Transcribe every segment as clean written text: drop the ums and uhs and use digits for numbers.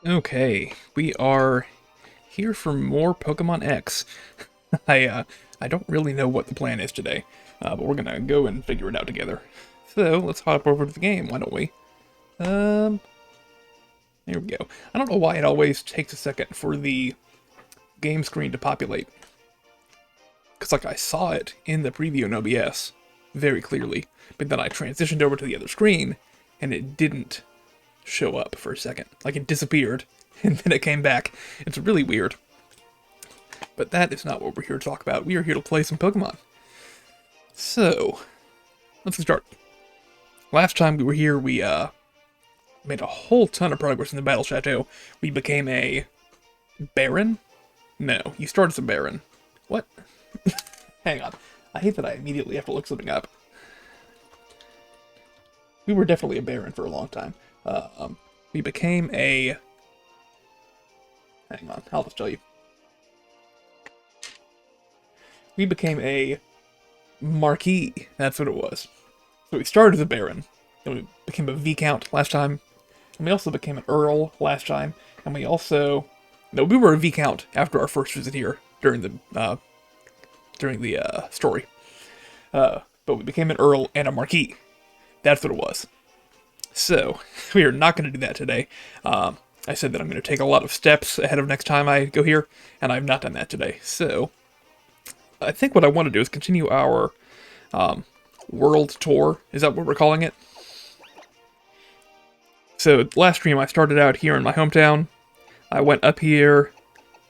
Okay, we are here for more Pokemon X. I don't really know what the plan is today, but we're gonna go and figure it out together. So let's hop over to the game, why don't we? Um, Here we go. I don't know why it always takes a second for the game screen to populate, because like I saw it in the preview in OBS very clearly, but then I transitioned over to the other screen and it didn't show up for a second. Like it disappeared and then it came back. It's really weird. But that is not what we're here to talk about. We are here to play some Pokemon. So, let's start. Last time we were here, we made a whole ton of progress in the Battle Chateau. We became a Baron? No, you started as a Baron. What? Hang on. I hate that I immediately have to look something up. We were definitely a Baron for a long time. We became a... Hang on, I'll just tell you. We became a Marquis. That's what it was. So we started as a Baron, then we became a Viscount last time, and we also became an Earl last time, and we also... No, we were a Viscount after our first visit here during the story. But we became an Earl and a Marquis. That's what it was. So, we are not going to do that today. I said that I'm going to take a lot of steps ahead of next time I go here, and I've not done that today. So, I think what I want to do is continue our world tour. Is that what we're calling it? So, last stream I started out here in my hometown. I went up here,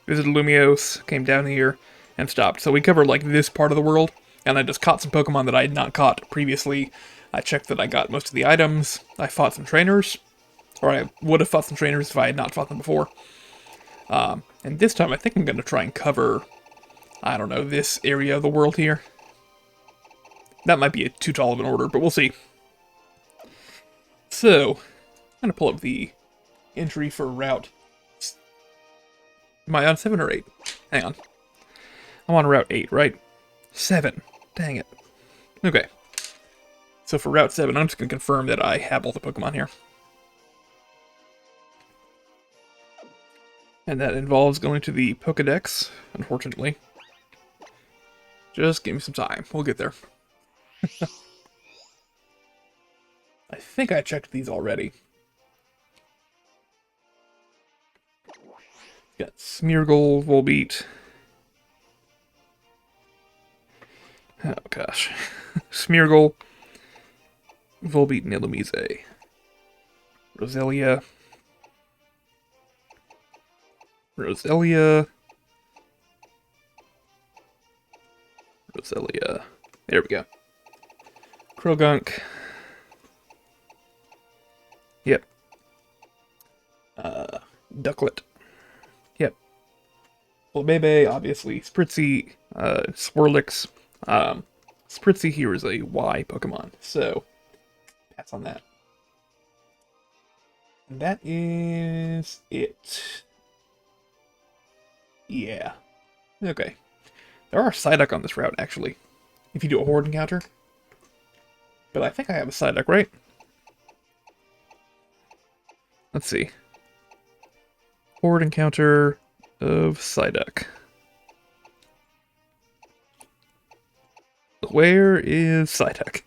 visited Lumios, came down here, and stopped. So we covered like this part of the world, and I just caught some Pokemon that I had not caught previously. I checked that I got most of the items. I fought some trainers, or I would have fought some trainers if I had not fought them before. And this time I think I'm going to try and cover, I don't know, this area of the world here. That might be too tall of an order, but we'll see. So, I'm going to pull up the entry for route. Am I on 7 or 8? Hang on. I'm on route 8, right? 7. Dang it. Okay. So for route 7, I'm just going to confirm that I have all the Pokemon here. And that involves going to the Pokédex, unfortunately. Just give me some time. We'll get there. I think I checked these already. Got Smeargle, Volbeat. Oh gosh. Smeargle, Volbeat, Nilomise. Roselia. Roselia. Roselia. There we go. Krogunk. Yep. Ducklet. Yep. Bebe, obviously. Spritzy. Swirlix. Spritzy here is a Y Pokemon, so pass on that. And that is it. Yeah. Okay. There are Psyduck on this route, actually, if you do a Horde encounter. But I think I have a Psyduck, right? Let's see. Horde encounter of Psyduck. Where is Psyduck?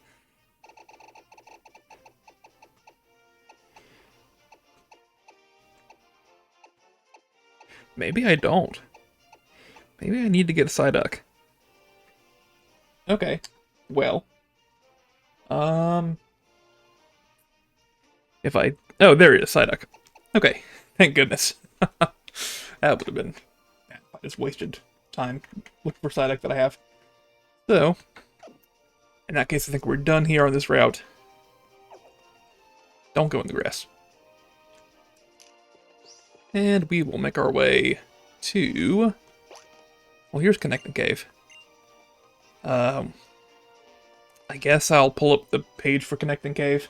Maybe I don't. Maybe I need to get a Psyduck. Okay. Well. If I... Oh, there it is, Psyduck. Okay. Thank goodness. That would have been... I just wasted time looking for Psyduck that I have. So, in that case, I think we're done here on this route. Don't go in the grass. And we will make our way to... Well, here's Connecting Cave. I guess I'll pull up the page for Connecting Cave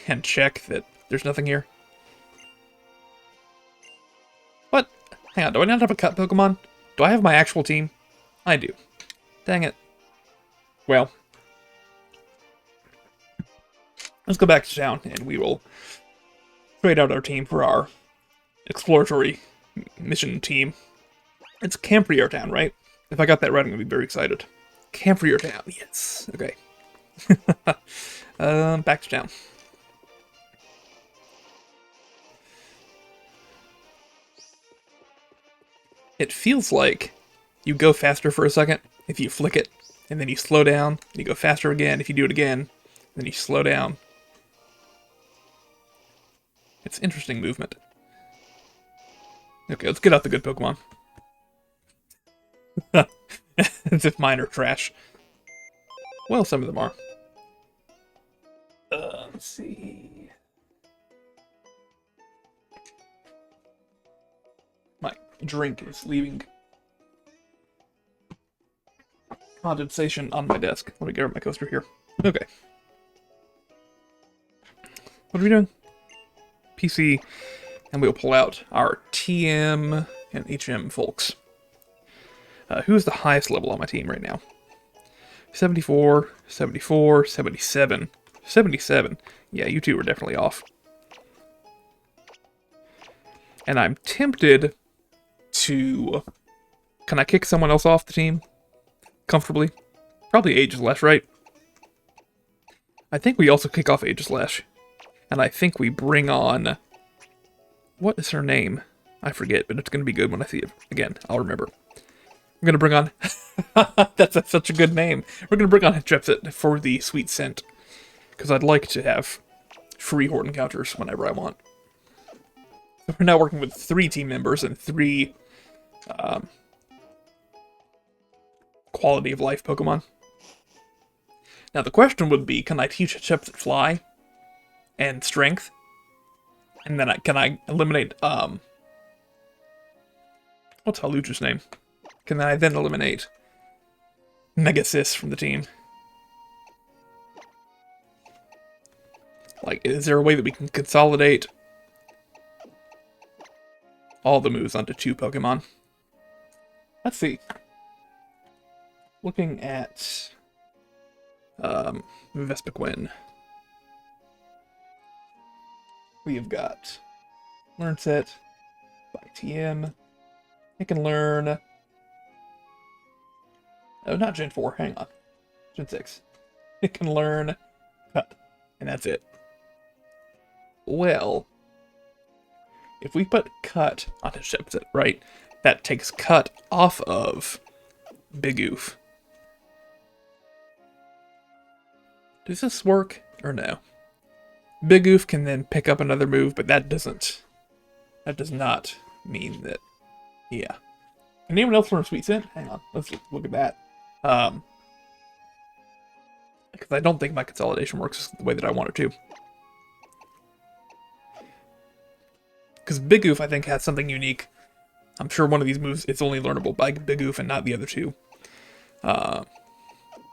and check that there's nothing here. What? Hang on, do I not have a cut Pokemon? Do I have my actual team? I do. Dang it. Well, let's go back to town and we will trade out our team for our exploratory mission team. It's Camphor Town, right? If I got that right, I'm gonna be very excited. Camphor Town, yes. Okay. Back to town. It feels like you go faster for a second if you flick it, and then you slow down, and you go faster again if you do it again, then you slow down. It's interesting movement. Okay, let's get out the good Pokemon. As if mine are trash. Well, some of them are. Let's see. My drink is leaving condensation on my desk. Let me grab my coaster here. Okay. What are we doing? PC, and we'll pull out our TM and HM folks. Who's the highest level on my team right now? 74, 74, 77, 77. Yeah, you two are definitely off. And I'm tempted to... Can I kick someone else off the team? Comfortably? Probably Aegislash, right? I think we also kick off Aegislash. And I think we bring on... What is her name? I forget, but it's going to be good when I see it again. I'll remember. We're going to bring on... That's such a good name. We're going to bring on Hitchepset for the sweet scent. Because I'd like to have free horde encounters whenever I want. So we're now working with 3 team members and 3 quality of life Pokemon. Now the question would be, can I teach Hitchepset Fly and Strength? And then can I eliminate, what's Halucha's name? Can I then eliminate Megasis from the team? Like, is there a way that we can consolidate all the moves onto 2 Pokemon? Let's see. Looking at Vespiquen. We have got Learn Set by TM. It can learn... Oh, not Gen 4, hang on. Gen 6. It can learn Cut, and that's it. Well, if we put Cut on Hitchepset, right, that takes Cut off of Bigoof. Does this work, or no? Bigoof can then pick up another move, but that does not mean that, yeah. Can anyone else learn Sweet Scent? Hang on, let's look at that. Because I don't think my consolidation works the way that I want it to. Because Bigoof, I think, has something unique. I'm sure one of these moves is only learnable by Bigoof and not the other 2.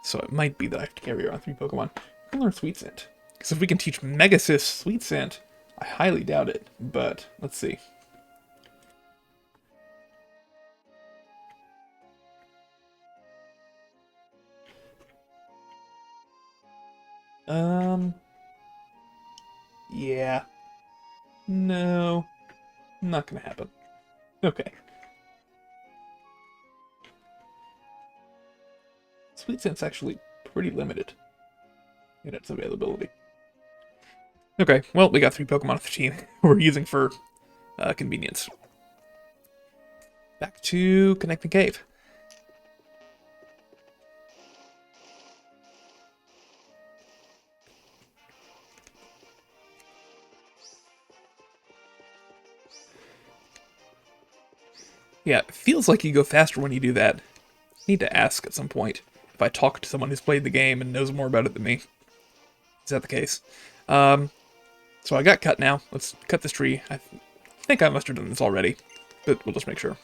So it might be that I have to carry around 3 Pokemon. I can learn Sweet Scent. Because if we can teach Megasis Sweet Scent, I highly doubt it. But, let's see. Yeah. No. Not gonna happen. Okay. Sweet Scent's actually pretty limited in its availability. Okay, well, we got 3 Pokemon off the team we're using for convenience. Back to Connecting Cave. Yeah, it feels like you go faster when you do that. I need to ask at some point if I talk to someone who's played the game and knows more about it than me. Is that the case? So I got Cut now. Let's cut this tree. I think I must have done this already, but we'll just make sure.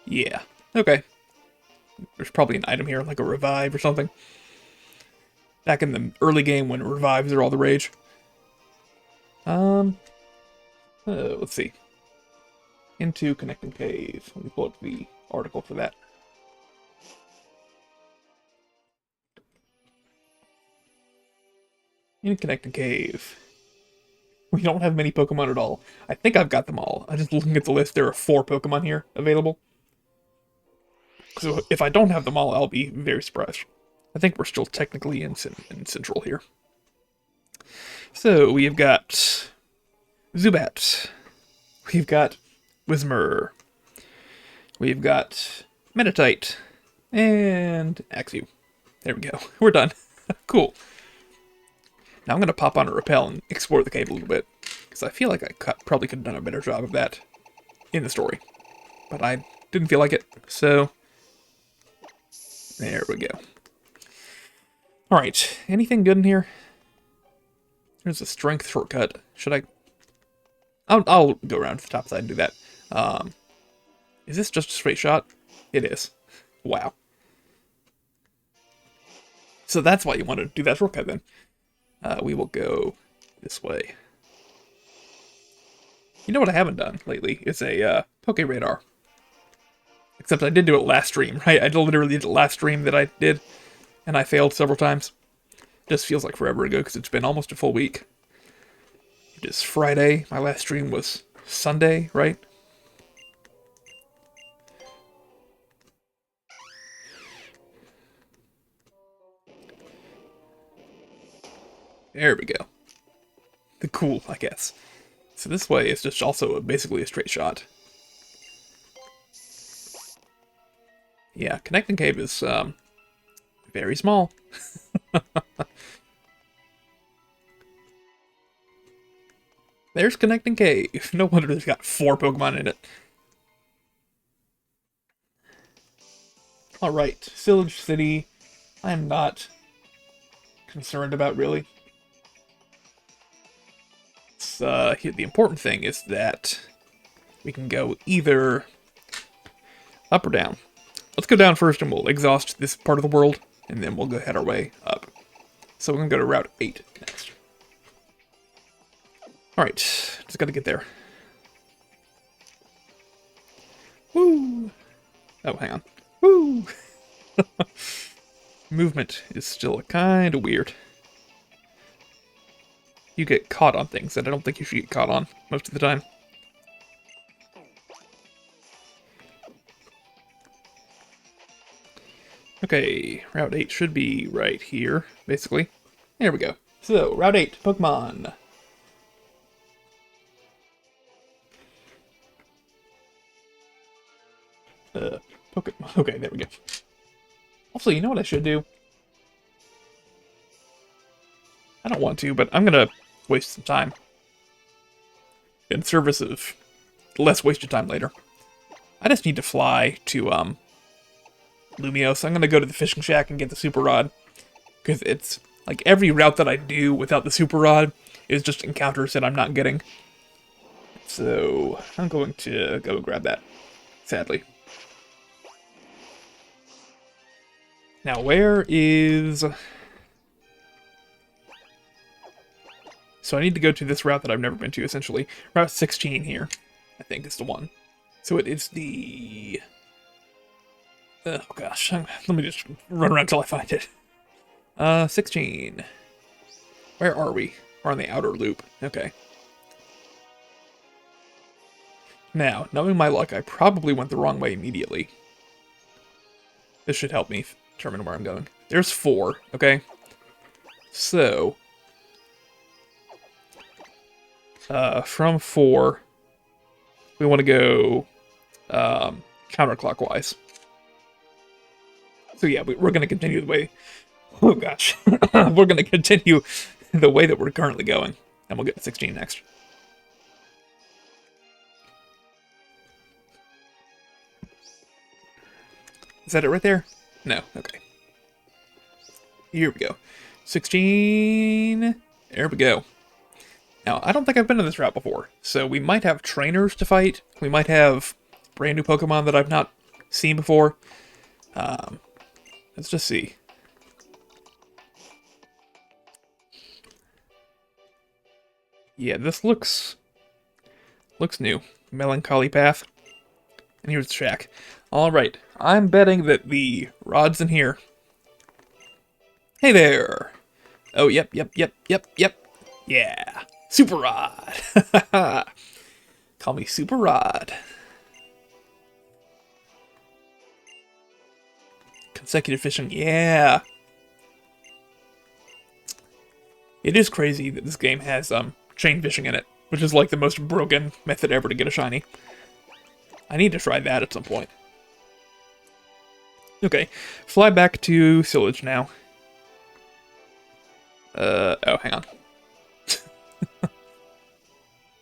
Yeah, okay. There's probably an item here, like a revive or something. Back in the early game when revives are all the rage. Let's see. Into Connecting Cave. Let me pull up the article for that. In Connecting Cave. We don't have many Pokemon at all. I think I've got them all. I'm just looking at the list. There are 4 Pokemon here available. So if I don't have them all, I'll be very surprised. I think we're still technically in Central here. So we've got Zubat. We've got Whismur. We've got Meditite. And Axew. There we go. We're done. Cool. Now I'm going to pop on a Repel and explore the cave a little bit. Because I feel like I probably could have done a better job of that in the story. But I didn't feel like it. So, there we go. Alright, anything good in here? There's a strength shortcut. Should I... I'll go around to the top side and do that. Is this just a straight shot? It is. Wow. So that's why you want to do that shortcut then. We will go this way. You know what I haven't done lately? It's a Poke Radar. Except I did do it last stream, right? I literally did it last stream that I did, and I failed several times. Just feels like forever ago because it's been almost a full week. It is Friday. My last stream was Sunday, right? There we go. The cool, I guess. So this way is just also basically a straight shot. Yeah, Connecting Cave is very small. There's Connecting Cave. No wonder there's got 4 Pokemon in it. Alright, Sillage City. I'm not concerned about, really. The important thing is that we can go either up or down. Let's go down first and we'll exhaust this part of the world, and then we'll go head our way up. So we're going to go to Route 8 next. Alright, just gotta get there. Woo! Oh, hang on. Woo! Movement is still kind of weird. You get caught on things that I don't think you should get caught on most of the time. Okay, Route 8 should be right here, basically. There we go. So, Route 8, Pokemon. Pokemon. Okay, there we go. Also, you know what I should do? I don't want to, but I'm gonna waste some time in service of less wasted time later. I just need to fly to Lumiose. I'm gonna go to the fishing shack and get the super rod, because it's like every route that I do without the super rod is just encounters that I'm not getting. So I'm going to go grab that, sadly. Now where is... So I need to go to this route that I've never been to, essentially. Route 16 here, I think, is the one. So it is the... Oh gosh, let me just run around until I find it. 16. Where are we? We're on the outer loop. Okay. Now, knowing my luck, I probably went the wrong way immediately. This should help me determine where I'm going. There's 4, okay? So... from 4, we want to go counterclockwise. So yeah, we're going to continue the way... Oh gosh. We're going to continue the way that we're currently going. And we'll get to 16 next. Is that it right there? No, okay. Here we go. 16... There we go. Now, I don't think I've been on this route before, so we might have trainers to fight. We might have brand new Pokemon that I've not seen before. Let's just see. Yeah, this looks new. Melancholy Path. And here's the shack. Alright, I'm betting that the rod's in here. Hey there! Oh, yep, yep, yep, yep, yep. Yeah. Super Rod. Call me Super Rod. Consecutive fishing. Yeah. It is crazy that this game has chain fishing in it, which is like the most broken method ever to get a shiny. I need to try that at some point. Okay, fly back to Sillage now. Oh, hang on.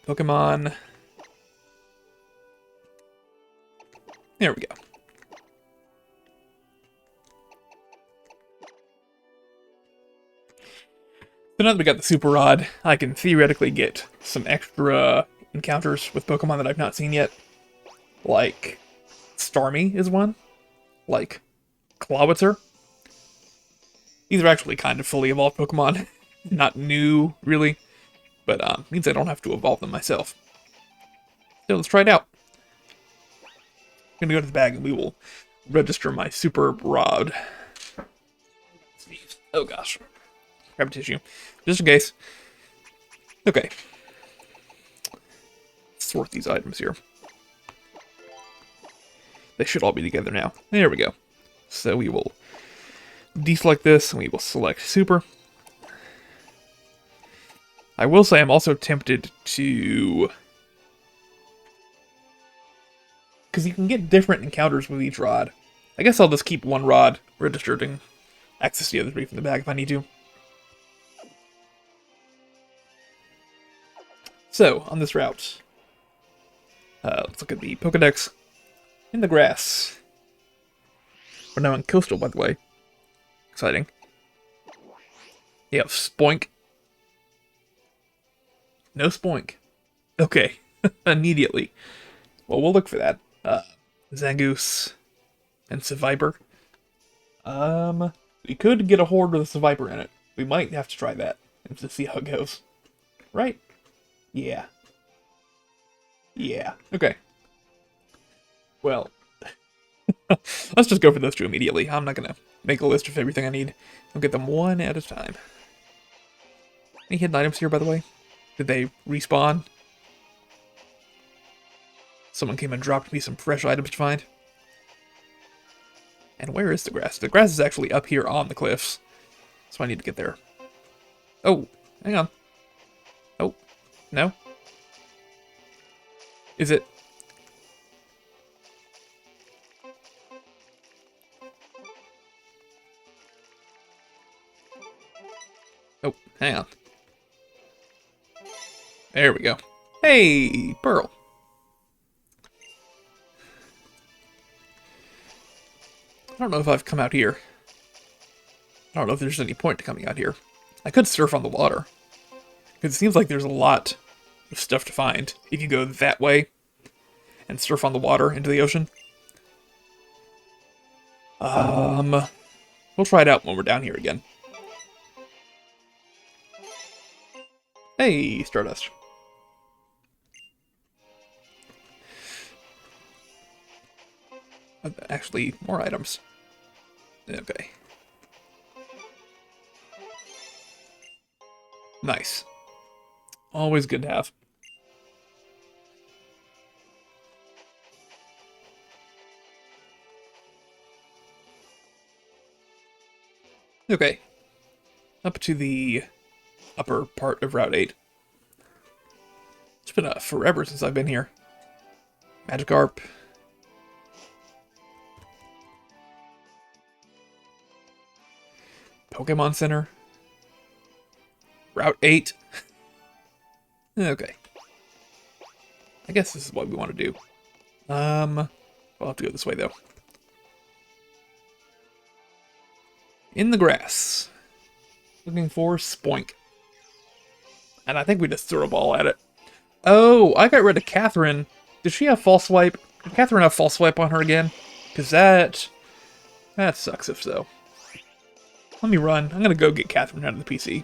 Pokemon. There we go. So now that we got the Super Rod, I can theoretically get some extra encounters with Pokemon that I've not seen yet. Like, Starmie is one. Like, Clawitzer. These are actually kind of fully evolved Pokemon. Not new, really. But, means I don't have to evolve them myself. So let's try it out. I'm gonna go to the bag and we will register my Super Rod. Oh gosh. Grab a tissue. Just in case. Okay. Sort these items here. They should all be together now. There we go. So we will deselect this and we will select Super. I will say I'm also tempted to... because you can get different encounters with each rod. I guess I'll just keep one rod registered and access the other three from the bag if I need to. So, on this route, let's look at the Pokedex. In the grass. We're now in Coastal, by the way. Exciting. You have Spoink. No Spoink. Okay. Immediately. Well, we'll look for that. Zangoose and Seviper. We could get a horde with a Seviper in it. We might have to try that and to see how it goes. Right? Yeah. Yeah. Okay. Well, let's just go for those two immediately. I'm not gonna make a list of everything I need. I'll get them one at a time. Any hidden items here, by the way? Did they respawn? Someone came and dropped me some fresh items to find. And where is the grass? The grass is actually up here on the cliffs. So I need to get there. Oh, hang on. Oh, no? Is it? Oh, hang on. There we go. Hey, Pearl. I don't know if I've come out here. I don't know if there's any point to coming out here. I could surf on the water. Because it seems like there's a lot of stuff to find if you go that way and surf on the water into the ocean. We'll try it out when we're down here again. Hey, Stardust. Actually, more items. Okay. Nice. Always good to have. Okay. Up to the upper part of Route 8. It's been forever since I've been here. Magikarp. Pokemon Center. Route 8. Okay. I guess this is what we want to do. We'll have to go this way, though. In the grass. Looking for Spoink. And I think we just threw a ball at it. Oh, I got rid of Catherine. Did she have False Swipe? Did Catherine have False Swipe on her again? Because that sucks if so. Let me run. I'm going to go get Catherine out of the PC.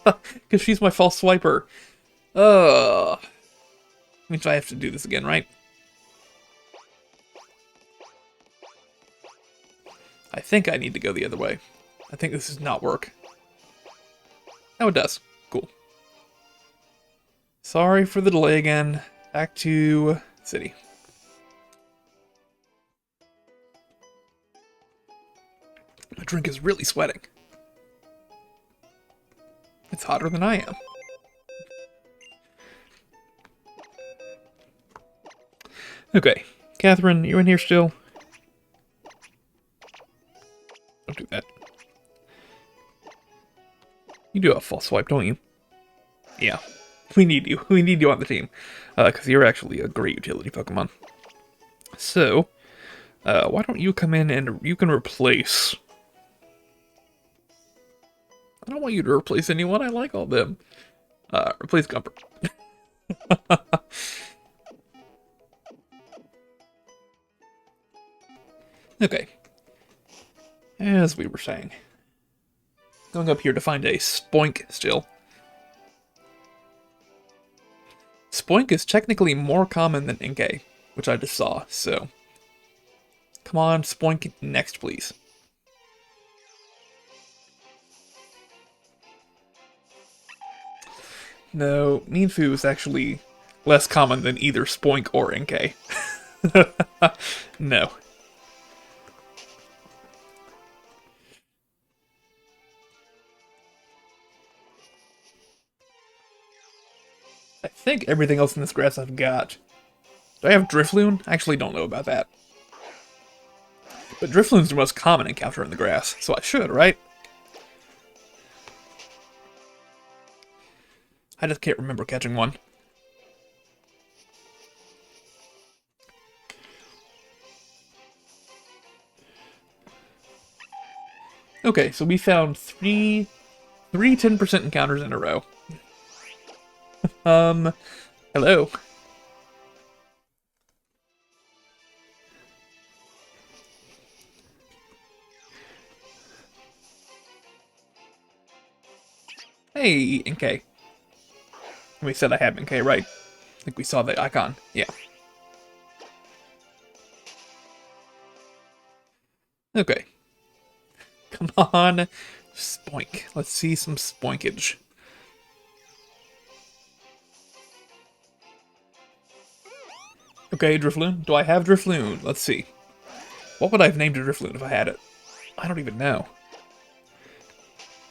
Because she's my False Swiper. Means I have to do this again, right? I think I need to go the other way. I think this does not work. Oh, it does. Cool. Sorry for the delay again. Back to city. My drink is really sweating. It's hotter than I am. Okay, Catherine, you in here still? Don't do that. You do a false swipe, don't you? Yeah. We need you. We need you on the team. Because you're actually a great utility Pokemon. So, why don't you come in and you can replace... I don't want you to replace anyone. I like all them. Replace Gumper. Okay. As we were saying. Going up here to find a Spoink still. Spoink is technically more common than Inkay, which I just saw, so... Come on, Spoink next, please. No, Ninfu is actually less common than either Spoink or Inkay. No. I think everything else in this grass I've got. Do I have Drifloon? I actually don't know about that. But Drifloon's the most common encounter in the grass, so I should, right? I just can't remember catching one. Okay, so we found three 10% encounters in a row. Hello. Hey, Inkay. We said I had Inkay, right? I think we saw the icon. Yeah. Okay. Come on. Spoink. Let's see some spoinkage. Okay, Drifloon. Do I have Drifloon? Let's see. What would I have named a Drifloon if I had it? I don't even know.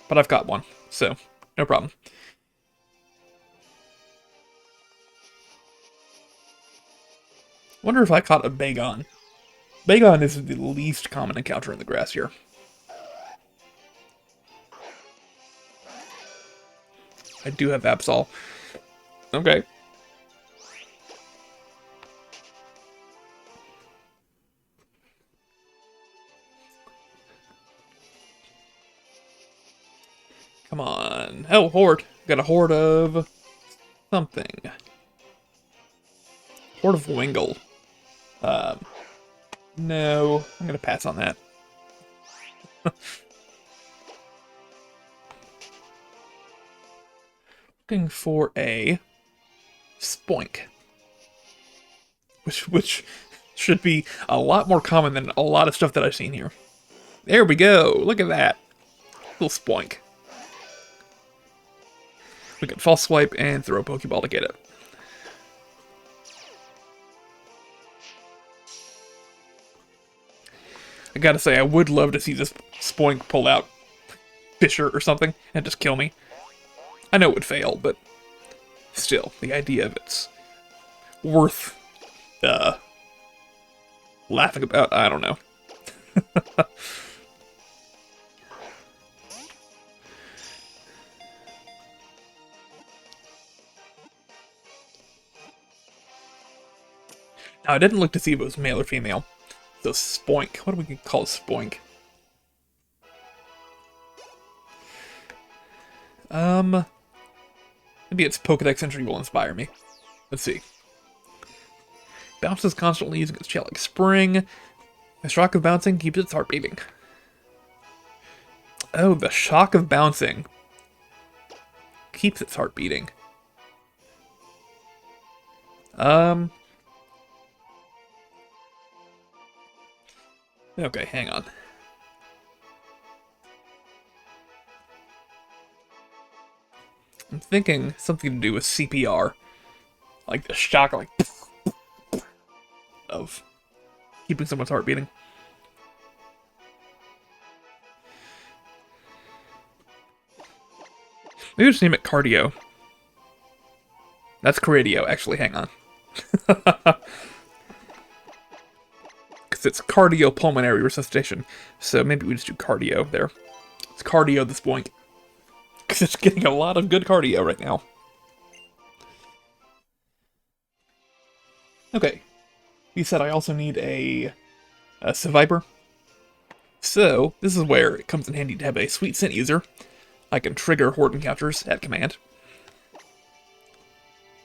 But I've got one, so no problem. Wonder if I caught a Bagon. Bagon is the least common encounter in the grass here. I do have Absol. Okay. Come on. Oh, horde. Got a horde of something. Horde of Wingull. No. I'm gonna pass on that. Looking for a Spoink. Which should be a lot more common than a lot of stuff that I've seen here. There we go. Look at that. Little Spoink. We can false swipe and throw a Pokeball to get it. I gotta say, I would love to see this Spoink pull out Fisher or something and just kill me. I know it would fail, but still, the idea of it's worth laughing about. I don't know. Now, I didn't look to see if it was male or female. So Spoink. What do we call Spoink? Maybe its Pokedex entry will inspire me. Let's see. Bounces constantly using its shell like spring. The shock of bouncing keeps its heart beating. Oh, the shock of bouncing keeps its heart beating. Okay, hang on. I'm thinking something to do with CPR. Like the shock, like, of keeping someone's heart beating. Maybe just name it cardio. That's cardio, actually, hang on. Because it's cardiopulmonary resuscitation. So maybe we just do cardio there. It's cardio this point. Because it's getting a lot of good cardio right now. Okay. You said I also need a survivor. So, this is where it comes in handy to have a sweet scent user. I can trigger horde encounters at command.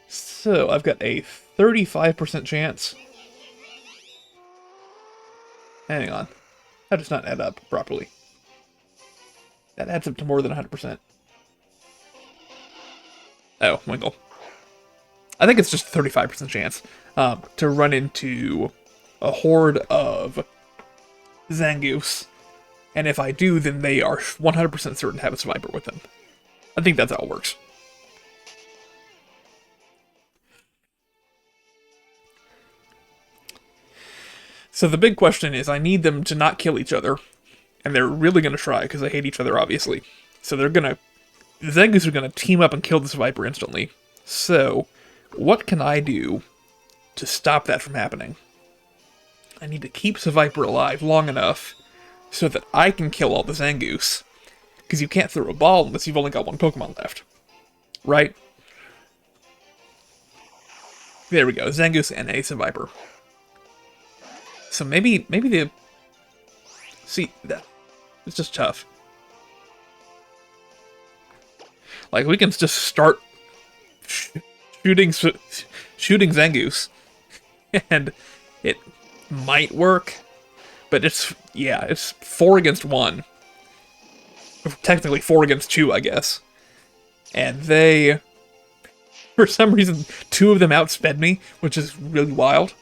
So, I've got a 35% chance. Hang on. That does not add up properly. That adds up to more than 100%. Oh, Winkle. I think it's just a 35% chance to run into a horde of Zangoose. And if I do, then they are 100% certain to have a survivor with them. I think that's how it works. So the big question is, I need them to not kill each other. And they're really going to try, because they hate each other, obviously. So they're going to... The Zangoose are going to team up and kill this Viper instantly. So, what can I do to stop that from happening? I need to keep the Viper alive long enough so that I can kill all the Zangoose. Because you can't throw a ball unless you've only got one Pokemon left. Right? There we go. Zangoose and a Viper. So maybe the... See, that it's just tough. Like, we can just start shooting Zangoose. And it might work. But it's, yeah, it's 4 against 1. Technically 4 against 2, I guess. And they, for some reason, 2 of them outsped me, which is really wild.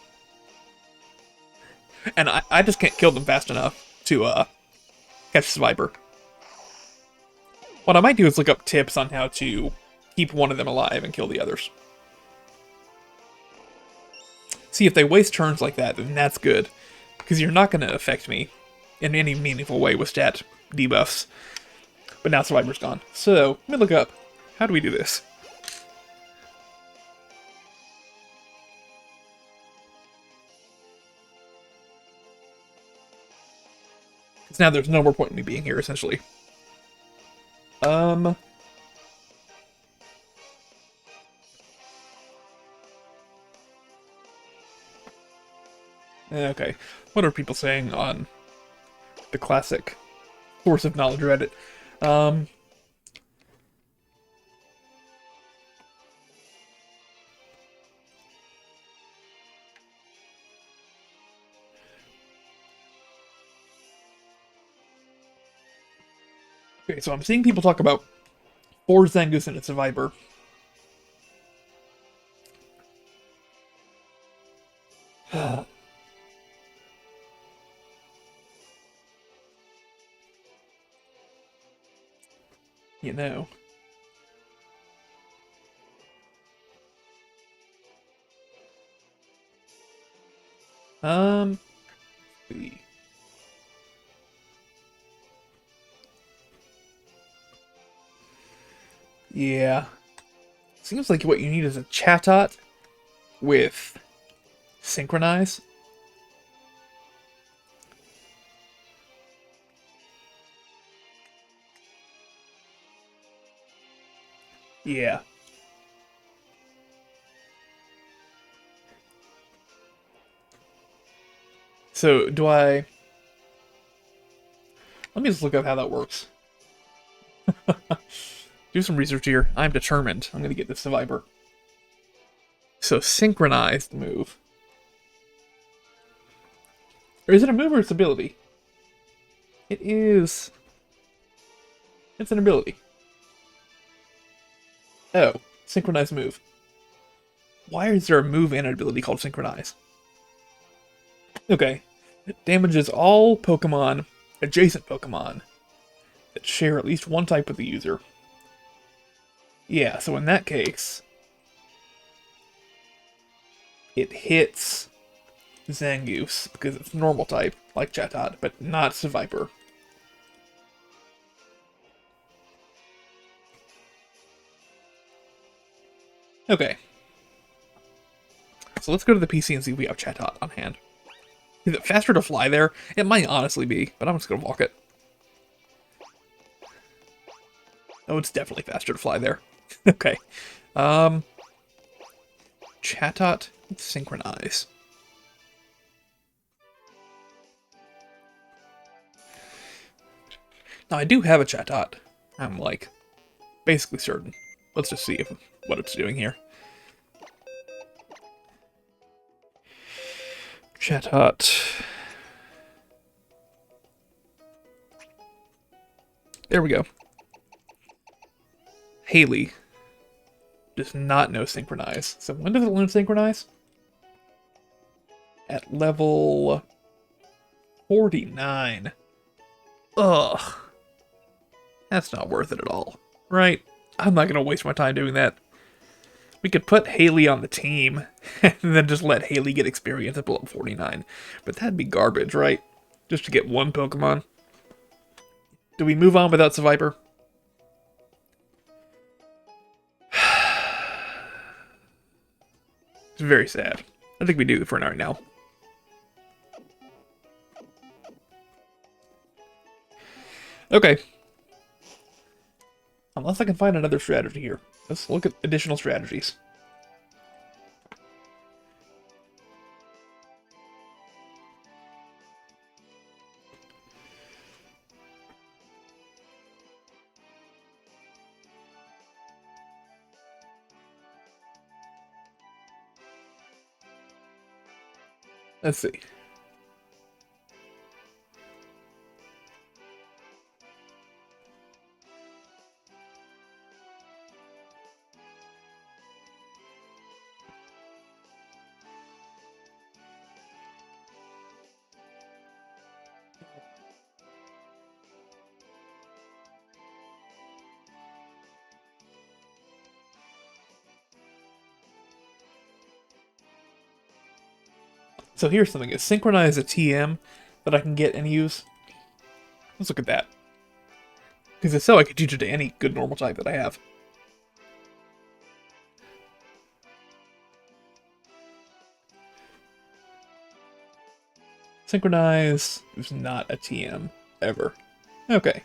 And I just can't kill them fast enough to catch the Viper. What I might do is look up tips on how to keep one of them alive and kill the others. See, if they waste turns like that, then that's good. Because you're not going to affect me in any meaningful way with stat debuffs. But now Survivor's gone. So, let me look up. How do we do this? Because now there's no more point in me being here, essentially. Okay. What are people saying on the classic source of knowledge Reddit? Okay, so I'm seeing people talk about 4 Zangoose and a Survivor. You know. Let's see. Yeah. Seems like what you need is a Chatot with Synchronize. Yeah. So, do I... Let me just look up how that works. Do some research here. I'm determined. I'm going to get this Survivor. So, synchronized move. Or is it a move or its ability? It is... It's an ability. Oh, synchronized move. Why is there a move and an ability called synchronize? Okay. It damages all Pokemon, adjacent Pokemon, that share at least one type with the user. Yeah, so in that case, it hits Zangoose because it's normal type, like Chatot, but not Seviper. Okay. So let's go to the PC and see if we have Chatot on hand. Is it faster to fly there? It might honestly be, but I'm just gonna walk it. Oh, it's definitely faster to fly there. Okay. Chatot synchronize. Now I do have a Chatot. I'm like basically certain. Let's just see what it's doing here. Chatot. There we go. Haley does not know synchronize. So when does it learn synchronize? At level 49. Ugh. That's not worth it at all. Right? I'm not going to waste my time doing that. We could put Haley on the team and then just let Haley get experience at level 49. But that'd be garbage, right? Just to get one Pokemon. Do we move on without Seviper? It's very sad. I think we do for right now. Okay. Unless I can find another strategy here. Let's look at additional strategies. Let's see. So here's something. Is synchronize a TM that I can get and use? Let's look at that. Because if so, I could teach it to any good normal type that I have. Synchronize is not a TM, ever. Okay.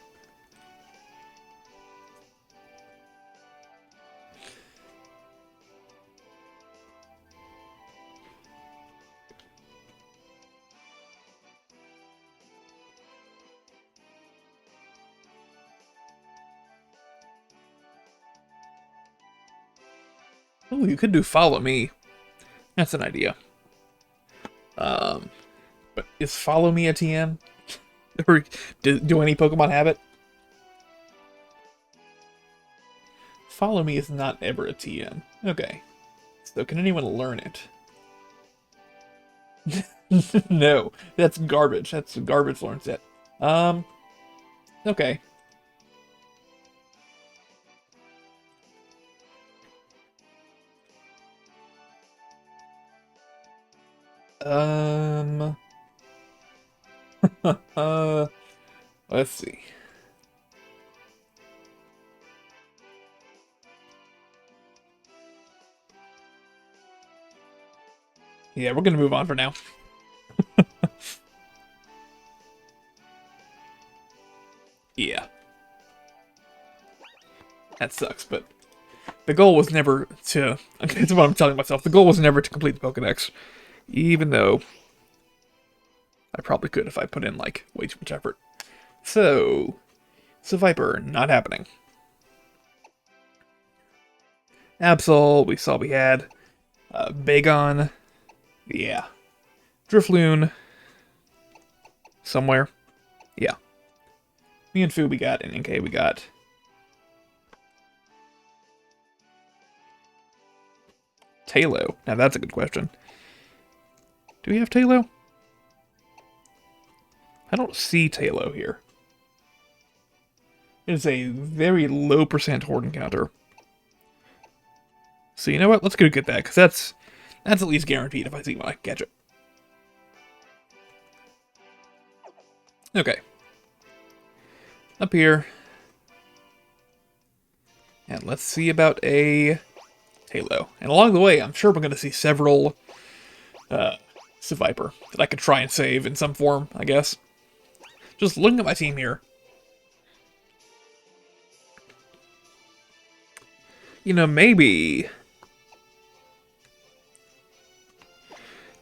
Oh, you could do follow me. That's an idea. But is follow me a TM? Or do any Pokemon have it? Follow me is not ever a TM. Okay. So can anyone learn it? No, that's garbage. That's a garbage learn set. Okay. Let's see. Yeah, we're gonna move on for now. Yeah. That sucks, but the goal was never to... That's what I'm telling myself. The goal was never to complete the Pokédex. Even though I probably could if I put in, like, way too much effort. So Viper, not happening. Absol, we saw we had. Bagon, yeah. Drifloon, somewhere. Yeah. Mienfoo we got, and NK we got. Talo. Now that's a good question. Do we have Talo? I don't see Talo here. It is a very low % horde encounter. So you know what? Let's go get that, because that's at least guaranteed if I see one, I can catch it. Okay. Up here. And let's see about a Halo. And along the way, I'm sure we're going to see several Viper that I could try and save in some form, I guess. Just looking at my team here. You know, maybe...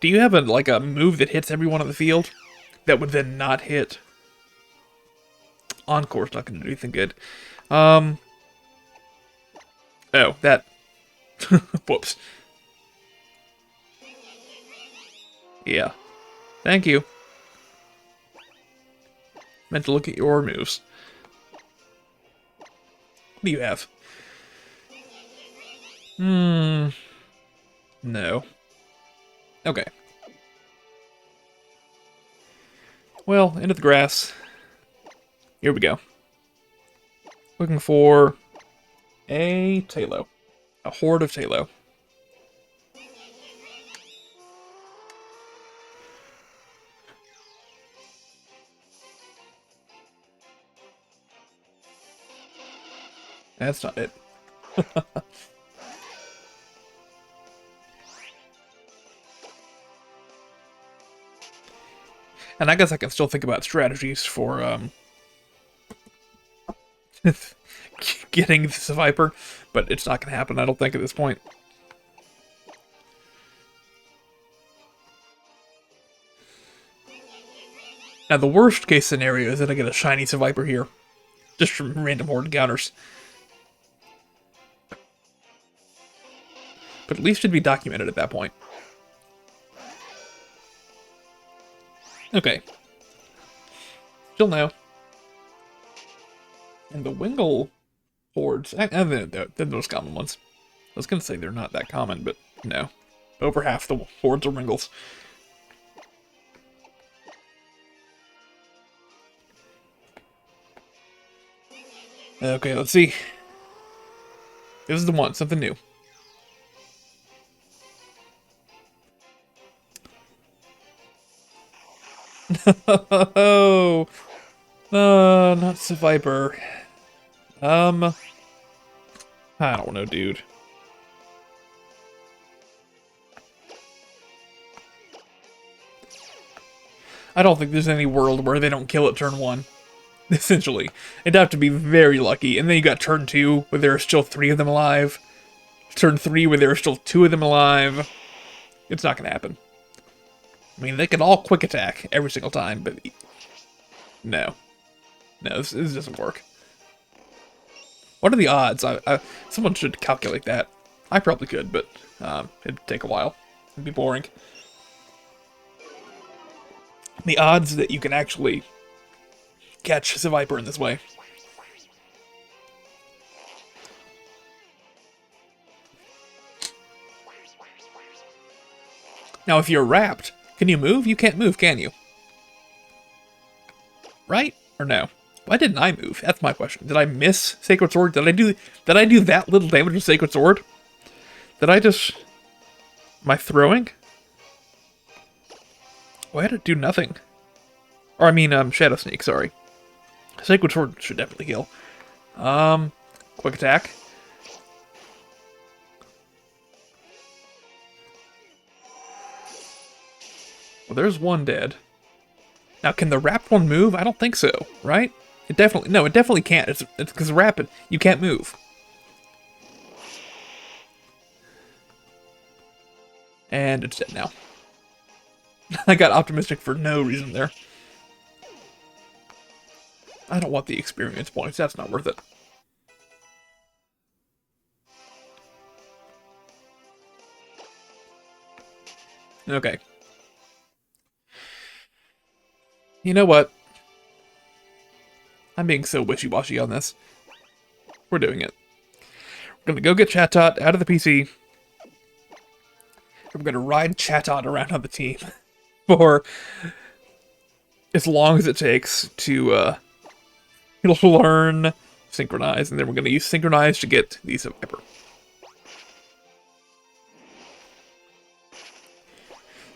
Do you have like a move that hits everyone on the field? That would then not hit? Encore's not going to do anything good. Oh, that... Whoops. Yeah. Thank you. Meant to look at your moves. What do you have? No. Okay. Well, into the grass. Here we go. Looking for a Talo. A horde of Talo. That's not it. And I guess I can still think about strategies for getting this Viper, but it's not going to happen, I don't think, at this point. Now, the worst case scenario is that I get a shiny Viper here, just from random horde encounters. But at least it'd be documented at that point. Okay. Still no. And the Wingle hordes, and they're the most common ones. I was going to say they're not that common, but no. Over half the hordes are Wingles. Okay, let's see. This is the one, something new. No, not the Viper. I don't know, dude. I don't think there's any world where they don't kill at turn 1. Essentially. It'd have to be very lucky. And then you got turn 2, where there are still 3 of them alive. Turn 3, where there are still 2 of them alive. It's not gonna happen. I mean, they can all quick attack every single time, but... No. No, this doesn't work. What are the odds? Someone should calculate that. I probably could, but it'd take a while. It'd be boring. The odds that you can actually catch the Viper in this way. Now, if you're wrapped, can you move? You can't move, can you? Right? Or no? Why didn't I move? That's my question. Did I miss Sacred Sword? Did I do that little damage with Sacred Sword? Did I just... Am I throwing? Why did it do nothing? Or I mean, Shadow Sneak, sorry. Sacred Sword should definitely heal. Quick attack. Well, there's one dead. Now, can the wrapped one move? I don't think so, right? It definitely can't. It's because rapid, you can't move. And it's dead now. I got optimistic for no reason there. I don't want the experience points. That's not worth it. Okay. You know what? I'm being so wishy-washy on this. We're doing it. We're gonna go get Chatot out of the PC. We're gonna ride Chatot around on the team for as long as it takes to learn Synchronize, and then we're gonna use Synchronize to get the Viper.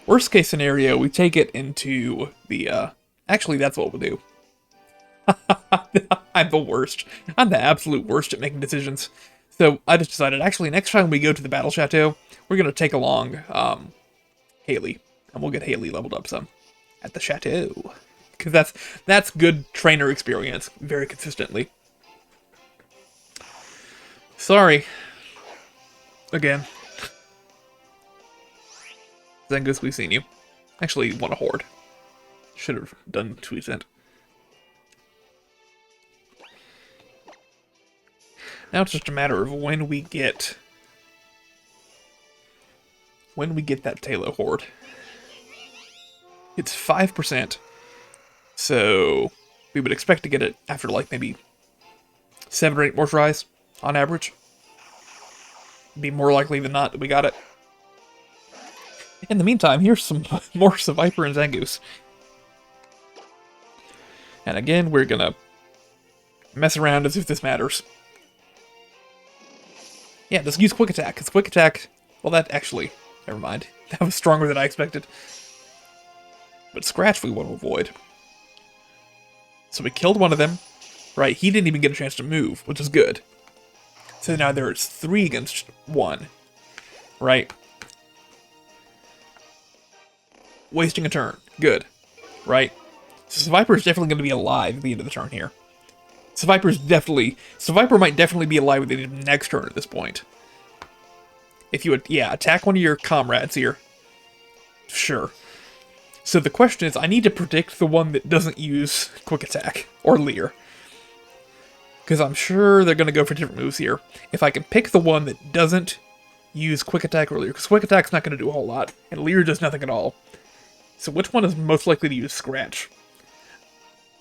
Worst case scenario, we take it into the, actually, that's what we'll do. I'm the worst. I'm the absolute worst at making decisions. So I just decided, actually, next time we go to the Battle Chateau, we're going to take along Haley. And we'll get Haley leveled up some at the Chateau. Because that's good trainer experience, very consistently. Sorry. Again. Zangoose, we've seen you. Actually, want a horde. Should have done tweet sent. Now it's just a matter of when we get that Talo horde. It's 5%, so we would expect to get it after like maybe 7 or 8 more tries on average. Be more likely than not that we got it. In the meantime, here's some more Viper and Zangoose. And again, we're gonna mess around as if this matters. Yeah, just use Quick Attack, because Quick Attack, well, that actually, never mind. That was stronger than I expected. But Scratch we want to avoid. So we killed one of them, right? He didn't even get a chance to move, which is good. So now there's 3 against 1, right? Wasting a turn, good, right? So Viper is definitely going to be alive at the end of the turn here. Viper might definitely be alive at the end of the next turn at this point. If you would, yeah, attack one of your comrades here. Sure. So the question is, I need to predict the one that doesn't use Quick Attack, or Leer. Because I'm sure they're going to go for different moves here. If I can pick the one that doesn't use Quick Attack or Leer, because Quick Attack's not going to do a whole lot, and Leer does nothing at all. So which one is most likely to use Scratch?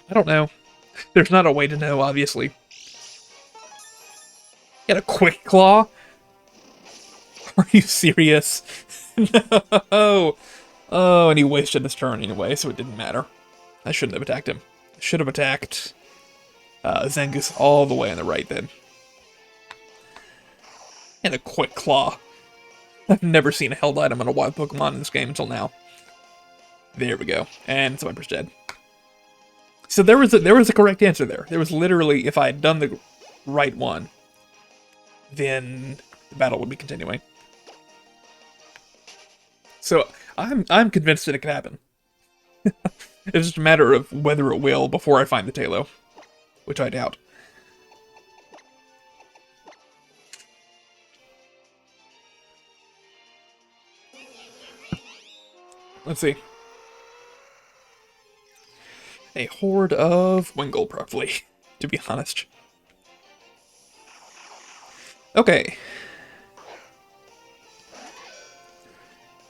I don't know. There's not a way to know, obviously. Get a Quick Claw? Are you serious? No! Oh, and he wasted his turn anyway, so it didn't matter. I shouldn't have attacked him. I should have attacked Zangoose all the way on the right then. And a Quick Claw. I've never seen a held item on a wild Pokemon in this game until now. There we go. And Viper's dead. So there was a correct answer there. There was literally, if I had done the right one, then the battle would be continuing. So I'm convinced that it could happen. It's just a matter of whether it will before I find the Talo, which I doubt. Let's see. A horde of Wingull, probably, to be honest. Okay.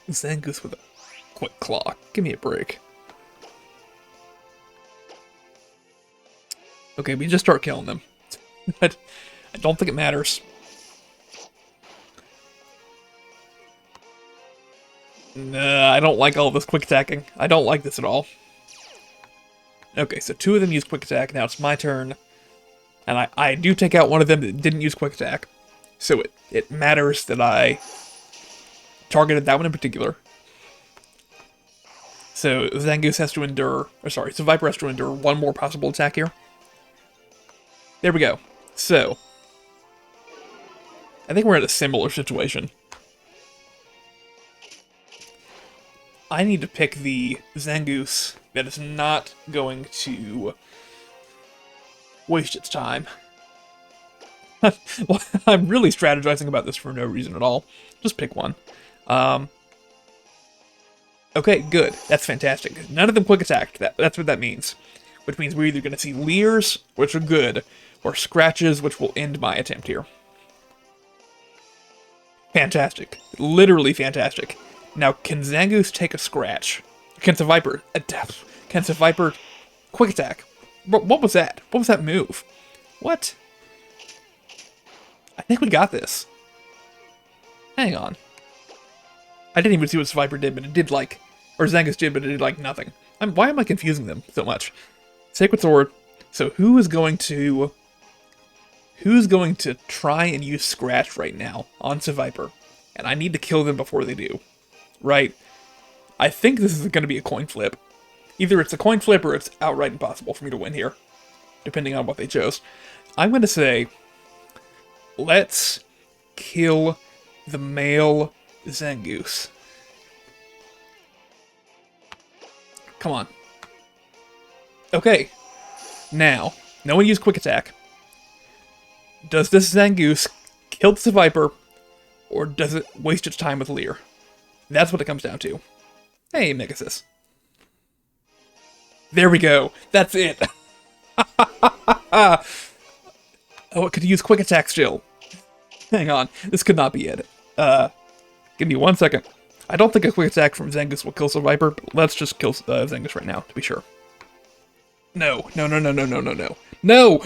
Zangoose with a Quick Claw. Give me a break. Okay, we just start killing them. I don't think it matters. Nah, I don't like all this quick attacking. I don't like this at all. Okay, so 2 of them use Quick Attack. Now it's my turn. And I do take out one of them that didn't use Quick Attack. So it matters that I targeted that one in particular. So Zangoose has to endure, or sorry, so Viper has to endure 1 more possible attack here. There we go. So, I think we're in a similar situation. I need to pick the Zangoose that is not going to waste its time. Well, I'm really strategizing about this for no reason at all. Just pick one. Okay, good. That's fantastic. None of them quick attacked. That's what that means. Which means we're either going to see Leers, which are good, or Scratches, which will end my attempt here. Fantastic. Literally fantastic. Now, can Zangoose take a Scratch? Can the Viper quick attack? What was that? What was that move? What? I think we got this. Hang on. I didn't even see what Viper did, but it did like... Or Zangoose did, but it did like nothing. Why am I confusing them so much? Sacred Sword. So who is going to try and use Scratch right now on Viper? And I need to kill them before they do. Right? I think this is going to be a coin flip. Either it's a coin flip or it's outright impossible for me to win here, depending on what they chose. I'm going to say, let's kill the male Zangoose. Come on. Okay. Now, no one used Quick Attack. Does this Zangoose kill the Viper, or does it waste its time with Leer? That's what it comes down to. Hey, Megasis. There we go. That's it. Oh, it could use Quick Attack still. Hang on. This could not be it. Give me 1 second. I don't think a Quick Attack from Zangoose will kill Viper, but let's just kill Zangoose right now, to be sure. No. No, no, no, no, no, no, no. No!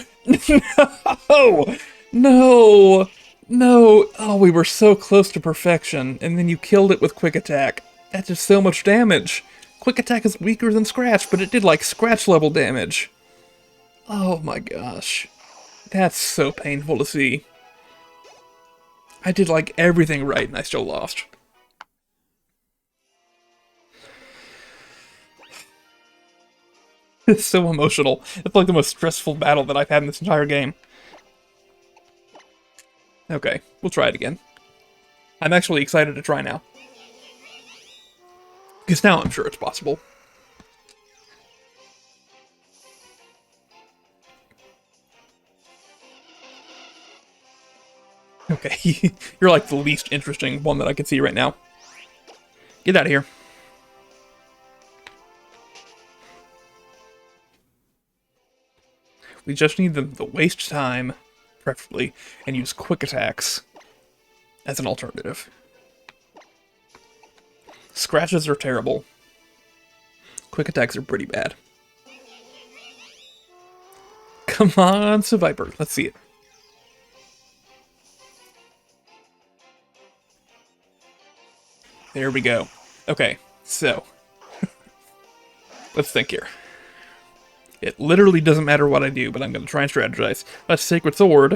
No! No! No! Oh, we were so close to perfection, and then you killed it with Quick Attack. That's just so much damage. Quick Attack is weaker than Scratch, but it did like Scratch level damage. Oh my gosh. That's so painful to see. I did like everything right and I still lost. It's so emotional. It's like the most stressful battle that I've had in this entire game. Okay, we'll try it again. I'm actually excited to try now. Because now I'm sure it's possible. Okay, you're like the least interesting one that I can see right now. Get out of here. We just need them to waste time, preferably, and use quick attacks as an alternative. Scratches are terrible. Quick attacks are pretty bad. Come on, Viper. Let's see it. There we go. Okay, so let's think here. It literally doesn't matter what I do, but I'm going to try and strategize. That's Sacred Sword.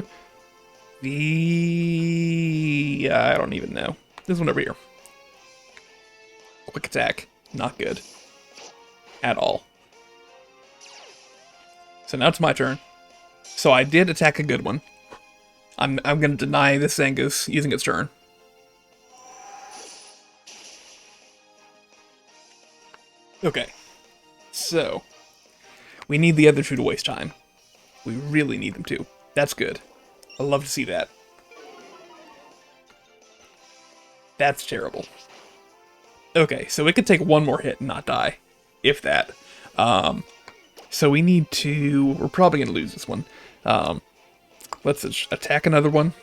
I don't even know. This one over here. Quick Attack. Not good. At all. So now it's my turn. So I did attack a good one. I'm going to deny this Zangoose using its turn. Okay. So we need the other two to waste time. We really need them to. That's good. I love to see that. That's terrible. Okay, so it could take one more hit and not die. If that. So we need to... We're probably going to lose this one. Let's attack another one.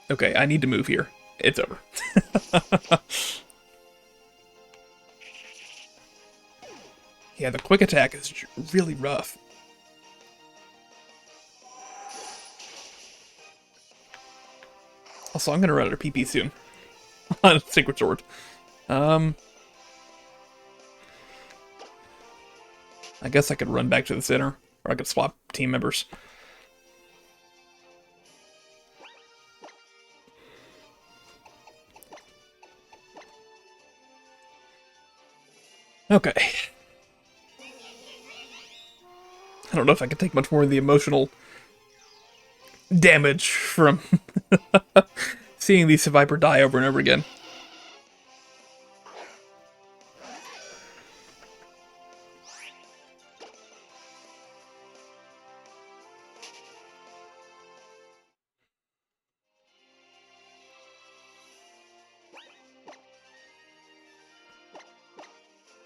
Okay, I need to move here. It's over. Yeah, the quick attack is really rough. Also, I'm gonna run out of PP soon. On Sacred Sword. I guess I could run back to the center, or I could swap team members. Okay. I don't know if I can take much more of the emotional damage from seeing these Viper die over and over again.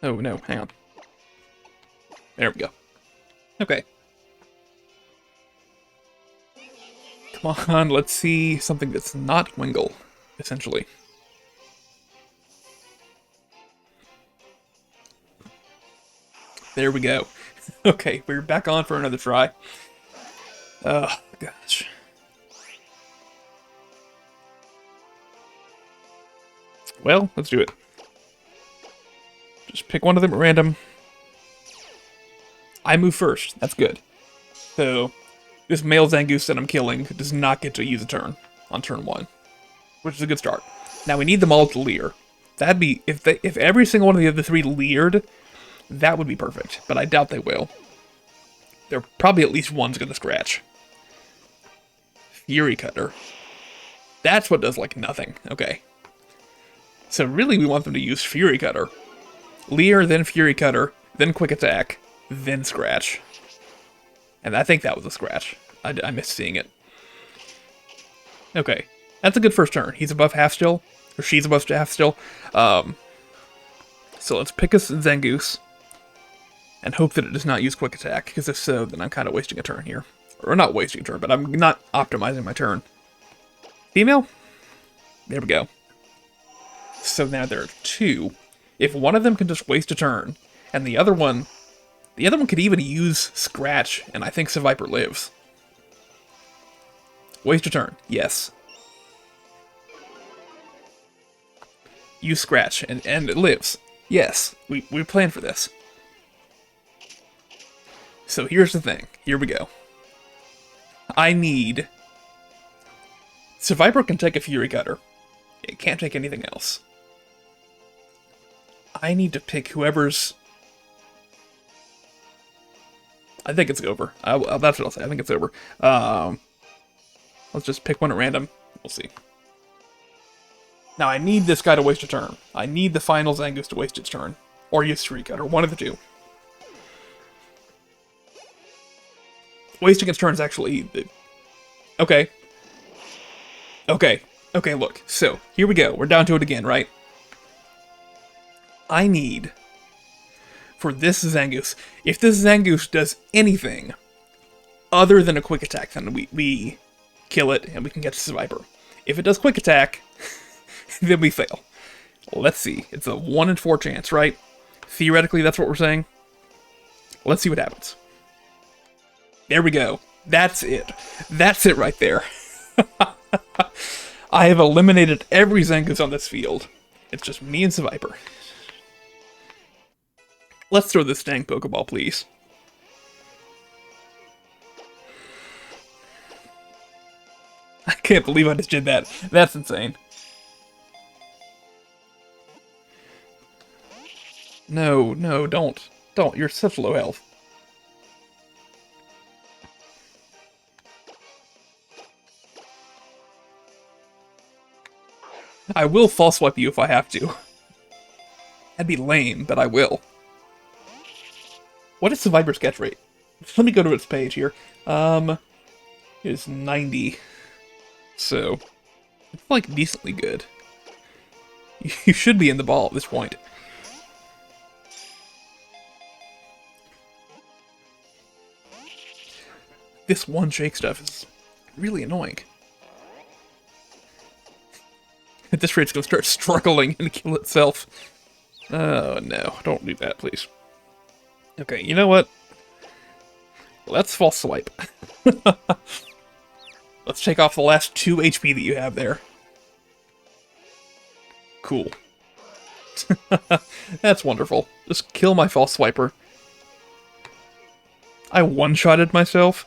Oh no, hang on. There we go. Okay. Come on, let's see something that's not Wingull, essentially. There we go. Okay, we're back on for another try. Oh, gosh. Well, let's do it. Just pick one of them at random. I move first. That's good. So, this male Zangoose that I'm killing does not get to use a turn on turn 1, which is a good start. Now we need them all to leer. That'd be, if every single one of the other three leered, that would be perfect. But I doubt they will. There probably at least one's gonna scratch. Fury Cutter. That's what does like nothing. Okay. So really we want them to use Fury Cutter. Leer, then Fury Cutter, then Quick Attack, then Scratch. And I think that was a Scratch. I missed seeing it. Okay. That's a good first turn. He's above half still. Or she's above half still. So let's pick a Zangoose. And hope that it does not use Quick Attack. Because if so, then I'm kind of wasting a turn here. Or not wasting a turn, but I'm not optimizing my turn. Female? There we go. So now there are two. If one of them can just waste a turn, and the other one could even use Scratch, and I think Seviper lives. Waste a turn, yes. Use Scratch, and it lives. Yes, we planned for this. So here's the thing. Here we go. I need... Seviper can take a Fury Cutter. It can't take anything else. I need to pick whoever's... I think it's over. That's what I'll say. I think it's over. Let's just pick one at random. We'll see. Now, I need this guy to waste a turn. I need the final Zangoose to waste its turn. Or use Fury Cutter. One of the two. Wasting its turn is actually... Okay. Okay. Okay, look. So, here we go. We're down to it again, right? I need... For this Zangoose... If this Zangoose does anything other than a Quick Attack, then we kill it and we can get to Seviper. If it does Quick Attack, then we fail. Let's see. It's a 1 in 4 chance, right? Theoretically, that's what we're saying. Let's see what happens. There we go. That's it. That's it right there. I have eliminated every Zangoose on this field. It's just me and Seviper. Let's throw this dang Pokeball, please. I can't believe I just did that. That's insane. No, no, don't. Don't. You're such low health. I will false swipe you if I have to. That'd be lame, but I will. What is Seviper's catch rate? Let me go to its page here. It is 90. So, it's like decently good. You should be in the ball at this point. This one shake stuff is really annoying. At this rate, it's going to start struggling and kill itself. Oh, no. Don't do that, please. Okay, you know what? Let's false swipe. Let's take off the last 2 HP that you have there. Cool. That's wonderful. Just kill my false swiper. I one-shotted myself.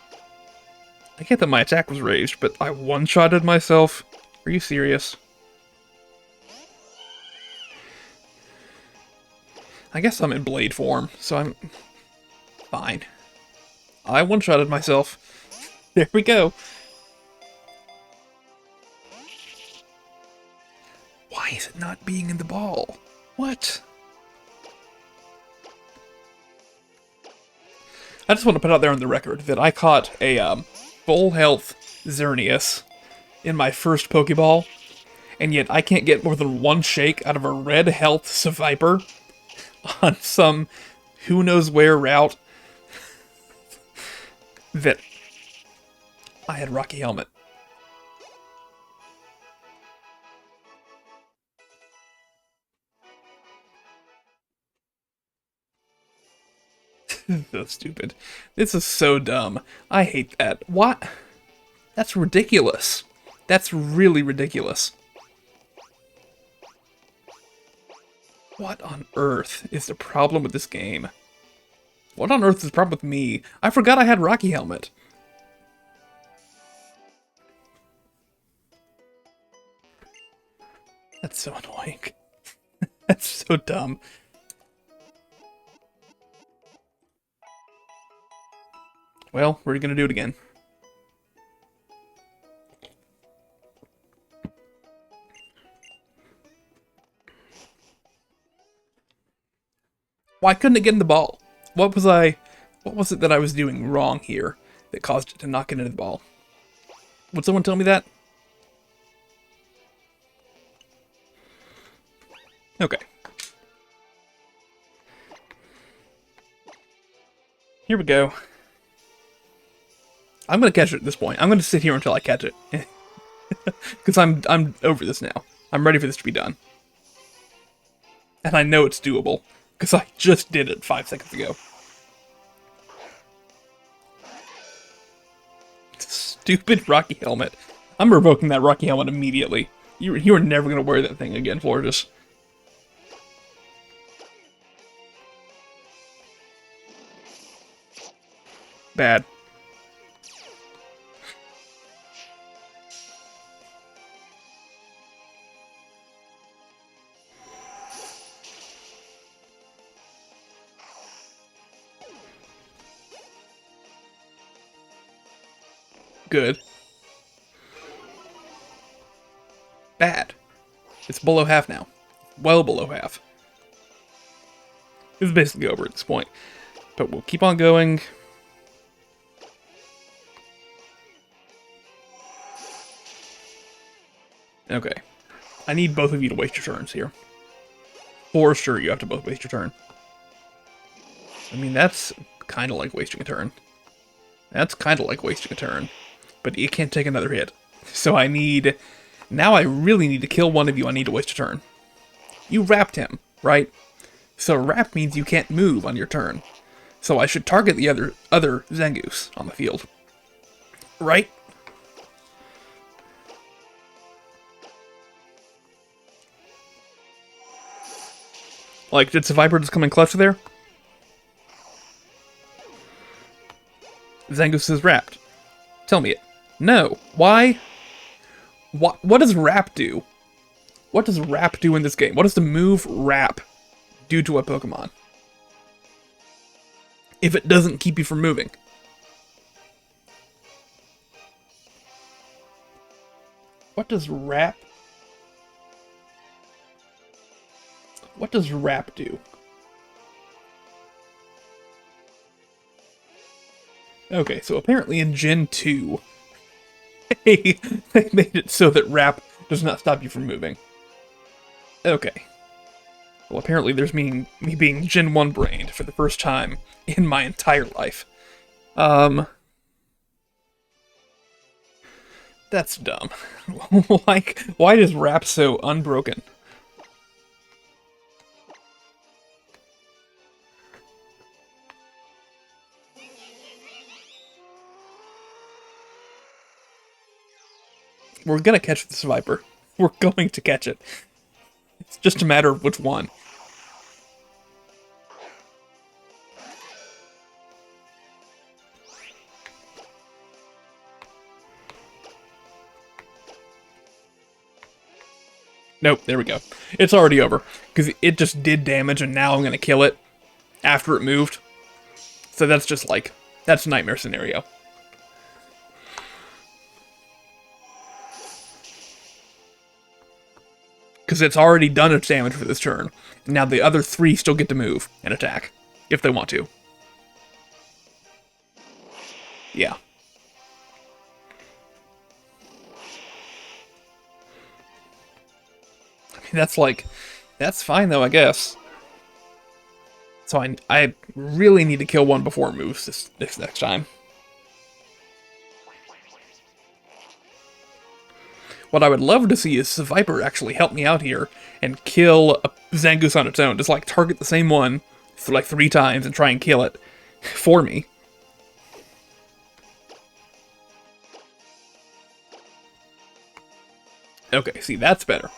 I get that my attack was raised, but I one-shotted myself. Are you serious? I guess I'm in blade form, so I'm fine. I one-shotted myself. There we go. Why is it not being in the ball? What? I just want to put out there on the record that I caught a full health Xerneas in my first Pokeball, and yet I can't get more than one shake out of a red health Seviper on some who knows where route that I had Rocky Helmet. So stupid. This is so dumb. I hate that. What? That's ridiculous. That's really ridiculous. What on earth is the problem with this game? What on earth is the problem with me? I forgot I had Rocky Helmet. That's so annoying. That's so dumb. Well, we're gonna do it again. Why couldn't it get in the ball? What was it that I was doing wrong here that caused it to not get into the ball? Would someone tell me that? Okay. Here we go. I'm gonna catch it at this point. I'm gonna sit here until I catch it. Because I'm over this now. I'm ready for this to be done. And I know it's doable. Because I just did it 5 seconds ago. Stupid Rocky helmet. I'm revoking that Rocky helmet immediately. You are never going to wear that thing again, Florges. Bad. Good. Bad. It's below half now. Well below half. It's basically over at this point. But we'll keep on going. Okay. I need both of you to waste your turns here. For sure you have to both waste your turn. I mean, that's kind of like wasting a turn. That's kind of like wasting a turn. But you can't take another hit. So I need... Now I really need to kill one of you. I need to waste a turn. You wrapped him, right? So wrap means you can't move on your turn. So I should target the other Zangoose on the field. Right? Like, did Survivor just come in clutch there? Zangoose is wrapped. Tell me it. No. Why? What does wrap do? What does wrap do in this game? What does the move wrap do to a Pokemon? If it doesn't keep you from moving. What does wrap... What does wrap do? Okay, so apparently in Gen 2, they made it so that wrap does not stop you from moving. Okay. Well, apparently there's me being Gen 1 brained for the first time in my entire life. That's dumb. Like, why is wrap so unbroken? We're gonna catch this Viper. We're going to catch it. It's just a matter of which one. Nope, there we go. It's already over. Because it just did damage and now I'm gonna kill it after it moved. So that's just like, that's a nightmare scenario. Because it's already done its damage for this turn. And now the other 3 still get to move and attack. If they want to. Yeah. I mean, that's fine though, I guess. So I really need to kill one before it moves this next time. What I would love to see is the Viper actually help me out here and kill a Zangoose on its own. Just like target the same one for like 3 times and try and kill it for me. Okay, see, that's better.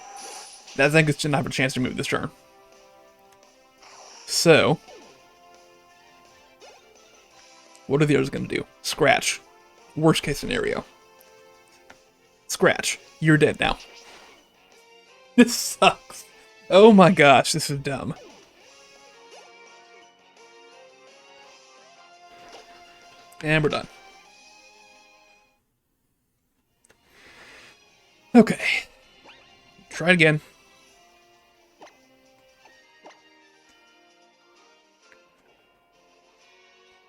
That Zangoose didn't have a chance to move this turn. So, what are the others going to do? Scratch. Worst case scenario. Scratch. You're dead now. This sucks. Oh my gosh, this is dumb. And we're done. Okay. Try it again.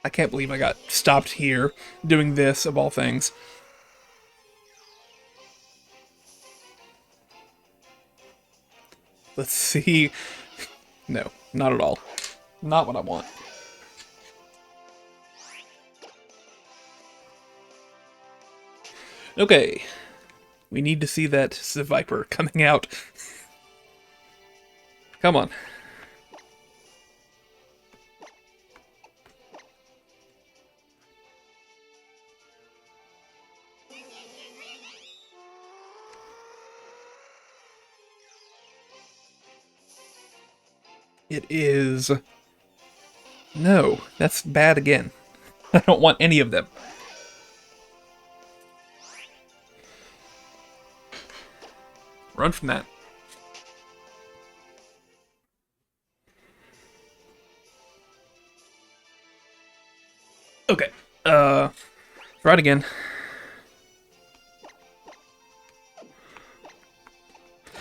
I can't believe I got stopped here doing this, of all things. Let's see. No, not at all. Not what I want. Okay. We need to see that Viper coming out. Come on. It is... No, that's bad again. I don't want any of them. Run from that. Okay. Try it again.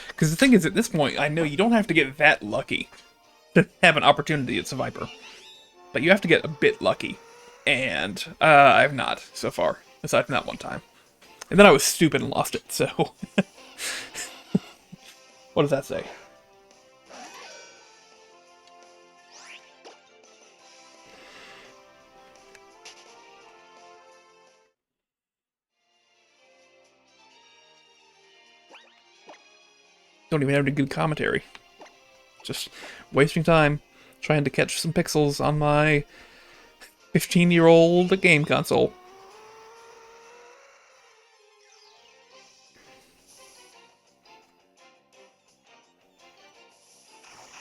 Because the thing is, at this point, I know you don't have to get that lucky to have an opportunity at Viper. But you have to get a bit lucky. And I have not so far, aside from that one time. And then I was stupid and lost it, so... What does that say? Don't even have any good commentary. Just wasting time trying to catch some pixels on my 15-year-old game console.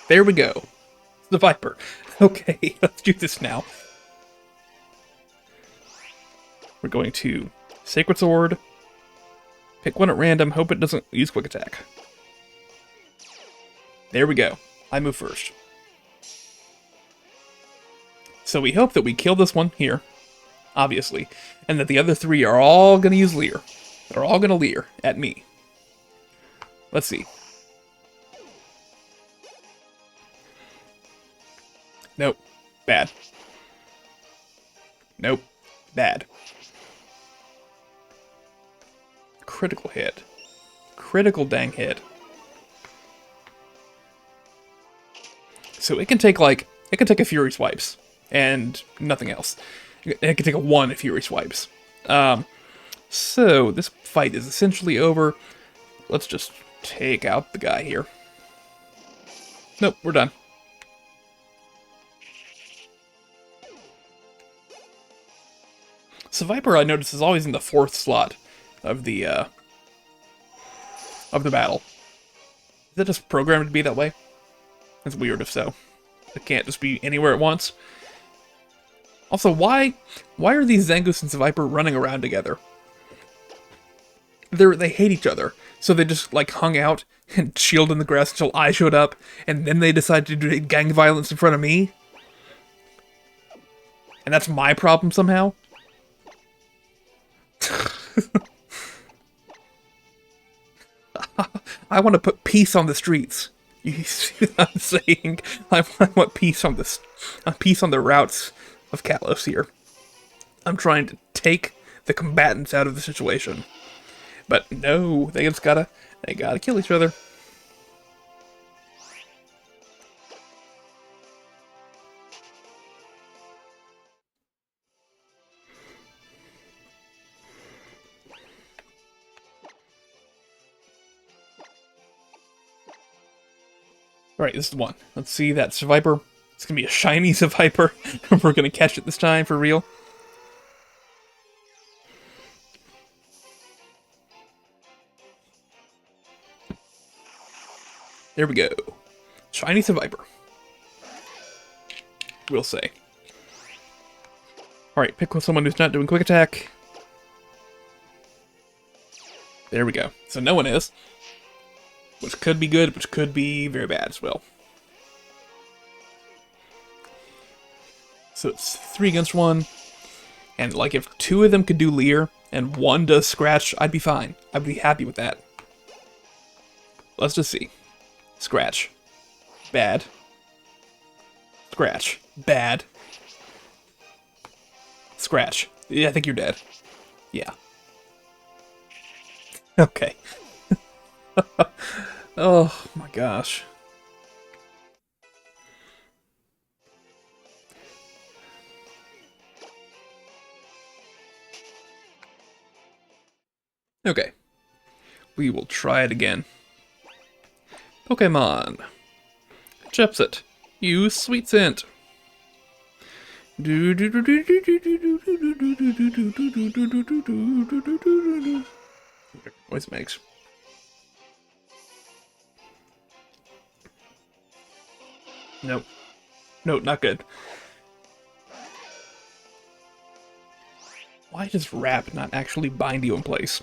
There we go. The Viper. Okay, let's do this now. We're going to Sacred Sword, pick one at random, hope it doesn't use Quick Attack. There we go. I move first. So we hope that we kill this one here, obviously, and that the other three are all going to use Leer. They're all going to Leer at me. Let's see. Nope. Bad. Nope. Bad. Critical hit. Critical dang hit. So it can take, like, it can take a Fury Swipes, and nothing else. It can take a 1 Fury Swipes. So this fight is essentially over. Let's just take out the guy here. Nope, we're done. So Viper, I notice, is always in the 4th slot of the battle. Is it just programmed to be that way? That's weird if so. It can't just be anywhere at once. Also, why are these Zangoose and Viper running around together? They hate each other, so they just, like, hung out and chilled in the grass until I showed up, and then they decided to do gang violence in front of me? And that's my problem somehow? I want to put peace on the streets. You see what I'm saying? I want peace on the routes of Kalos here. I'm trying to take the combatants out of the situation. But no, they gotta kill each other. Alright, this is the one. Let's see that Viper. It's gonna be a shiny Viper. We're gonna catch it this time for real. There we go. Shiny Viper. We'll say. Alright, pick with someone who's not doing Quick Attack. There we go. So no one is. which could be good, which could be very bad as well. So it's 3 against 1, and like if 2 of them could do Leer and 1 does Scratch, I'd be fine. I'd be happy with that. Let's just see. Scratch. Bad. Scratch. Bad. Scratch. Yeah, I think you're dead. Yeah. Okay. Oh my gosh. Okay. We will try it again. Pokemon. Chipset. Use Sweet Scent. Voice makes. Nope. Nope, not good. Why does Wrap not actually bind you in place?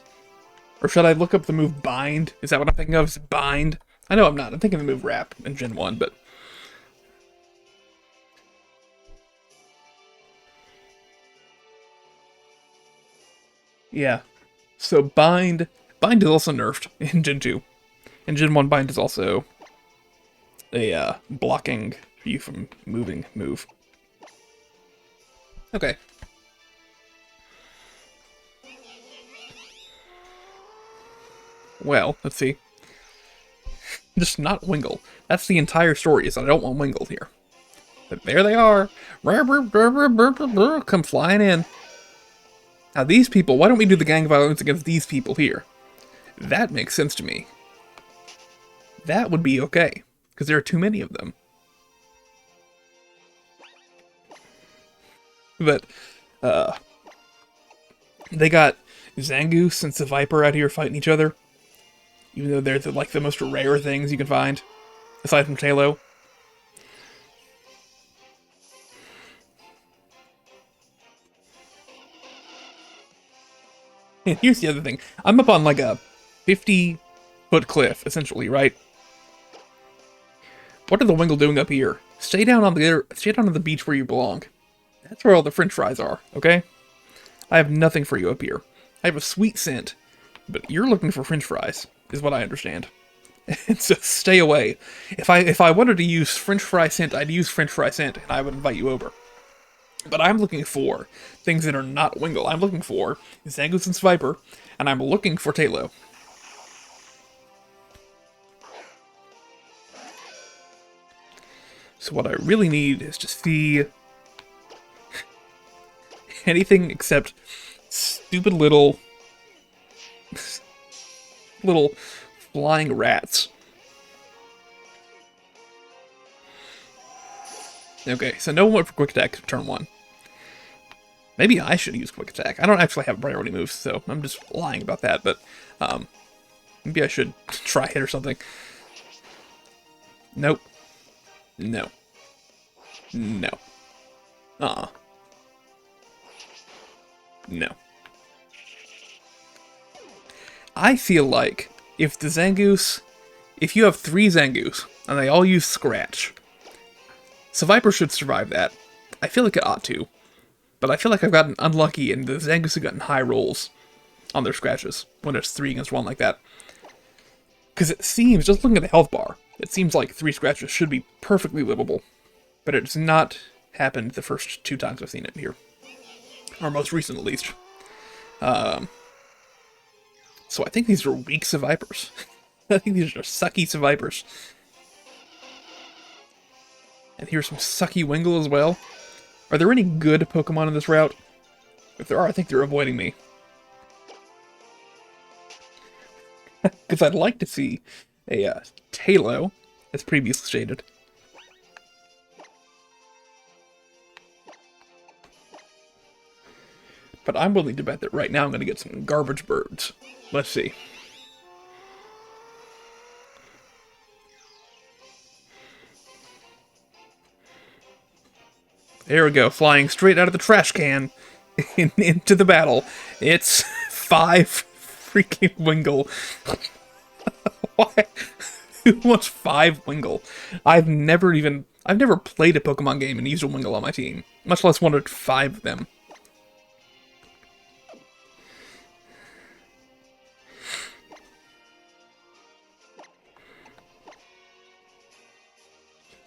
Or should I look up the move Bind? Is that what I'm thinking of? Is Bind? I know I'm not. I'm thinking of the move Wrap in Gen 1, but... yeah. So Bind is also nerfed in Gen 2. In Gen 1, Bind is also a blocking you from moving move. Okay. Well, let's see. Just not Wingull. That's the entire story, is I don't want Wingull here. But there they are. Come flying in. Now these people, why don't we do the gang violence against these people here? That makes sense to me. That would be okay, because there are too many of them. But, they got Zangoose and Seviper out here fighting each other. Even though they're like the most rare things you can find, aside from Talo. And here's the other thing. I'm up on like a 50-foot cliff, essentially, right? What are the Wingull doing up here? Stay down on the beach where you belong. That's where all the French fries are, okay? I have nothing for you up here. I have a Sweet Scent, but you're looking for French fries, is what I understand. And so stay away. If I wanted to use French fry scent, I'd use French fry scent, and I would invite you over. But I'm looking for things that are not Wingull. I'm looking for Zangoose and Viper, and I'm looking for Talo. So what I really need is to see anything except stupid little flying rats. Okay, so no one went for Quick Attack turn 1. Maybe I should use Quick Attack. I don't actually have priority moves, so I'm just lying about that, but maybe I should try it or something. Nope. No. No. No. I feel like if the Zangoose... if you have 3 Zangoose, and they all use Scratch, Seviper should survive that. I feel like it ought to. But I feel like I've gotten unlucky, and the Zangoose have gotten high rolls on their Scratches, when it's 3 against 1 like that. Because it seems, just looking at the health bar, it seems like 3 Scratches should be perfectly livable. But it's not happened the first 2 times I've seen it here. Or most recent, at least. So I think these are weak Sevipers. I think these are sucky Sevipers. And here's some sucky Wingull as well. Are there any good Pokemon in this route? If there are, I think they're avoiding me. Because I'd like to see a Talo, as previously stated. But I'm willing to bet that right now I'm going to get some garbage birds. Let's see. There we go, flying straight out of the trash can into the battle. It's 5 freaking Wingull. Why? Who wants 5 Wingull? I've never played a Pokemon game and used a Wingull on my team, much less wanted 5 of them.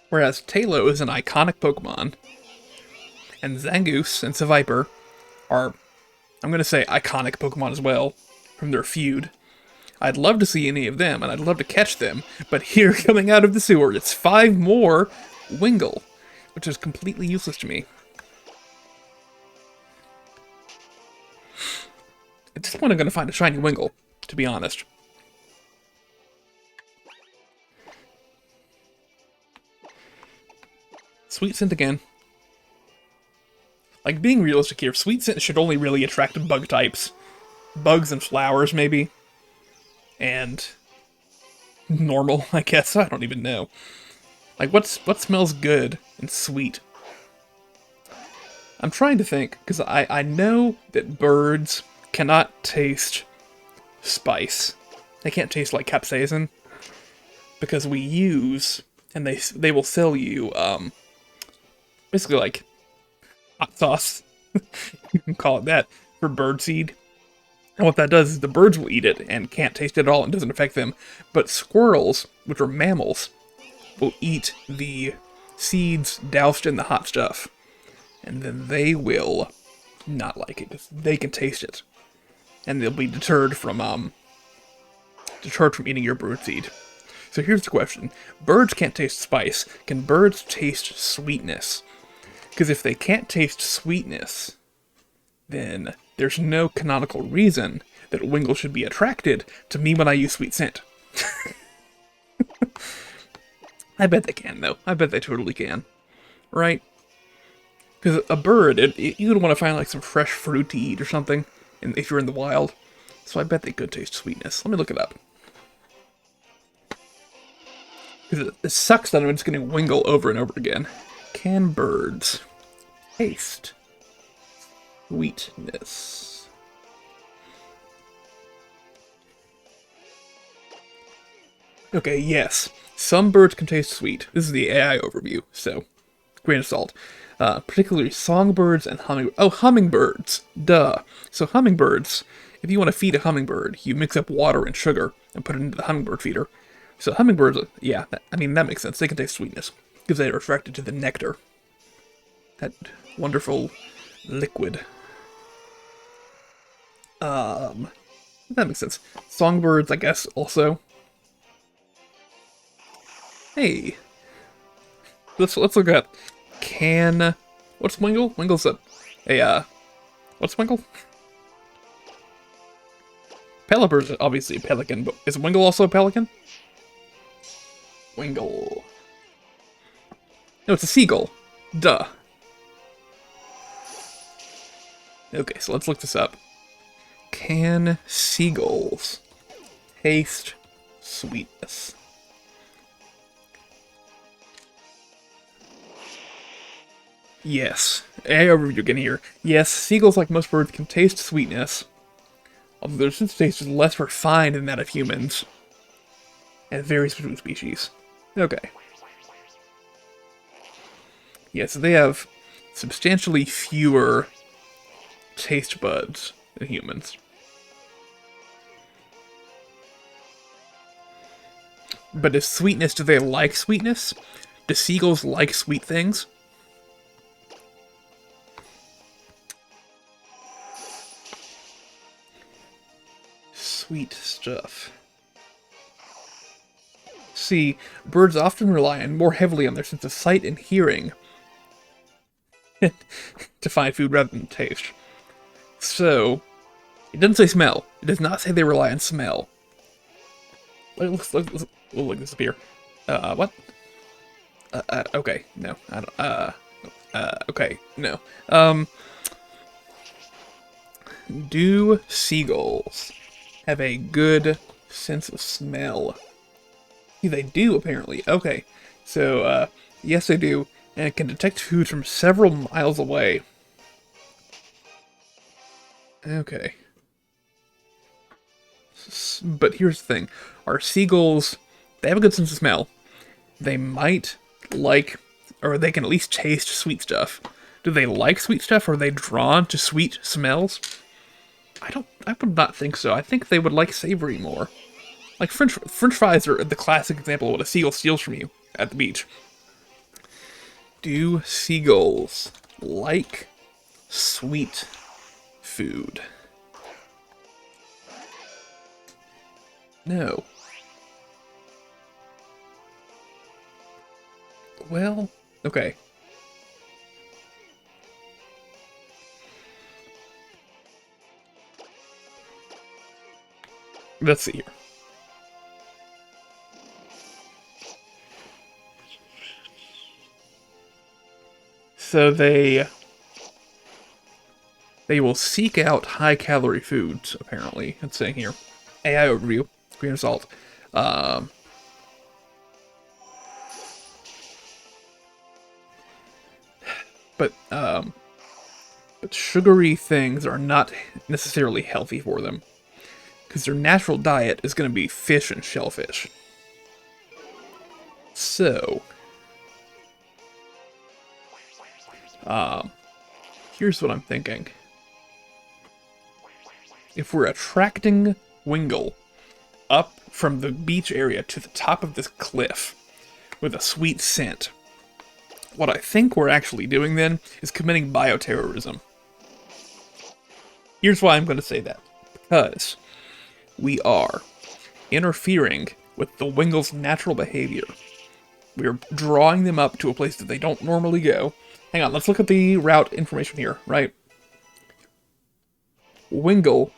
Whereas Tailo is an iconic Pokemon, and Zangoose and Seviper are, I'm going to say, iconic Pokemon as well, from their feud. I'd love to see any of them, and I'd love to catch them, but here, coming out of the sewer, it's 5 more Wingull, which is completely useless to me. At this point, I'm going to find a shiny Wingull, to be honest. Sweet Scent again. Like, being realistic here, Sweet Scent should only really attract bug types. Bugs and flowers, maybe. And normal, I guess. I don't even know. Like, what smells good and sweet? I'm trying to think, because I know that birds cannot taste spice. They can't taste like capsaicin. Because we use, and they will sell you, basically like hot sauce, you can call it that, for birdseed. And what that does is the birds will eat it and can't taste it at all and doesn't affect them. But squirrels, which are mammals, will eat the seeds doused in the hot stuff. And then they will not like it, because they can taste it. And they'll be deterred from eating your birdseed. So here's the question. Birds can't taste spice. Can birds taste sweetness? Because if they can't taste sweetness, then there's no canonical reason that Wingull should be attracted to me when I use Sweet Scent. I bet they can, though. I bet they totally can. Right? Because a bird, you would want to find like some fresh fruit to eat or something, if you're in the wild. So I bet they could taste sweetness. Let me look it up. Because it sucks that I'm just getting Wingull over and over again. Can birds taste sweetness? Okay, yes. Some birds can taste sweet. This is the AI overview, so grain of salt. Particularly songbirds and hummingbirds. Duh. So hummingbirds, if you want to feed a hummingbird, you mix up water and sugar and put it into the hummingbird feeder. So hummingbirds, yeah, that makes sense. They can taste sweetness because they are attracted to the nectar. That wonderful liquid. That makes sense. Songbirds, I guess, also. Hey. Let's look at what's Wingull? Wingull's what's Wingull? Pelipper's obviously a pelican, but is Wingull also a pelican? Wingull. No, it's a seagull. Duh. Okay, so let's look this up. Can seagulls taste sweetness? Yes. AI overview again here. Yes, seagulls, like most birds, can taste sweetness, although their sense of taste is less refined than that of humans, and it varies between species. Okay. Yeah, so they have substantially fewer taste buds than humans. But is sweetness, do they like sweetness? Do seagulls like sweet things? Sweet stuff. See, birds often rely more heavily on their sense of sight and hearing to find food rather than taste. So, it doesn't say smell. It does not say they rely on smell. We'll look this up here. What? Okay, no. I don't, okay, no. Do seagulls have a good sense of smell? Yeah, they do, apparently. Okay, so, yes they do, and it can detect food from several miles away. Okay. But here's the thing. Are seagulls They have a good sense of smell. They might like, or they can at least taste sweet stuff. Do they like sweet stuff? Or are they drawn to sweet smells? I would not think so. I think they would like savory more. Like French fries are the classic example of what a seagull steals from you at the beach. Do seagulls like sweet food? No. Well, okay. Let's see here. So they will seek out high-calorie foods, apparently. It's saying here. AI overview, grain of salt. But sugary things are not necessarily healthy for them, because their natural diet is going to be fish and shellfish. So, here's what I'm thinking. If we're attracting Wingull up from the beach area to the top of this cliff with a sweet scent, what I think we're actually doing then is committing bioterrorism. Here's why I'm going to say that. Because we are interfering with the Wingull's natural behavior. We're drawing them up to a place that they don't normally go. Hang on, let's look at the route information here, right? Wingull.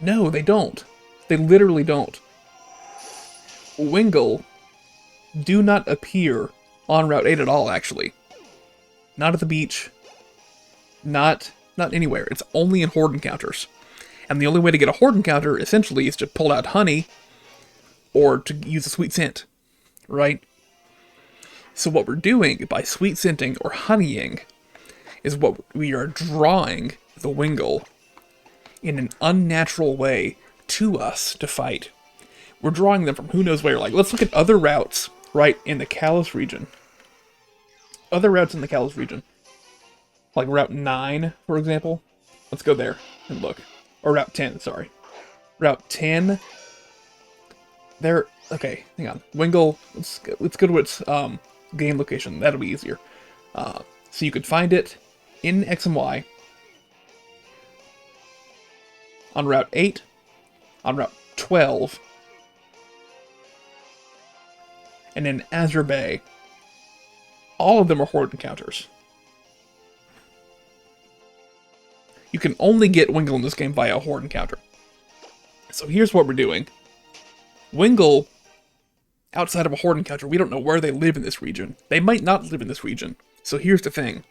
No, they don't. They literally don't. Wingull do not appear on Route 8 at all, actually. Not at the beach. Not anywhere. It's only in horde encounters. And the only way to get a horde encounter, essentially, is to pull out honey or to use a sweet scent, right? So what we're doing by sweet scenting or honeying is what we are drawing the Wingull in an unnatural way to us to fight. We're drawing them from who knows where. Like, let's look at other routes, right, in the Kalos region. Other routes in the Kalos region. Like Route 9, for example. Let's go there and look. Or Route 10, sorry. Route 10. There. Okay, hang on. Wingull. Let's go to its game location. That'll be easier. So you could find it in X and Y. On Route 8. On Route 12. And in Azure Bay. All of them are horde encounters. You can only get Wingull in this game via a horde encounter. So here's what we're doing. Wingull, outside of a horde encounter, we don't know where they live in this region. They might not live in this region. So here's the thing.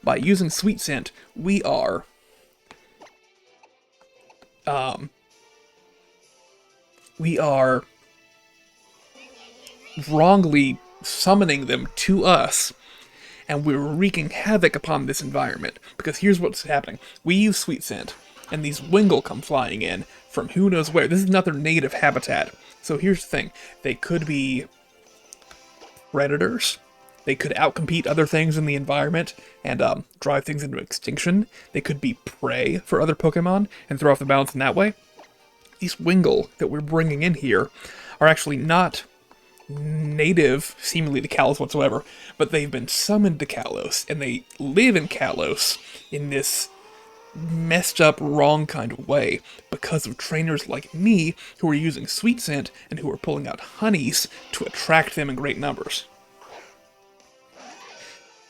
By using Sweet Scent, we are wrongly summoning them to us, and we're wreaking havoc upon this environment. Because here's what's happening. We use Sweet Scent, and these Wingull come flying in from who knows where. This is not their native habitat. So here's the thing. They could be predators. They could outcompete other things in the environment and drive things into extinction. They could be prey for other Pokemon and throw off the balance in that way. These Wingull that we're bringing in here are actually not native, seemingly, to Kalos whatsoever, but they've been summoned to Kalos, and they live in Kalos in this messed up, wrong kind of way because of trainers like me who are using Sweet Scent and who are pulling out honeys to attract them in great numbers.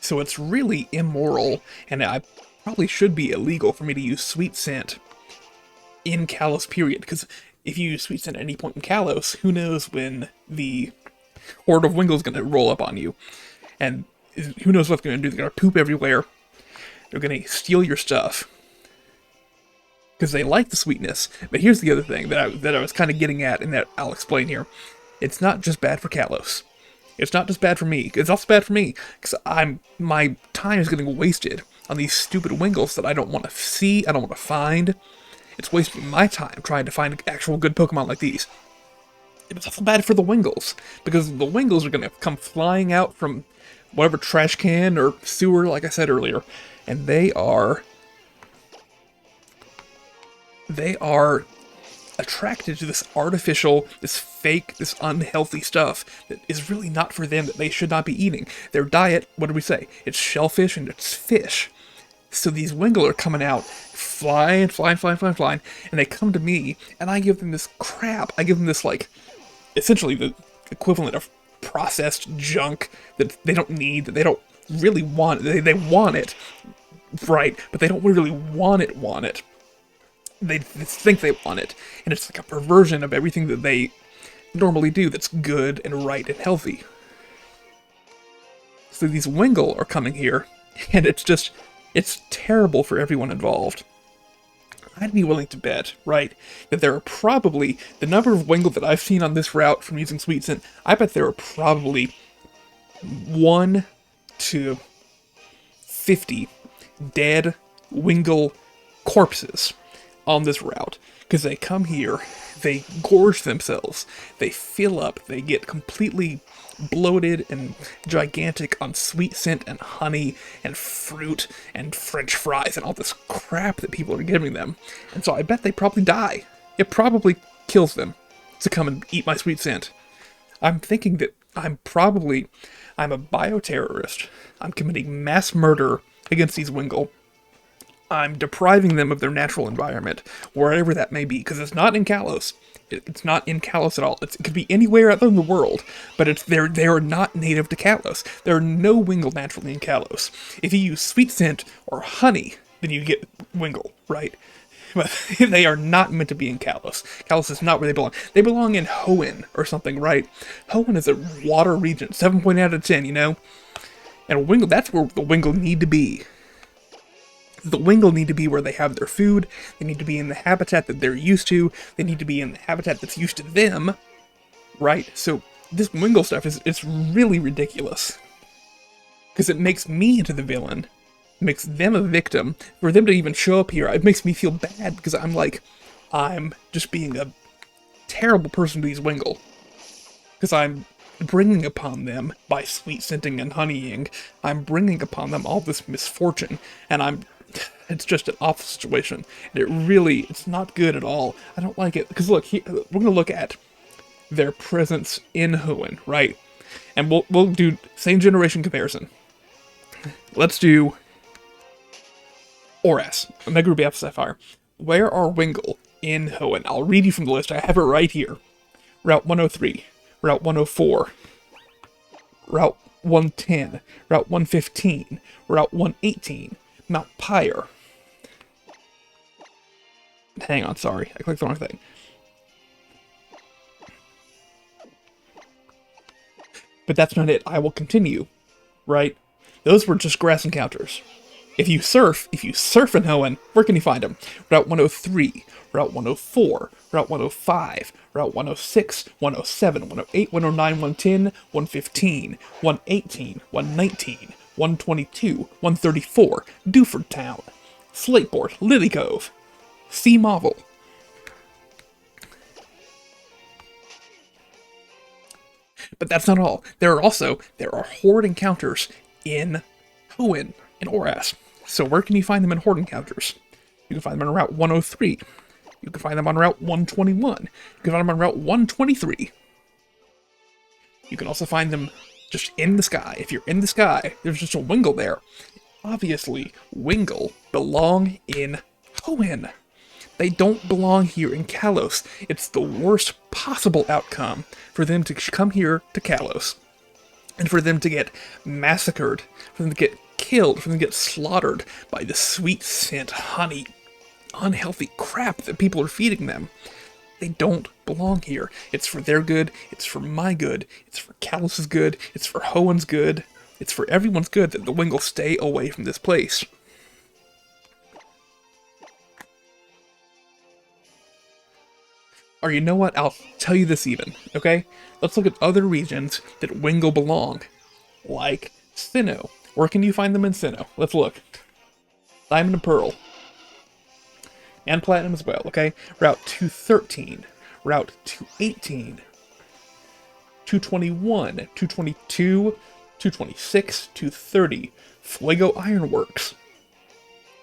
So it's really immoral, and I probably should be illegal for me to use Sweet Scent in Kalos, period, because if you use Sweet Scent at any point in Kalos, who knows when the horde of Wingull is going to roll up on you. And who knows what they're going to do. They're going to poop everywhere. They're going to steal your stuff. Because they like the sweetness. But here's the other thing that I was kind of getting at, and that I'll explain here. It's not just bad for Kalos. It's not just bad for me. It's also bad for me. Because my time is getting wasted on these stupid Wingulls that I don't want to see, I don't want to find. It's wasting my time trying to find actual good Pokemon like these. It's also bad for the Wingles, because the Wingles are going to come flying out from whatever trash can or sewer, like I said earlier, and they are attracted to this artificial, this fake, this unhealthy stuff that is really not for them, that they should not be eating. Their diet, what do we say? It's shellfish and it's fish. So these Wingle are coming out, flying, and they come to me, and I give them this crap. I give them this, like, essentially the equivalent of processed junk that they don't need, that they don't really want. They want it, right, but they don't really want it. They think they want it, and it's like a perversion of everything that they normally do that's good and right and healthy. So these Wingle are coming here, and it's terrible for everyone involved. I'd be willing to bet, right, that there are probably, the number of Wingle that I've seen on this route from using Sweet Scent, I bet there are probably 1 to 50 dead Wingle corpses on this route, because they come here, they gorge themselves, they fill up, they get completely bloated and gigantic on Sweet Scent and honey and fruit and French fries and all this crap that people are giving them. And so I bet they probably die. It probably kills them to come and eat my Sweet Scent. I'm thinking that I'm a bioterrorist. I'm committing mass murder against these Wingle. I'm depriving them of their natural environment, wherever that may be, because it's not in Kalos. It's not in Kalos at all. It could be anywhere other than the world, but they are not native to Kalos. There are no Wingle naturally in Kalos. If you use Sweet Scent or honey, then you get Wingle, right? But they are not meant to be in Kalos. Kalos is not where they belong. They belong in Hoenn or something, right? Hoenn is a water region, 7 point out of 10, you know? And Wingle, that's where the Wingle need to be. The Wingle need to be where they have their food, they need to be in the habitat that they're used to, they need to be in the habitat that's used to them, right? So this Wingle stuff it's really ridiculous. Because it makes me into the villain, makes them a victim. For them to even show up here, it makes me feel bad, because I'm just being a terrible person to these Wingle. Because I'm bringing upon them, by sweet scenting and honeying, I'm bringing upon them all this misfortune, and it's just an awful situation, and it's not good at all. I don't like it, because look, we're going to look at their presence in Hoenn, right? And we'll do same generation comparison. Let's do Oras, Omega Ruby Alpha Sapphire. Where are Wingle in Hoenn? I'll read you from the list. I have it right here. Route 103, Route 104, Route 110, Route 115, Route 118, Mount Pyre. Hang on, sorry, I clicked the wrong thing. But that's not it. I will continue, right? Those were just grass encounters. If you surf in Hoenn, where can you find them? Route 103, Route 104, Route 105, Route 106, 107, 108, 109, 110, 115, 118, 119, 122, 134, Dewford Town, Slateport, Lily Cove, Sea Marvel. But that's not all. There are horde encounters in Hoenn, in Oras. So where can you find them in horde encounters? You can find them on Route 103. You can find them on Route 121. You can find them on Route 123. You can also find them just in the sky. If you're in the sky, there's just a Wingle there. Obviously, Wingle belong in Hoenn. They don't belong here in Kalos. It's the worst possible outcome for them to come here to Kalos, and for them to get massacred, for them to get killed, for them to get slaughtered by the Sweet Scent, honey, unhealthy crap that people are feeding them. They don't belong here. It's for their good, it's for my good, it's for Kalos' good, it's for Hoenn's good, it's for everyone's good that the Wingle stay away from this place. Or you know what, I'll tell you this even, okay? Let's look at other regions that Wingle belong, like Sinnoh. Where can you find them in Sinnoh? Let's look. Diamond and Pearl. And Platinum as well, okay? Route 213, Route 218, 221, 222, 226, 230. Fuego Ironworks.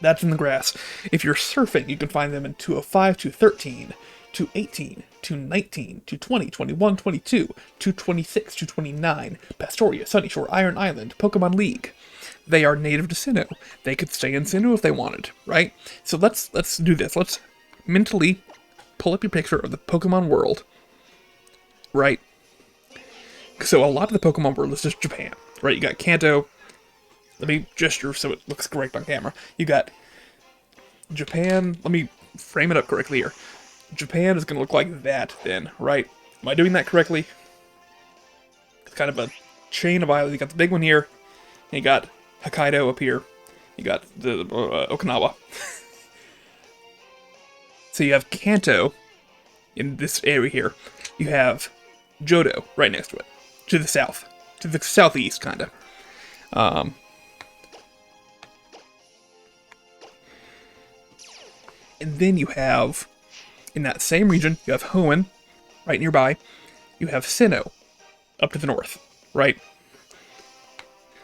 That's in the grass. If you're surfing, you can find them in 205, 213, 218, 219, 220, 21, 22, 226, 229, Pastoria, Sunnyshore, Iron Island, Pokemon League. They are native to Sinnoh. They could stay in Sinnoh if they wanted, right? So let's do this. Let's mentally pull up your picture of the Pokemon world, right? So a lot of the Pokemon world is just Japan, right? You got Kanto. Let me gesture so it looks correct on camera. You got Japan. Let me frame it up correctly here. Japan is going to look like that then, right? Am I doing that correctly? It's kind of a chain of islands. You got the big one here. And you got Hokkaido up here. You got the Okinawa. So you have Kanto in this area here. You have Johto right next to it. To the south. To the southeast, kind of. And then you have, in that same region, you have Hoenn, right nearby. You have Sinnoh, up to the north, right?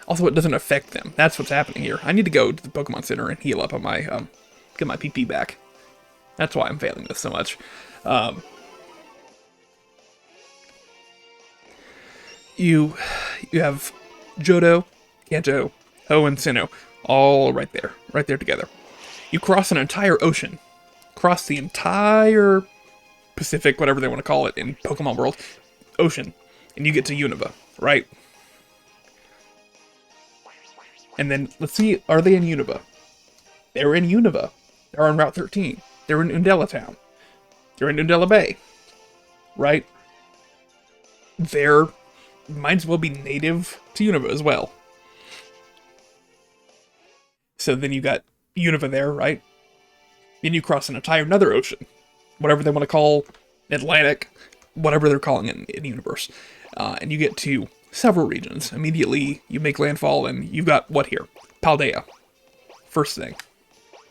Also, it doesn't affect them. That's what's happening here. I need to go to the Pokemon Center and heal up on my, get my PP back. That's why I'm failing this so much. You have Johto, Kanto, Hoenn, Sinnoh, all right there together. You cross an entire ocean. Cross the entire Pacific, whatever they want to call it in Pokemon World, ocean, and you get to Unova, right? And then, let's see, are they in Unova? They're in Unova. They're on Route 13. They're in Undella Town. They're in Undella Bay, right? They're, might as well be native to Unova as well. So then you got Unova there, right? Then you cross an entire another ocean, whatever they want to call Atlantic, whatever they're calling it in the universe, and you get to several regions. Immediately, you make landfall, and you've got what here? Paldea. First thing.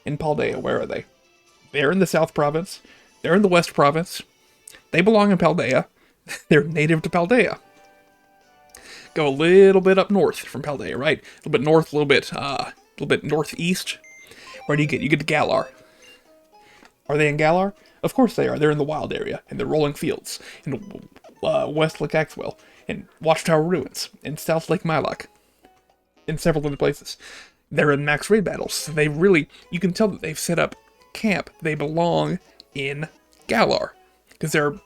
In Paldea, where are they? They're in the South Province. They're in the West Province. They belong in Paldea. They're native to Paldea. Go a little bit up north from Paldea, right? A little bit north, a little bit northeast. Where do you get? You get to Galar. Are they in Galar? Of course they are. They're in the wild area, in the rolling fields, in West Lake Axwell, in Watchtower Ruins, in South Lake Mylok, in several other places. They're in max raid battles. So they really, you can tell that they've set up camp. They belong in Galar. Because they're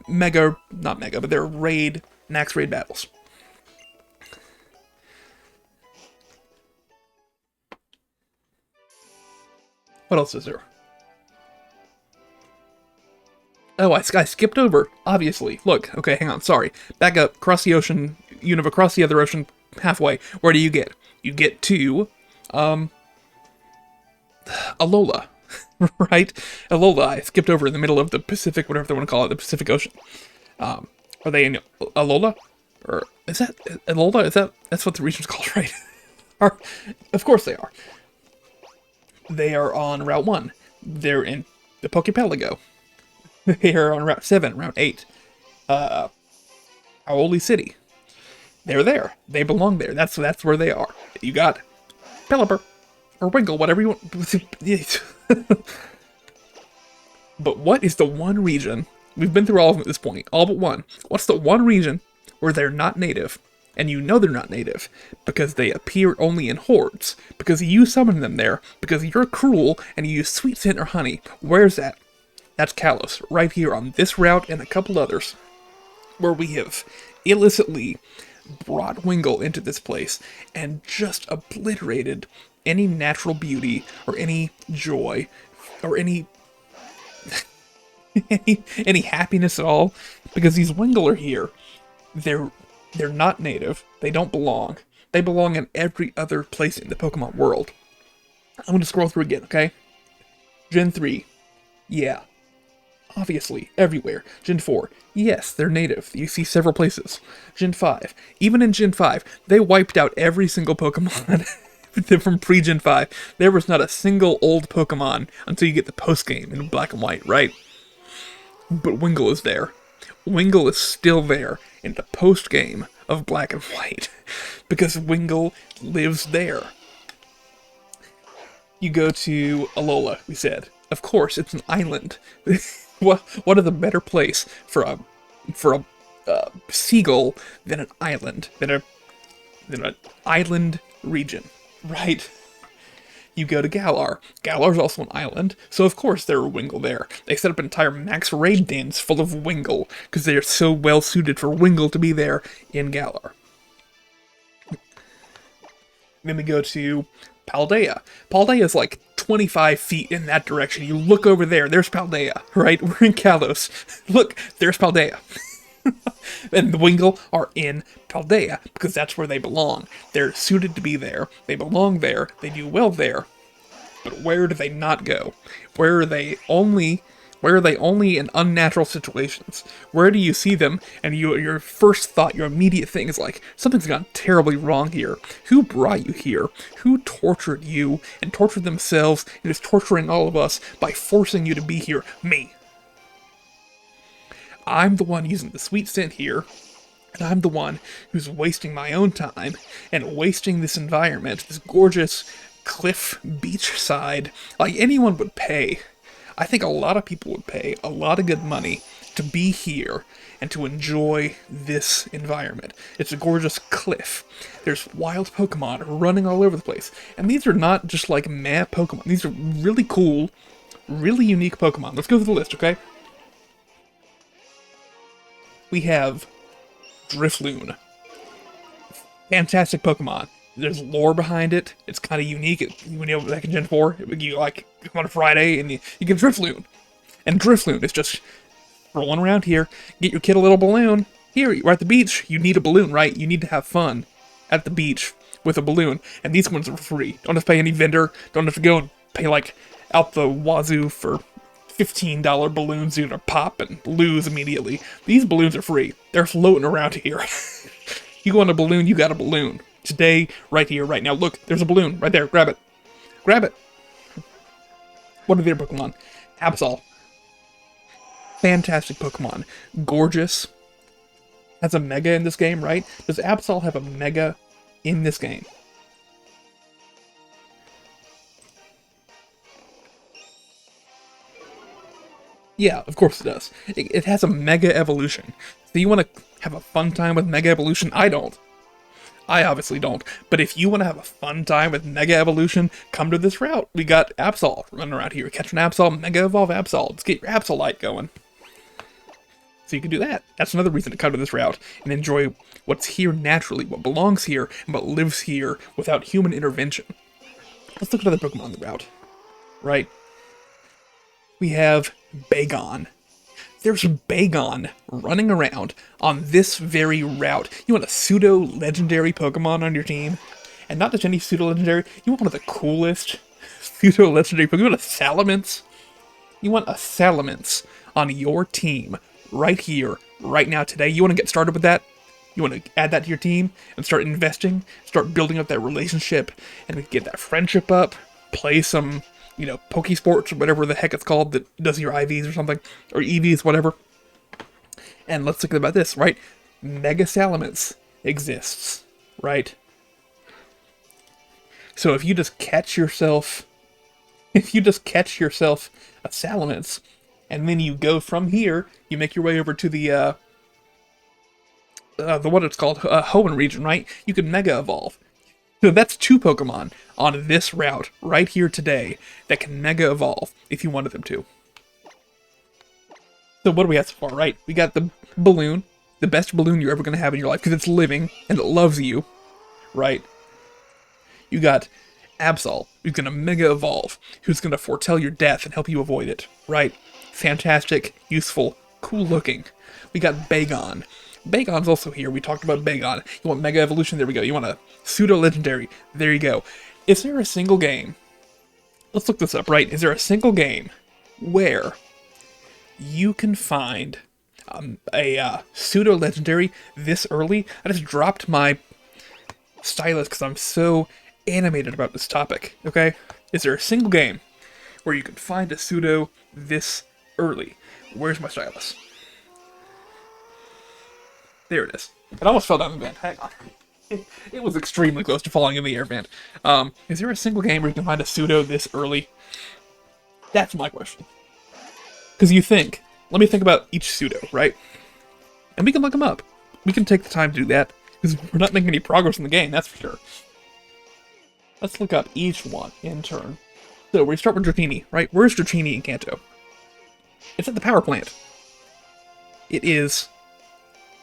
not mega, but they're max raid battles. What else is there? Oh, I skipped over, obviously. Look, okay, hang on, sorry. Back up, cross the ocean, Unova, cross the other ocean, halfway. Where do you get? You get to, Alola, right? Alola, I skipped over in the middle of the Pacific, whatever they want to call it, the Pacific Ocean. Are they in Alola? Or, is that, Alola, that's what the region's called, right? Of course they are. They are on Route 1. They're in the Poképelago. They are on Route 7, Route 8. Aoli City. They're there. They belong there. That's where they are. You got Pelipper. Or Wingull, whatever you want. But what is the one region, we've been through all of them at this point, all but one. What's the one region where they're not native? And you know they're not native, because they appear only in hordes, because you summon them there, because you're cruel, and you use sweet scent or honey. Where's that? That's Kalos, right here on this route and a couple others, where we have illicitly brought Wingull into this place, and just obliterated any natural beauty, or any joy, or any any happiness at all, because these Wingull are here. They're not native. They don't belong. They belong in every other place in the Pokemon world. I'm going to scroll through again, okay? Gen 3. Yeah. Obviously, everywhere. Gen 4. Yes, they're native. You see several places. Gen 5. Even in Gen 5, they wiped out every single Pokemon from pre-Gen 5. There was not a single old Pokemon until you get the post-game in black and white, right? But Wingull is there. Wingull is still there in the post-game of Black and White, because Wingull lives there. You go to Alola, we said. Of course, it's an island. What is a better place for a seagull than an island, than an island region, right? You go to Galar. Galar's also an island, so of course there are Wingull there. They set up entire max raid dens full of Wingull, because they are so well suited for Wingull to be there in Galar. Then we go to Paldea. Paldea is like 25 feet in that direction. You look over there, there's Paldea, right? We're in Kalos. Look, there's Paldea. And the Wingull are in Paldea, because that's where they belong. They're suited to be there. They belong there. They do well there. But where do they not go? Where are they only in unnatural situations? Where do you see them, and your first thought, your immediate thing is like, something's gone terribly wrong here. Who brought you here? Who tortured you, and tortured themselves, and is torturing all of us by forcing you to be here? Me. I'm the one using the sweet scent here, and I'm the one who's wasting my own time, and wasting this environment, this gorgeous cliff beachside, like anyone would pay. I think a lot of people would pay a lot of good money to be here and to enjoy this environment. It's a gorgeous cliff. There's wild Pokemon running all over the place. And these are not just like meh Pokemon. These are really cool, really unique Pokemon. Let's go through the list, okay? We have Drifloon. Fantastic Pokemon. There's lore behind it. It's kind of unique. When you back in Gen 4, you like come on a Friday and you get Drifloon. And Drifloon is just rolling around here. Get your kid a little balloon. Here, you're at the beach. You need a balloon, right? You need to have fun at the beach with a balloon. And these ones are free. Don't have to pay any vendor. Don't have to go and pay like out the wazoo for $15 balloons you're gonna pop and lose immediately. These balloons are free. They're floating around here. You want a balloon, you got a balloon. Today, right here, right now. Look, there's a balloon right there. Grab it. Grab it. What are their Pokemon? Absol. Fantastic Pokemon. Gorgeous. Has a Mega in this game, right? Does Absol have a Mega in this game? Yeah, of course it does. It has a Mega Evolution. So you want to have a fun time with Mega Evolution? I don't. I obviously don't. But if you want to have a fun time with Mega Evolution, come to this route. We got Absol running around here. Catch an Absol, Mega Evolve Absol. Let's get your Absolite going. So you can do that. That's another reason to come to this route and enjoy what's here naturally, what belongs here, and what lives here without human intervention. Let's look at other Pokemon on the route. Right? We have Bagon. There's Bagon running around on this very route. You want a pseudo-legendary Pokemon on your team? And not just any pseudo-legendary, you want one of the coolest pseudo-legendary Pokemon. You want a Salamence? You want a Salamence on your team right here, right now, today. You want to get started with that? You want to add that to your team and start investing, start building up that relationship, and get that friendship up, play some, Pokesports or whatever the heck it's called that does your IVs or something, or EVs, whatever. And let's think about this, right? Mega Salamence exists, right? So if you just catch yourself a Salamence, and then you go from here, you make your way over to the what it's called, Hoenn region, right? You can Mega Evolve. So that's two Pokemon on this route, right here today, that can Mega Evolve, if you wanted them to. So what do we have so far, right? We got the balloon, the best balloon you're ever going to have in your life, because it's living, and it loves you, right? You got Absol, who's going to Mega Evolve, who's going to foretell your death and help you avoid it, right? Fantastic, useful, cool looking. We got Bagon. Bagon's also here. We talked about Bagon. You want Mega Evolution? There we go. You want a pseudo-legendary? There you go. Is there a single game? Let's look this up, right? Is there a single game where you can find a pseudo-legendary this early? I just dropped my stylus because I'm so animated about this topic, okay? Is there a single game where you can find a pseudo this early? Where's my stylus? There it is. It almost fell down the vent. Hang on. It was extremely close to falling in the air vent. Is there a single game where you can find a pseudo this early? That's my question. Because let me think about each pseudo, right? And we can look them up. We can take the time to do that, because we're not making any progress in the game, that's for sure. Let's look up each one in turn. So, we start with Dratini, right? Where's Dratini in Kanto? It's at the power plant. It is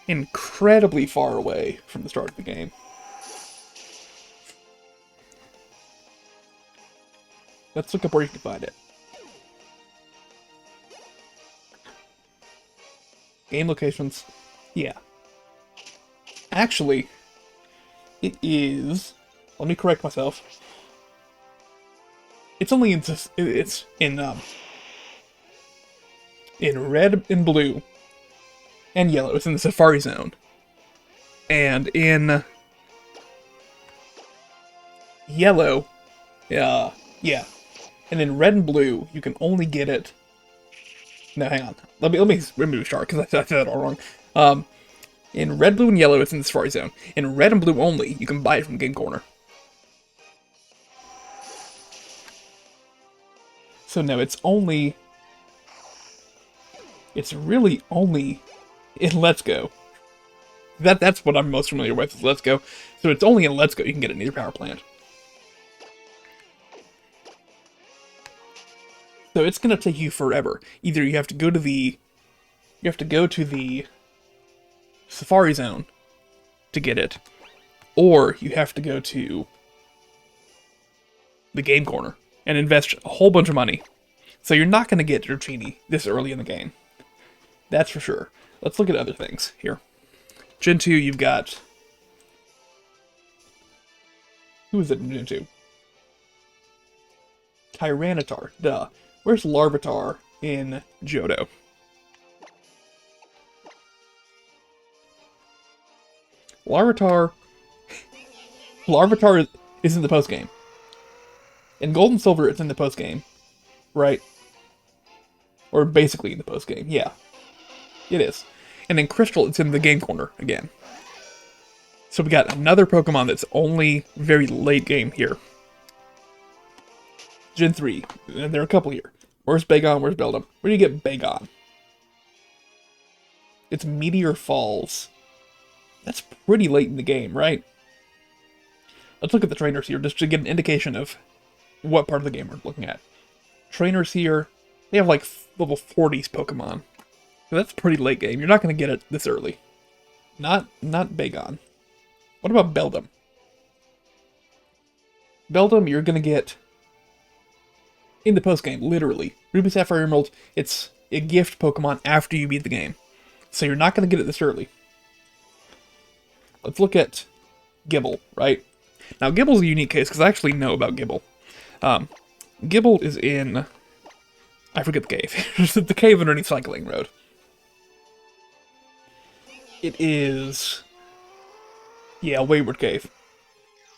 incredibly far away from the start of the game. Let's look up where you can find it. Game locations. Yeah. Actually, it is... Let me correct myself. It's only in red and blue and yellow. It's in the Safari Zone. And in yellow, yeah. And in red and blue, you can only get it. No, hang on. Let me start because I said that all wrong. In red, blue, and yellow, it's in the Safari Zone. In red and blue only, you can buy it from Game Corner. So no, it's really only in Let's Go. That's what I'm most familiar with, is Let's Go. So it's only in Let's Go you can get it in your power plant. So it's gonna take you forever. Either you have to go to the Safari Zone to get it, or you have to go to the Game Corner and invest a whole bunch of money. So you're not gonna get Dratini this early in the game. That's for sure. Let's look at other things here. Gen 2, you've got... Who is it in Gen 2? Tyranitar. Duh. Where's Larvitar in Johto? Larvitar is in the post-game. In Gold and Silver, it's in the post-game. Right? Or basically in the post-game. Yeah. It is. And in Crystal, it's in the Game Corner again. So we got another Pokemon that's only very late game here. Gen 3. And there are a couple here. Where's Bagon? Where's Beldum? Where do you get Bagon? It's Meteor Falls. That's pretty late in the game, right? Let's look at the trainers here, just to get an indication of what part of the game we're looking at. Trainers here, they have like level 40s Pokemon. So that's pretty late game. You're not going to get it this early. Not Bagon. What about Beldum? Beldum, you're going to get in the post-game, literally. Ruby, Sapphire, Emerald, it's a gift Pokemon after you beat the game. So you're not going to get it this early. Let's look at Gibble, right? Now, Gibble's a unique case, because I actually know about Gibble. Gibble is in... I forget the cave. It's the cave underneath Cycling Road. It is... Yeah, Wayward Cave.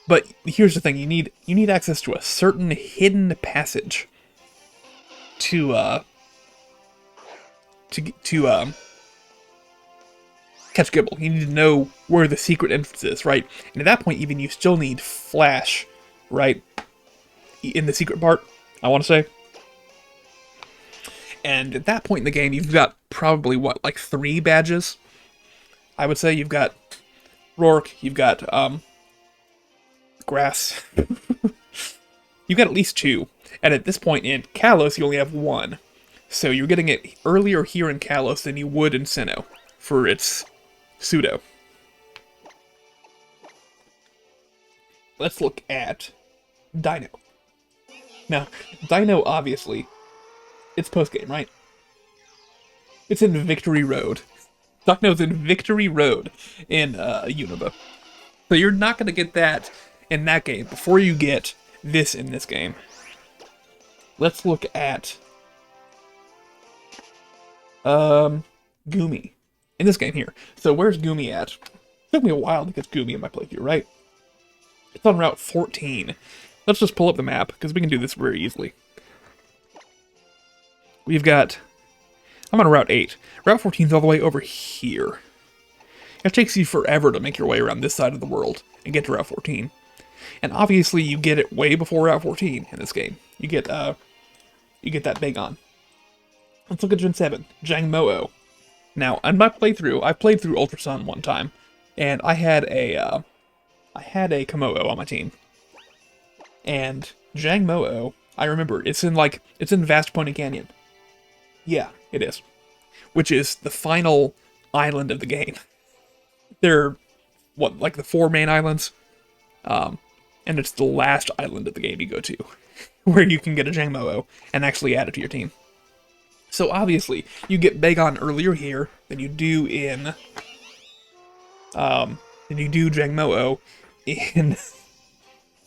But here's the thing, you need access to a certain hidden passage to catch Gibble. You need to know where the secret entrance is, right? And at that point, even you still need Flash, right? In the secret part, I want to say. And at that point in the game, you've got probably, what, like 3 badges? I would say you've got Rourke, you've got, Grass. You've got at least 2. And at this point in Kalos, you only have 1. So you're getting it earlier here in Kalos than you would in Sinnoh for its pseudo. Let's look at Dino. Now, Dino, obviously, it's post-game, right? It's in Victory Road. Dino's in Victory Road in Unova. So you're not going to get that in that game before you get this in this game. Let's look at Goomy in this game here. So where's Goomy at? It took me a while to get Goomy in my playthrough, right? It's on Route 14. Let's just pull up the map, because we can do this very easily. We've got... I'm on Route 8. Route 14 is all the way over here. It takes you forever to make your way around this side of the world and get to Route 14. And obviously you get it way before Route 14 in this game. You get that Bagon. Let's look at Gen 7, Jangmo-o. Now, in my playthrough, I played through Ultra Sun one time, and I had a Komo-o on my team. And Jangmo-o, I remember, it's in Vast Pony Canyon. Yeah, it is. Which is the final island of the game. There are, the 4 main islands? And it's the last island of the game you go to, where you can get a Jangmo-o and actually add it to your team. So obviously, you get Bagon earlier here than you do in, Jangmo-o in,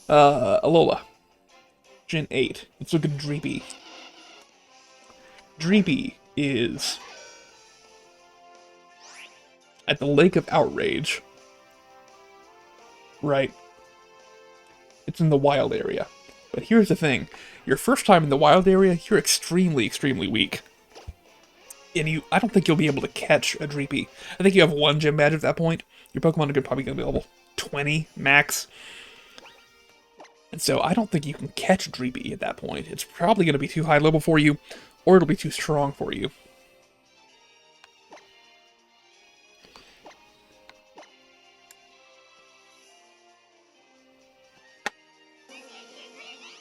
Alola. Gen 8. Let's look at Dreepy. Dreepy is at the Lake of Outrage. Right? It's in the wild area. But here's the thing. Your first time in the wild area, you're extremely, extremely weak. And I don't think you'll be able to catch a Dreepy. I think you have 1 gym badge at that point. Your Pokemon are probably going to be level 20 max. And so I don't think you can catch Dreepy at that point. It's probably going to be too high level for you, or it'll be too strong for you.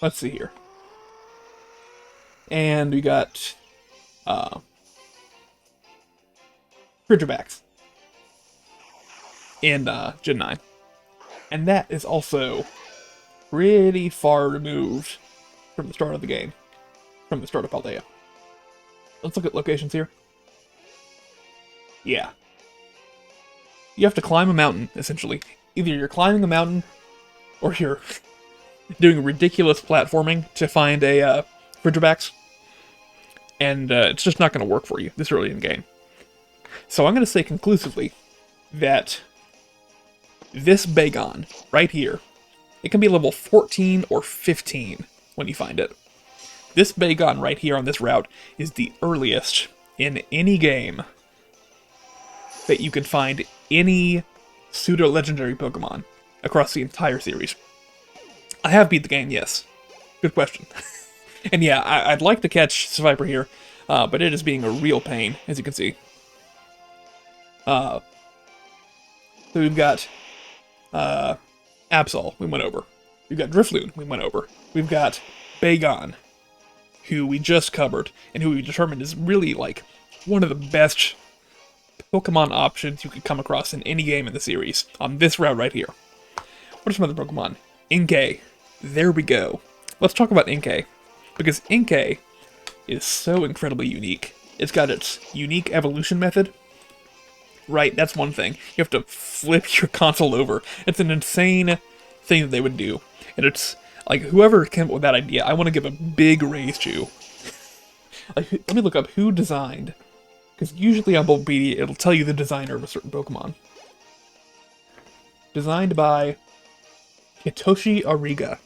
Let's see here. And we got Ridgerbacks in Gen 9. And that is also pretty far removed from the start of the game. From the start of Paldea. Let's look at locations here. Yeah. You have to climb a mountain, essentially. Either you're climbing a mountain, or you're doing ridiculous platforming to find a Ridgerbacks. And it's just not going to work for you this early in the game. So I'm going to say conclusively that this Bagon, right here, it can be level 14 or 15 when you find it. This Bagon right here on this route is the earliest in any game that you can find any pseudo-legendary Pokemon across the entire series. I have beat the game, yes. Good question. And yeah, I'd like to catch Seviper here, but it is being a real pain, as you can see. So we've got Absol, we went over. We've got Drifloon, we went over. We've got Bagon, who we just covered, and who we determined is really, one of the best Pokemon options you could come across in any game in the series, on this route right here. What are some other Pokemon? Inkay. There we go. Let's talk about Inkay, because Inkay is so incredibly unique. It's got its unique evolution method. Right, that's one thing. You have to flip your console over. It's an insane thing that they would do. And it's, whoever came up with that idea, I want to give a big raise to. Let me look up who designed. Because usually on Bulbapedia, it'll tell you the designer of a certain Pokemon. Designed by Hitoshi Ariga.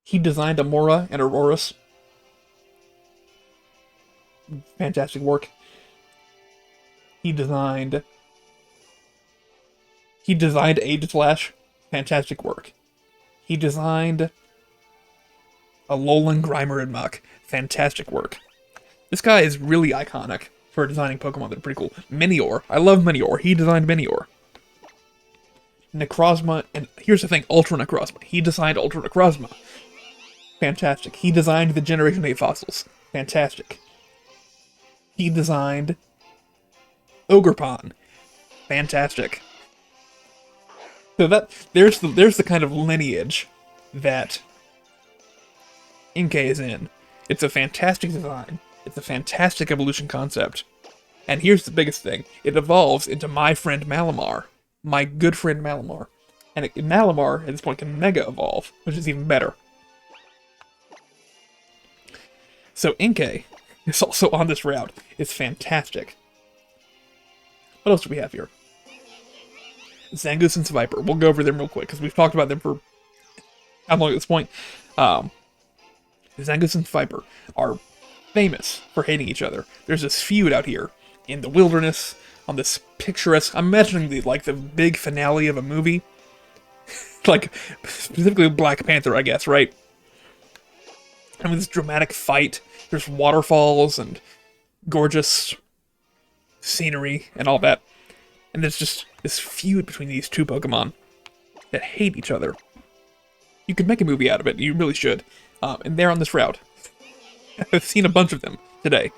He designed Amora and Aurorus. Fantastic work. He designed Aegislash. Fantastic work. He designed Alolan, Grimer, and Muk. Fantastic work. This guy is really iconic for designing Pokemon that are pretty cool. Minior. I love Minior. He designed Minior. Necrozma, and here's the thing, Ultra Necrozma. He designed Ultra Necrozma. Fantastic. He designed the Generation 8 fossils. Fantastic. He designed Ogerpon. Fantastic. So there's the kind of lineage that Inkay is in. It's a fantastic design. It's a fantastic evolution concept. And here's the biggest thing. It evolves into my friend Malamar. My good friend Malamar. And Malamar, at this point, can Mega Evolve, which is even better. So Inkay is also on this route. It's fantastic. What else do we have here? Zangoose and Seviper. We'll go over them real quick, because we've talked about them for how long at this point? Zangus and Viper are famous for hating each other. There's this feud out here in the wilderness on this picturesque. I'm imagining the big finale of a movie, like specifically Black Panther, I guess, right? I mean, this dramatic fight. There's waterfalls and gorgeous scenery and all that, and there's just this feud between these two Pokemon that hate each other. You could make a movie out of it. You really should. And they're on this route. I've seen a bunch of them today,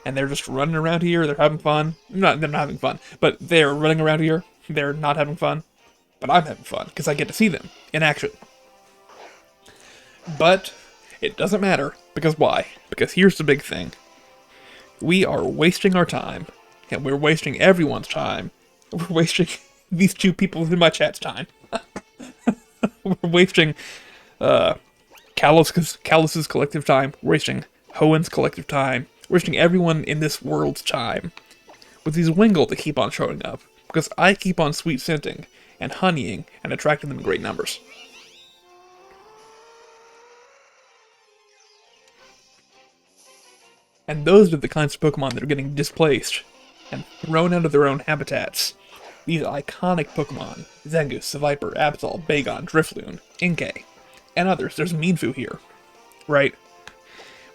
and they're just running around here. They're having fun. They're not having fun, but they're running around here. They're not having fun, but I'm having fun because I get to see them in action. But it doesn't matter, because why? Because here's the big thing. We are wasting our time, and we're wasting everyone's time. We're wasting these two people in my chat's time. We're wasting Callus's collective time. We're wasting Hoen's collective time. We're wasting everyone in this world's time with these Wingull that keep on showing up, because I keep on sweet scenting and honeying and attracting them in great numbers. And those are the kinds of Pokemon that are getting displaced and thrown out of their own habitats. These iconic Pokemon, Zangoose, Viper, Absol, Bagon, Drifloon, Inkay, and others. There's Mienfoo here, right?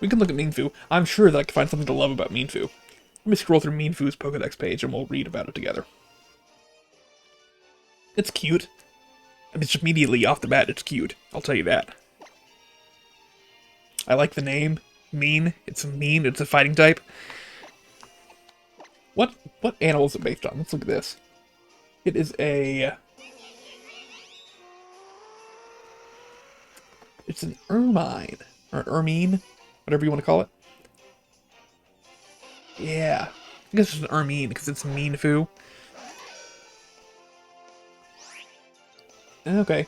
We can look at Mienfoo. I'm sure that I can find something to love about Mienfoo. Let me scroll through Mienfoo's Pokedex page and we'll read about it together. It's cute. I mean, just immediately off the bat, it's cute. I'll tell you that. I like the name. Mean. It's a fighting type. What animal is it based on? Let's look at this. It is a... It's an ermine. Or ermine. Whatever you want to call it. Yeah. I guess it's an ermine because it's Mienfoo. Okay.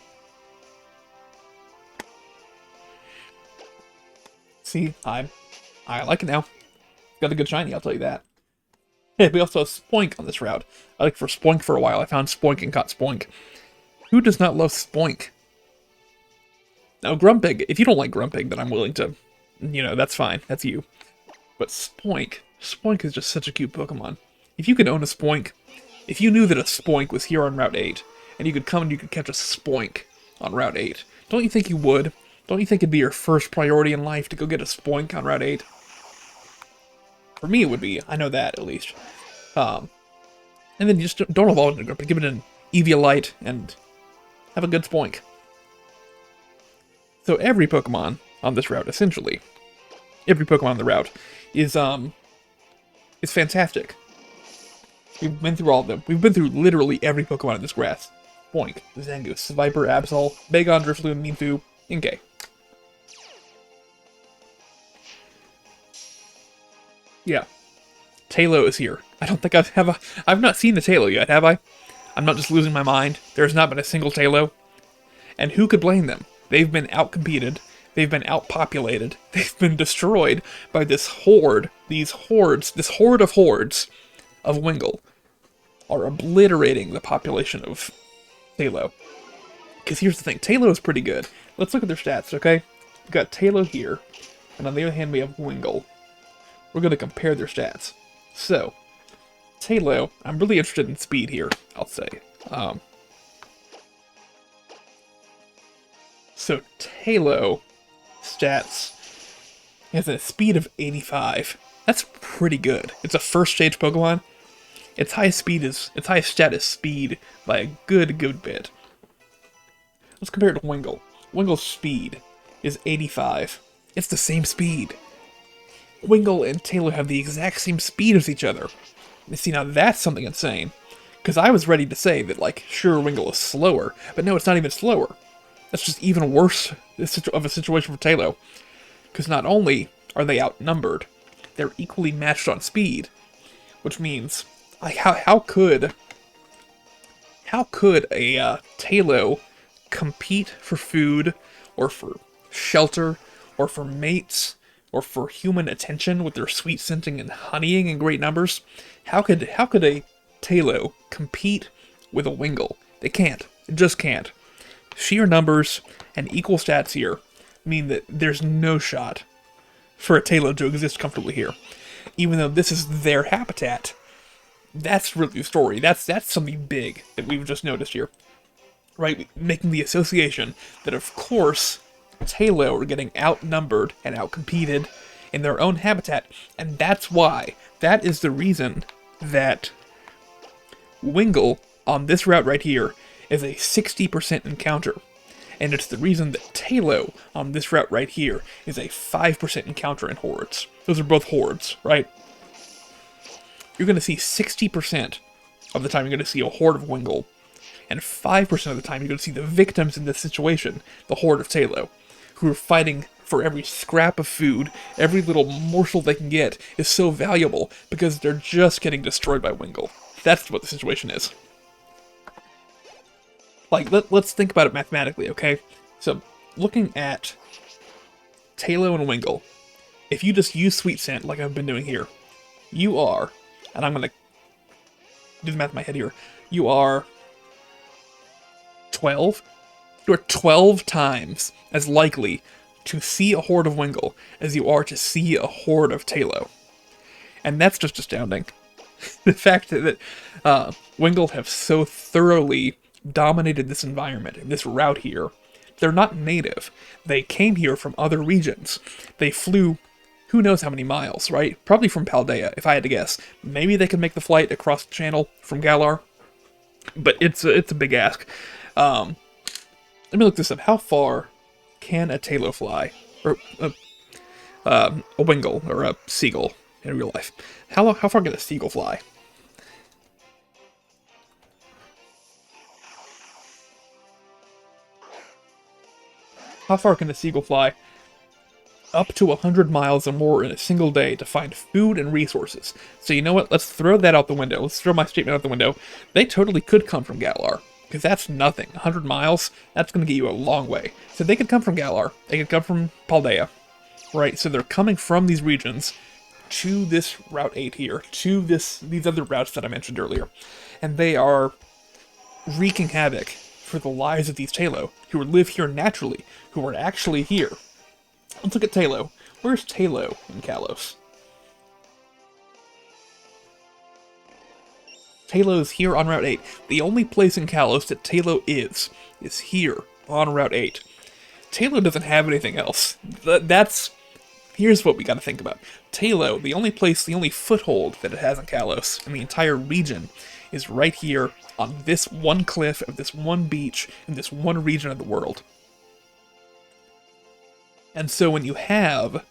See, I like it now. Got a good shiny, I'll tell you that. Hey, we also have Spoink on this route. I looked for Spoink for a while. I found Spoink and caught Spoink. Who does not love Spoink? Now, Grumpig, if you don't like Grumpig, then I'm willing to, that's fine. That's you. But Spoink is just such a cute Pokemon. If you could own a Spoink, if you knew that a Spoink was here on Route 8, and you could come and you could catch a Spoink on Route 8, don't you think you would? Don't you think it'd be your first priority in life to go get a Spoink on Route 8? For me, it would be. I know that, at least. And then just don't evolve into Grumpig. Give it an Eviolite and have a good Spoink. So every Pokemon on this route, essentially, every Pokemon on the route is fantastic. We've been through all of them. We've been through literally every Pokemon in this grass. Spoink, Zangoose, Viper, Absol, Bagon, Drifloon, Mienfoo, Inkay. Yeah. Tailo is here. I don't think I've not seen the Tailo yet, have I? I'm not just losing my mind. There's not been a single Tailo. And who could blame them? They've been outcompeted. They've been outpopulated. They've been destroyed by this horde. This horde of hordes of Wingull are obliterating the population of Tailo. Because here's the thing. Tailo is pretty good. Let's look at their stats, okay? We've got Tailo here. And on the other hand, we have Wingull. We're going to compare their stats. So, Tailo, I'm really interested in speed here, I'll say. So, Tailo stats has a speed of 85. That's pretty good. It's a first stage Pokemon. Its highest stat is speed by a good bit. Let's compare it to Wingull. Wingull's speed is 85. It's the same speed. Wingull and Tailo have the exact same speed as each other. You see, now that's something insane. Because I was ready to say that, sure, Wingull is slower, but no, it's not even slower. That's just even worse of a situation for Tailo. Because not only are they outnumbered, they're equally matched on speed. Which means, how could a Tailo compete for food, or for shelter, or for mates, or for human attention with their sweet scenting and honeying in great numbers? How could a Tailo compete with a Wingull? They can't. It just can't. Sheer numbers and equal stats here mean that there's no shot for a Taillow to exist comfortably here. Even though this is their habitat, that's really the story. That's something big that we've just noticed here. Right? Making the association that, of course, Taillow are getting outnumbered and outcompeted in their own habitat, and that's why. That is the reason that Wingull on this route right here is a 60% encounter. And it's the reason that Taillow on this route right here is a 5% encounter in hordes. Those are both hordes, right? You're going to see 60% of the time you're going to see a horde of Wingull, and 5% of the time you're going to see the victims in this situation, the horde of Taillow, who are fighting for every scrap of food, every little morsel they can get is so valuable because they're just getting destroyed by Wingull. That's what the situation is. Like, let's think about it mathematically, okay? So, looking at Taillow and Wingull, if you just use Sweet Scent like I've been doing here, you are, and I'm going to do the math in my head here, you are 12? You are 12 times as likely to see a horde of Wingull as you are to see a horde of Taillow. And that's just astounding. The fact that Wingull have so thoroughly dominated this environment, this route here. They're not native. They came here from other regions. They flew who knows how many miles, right? Probably from Paldea, if I had to guess. Maybe they could make the flight across the channel from Galar, but it's a big ask. Let me look this up. How far can a Taillow fly? Or a Wingull, or a seagull in real life. How far can a seagull fly? How far can a seagull fly? Up to 100 miles or more in a single day to find food and resources. So you know what? Let's throw that out the window. Let's throw my statement out the window. They totally could come from Galar, because that's nothing. 100 miles, that's going to get you a long way. So they could come from Galar. They could come from Paldea, right? So they're coming from these regions to this Route 8 here, to these other routes that I mentioned earlier. And they are wreaking havoc for the lives of these Taillow, who live here naturally, who are actually here. Let's look at Taillow. Where's Taillow in Kalos? Taillow's here on Route 8. The only place in Kalos that Taillow is here on Route 8. Taillow doesn't have anything else. Here's what we gotta think about. Taillow, the only foothold that it has in Kalos, and the entire region, is right here on this one cliff of this one beach in this one region of the world. And so when you have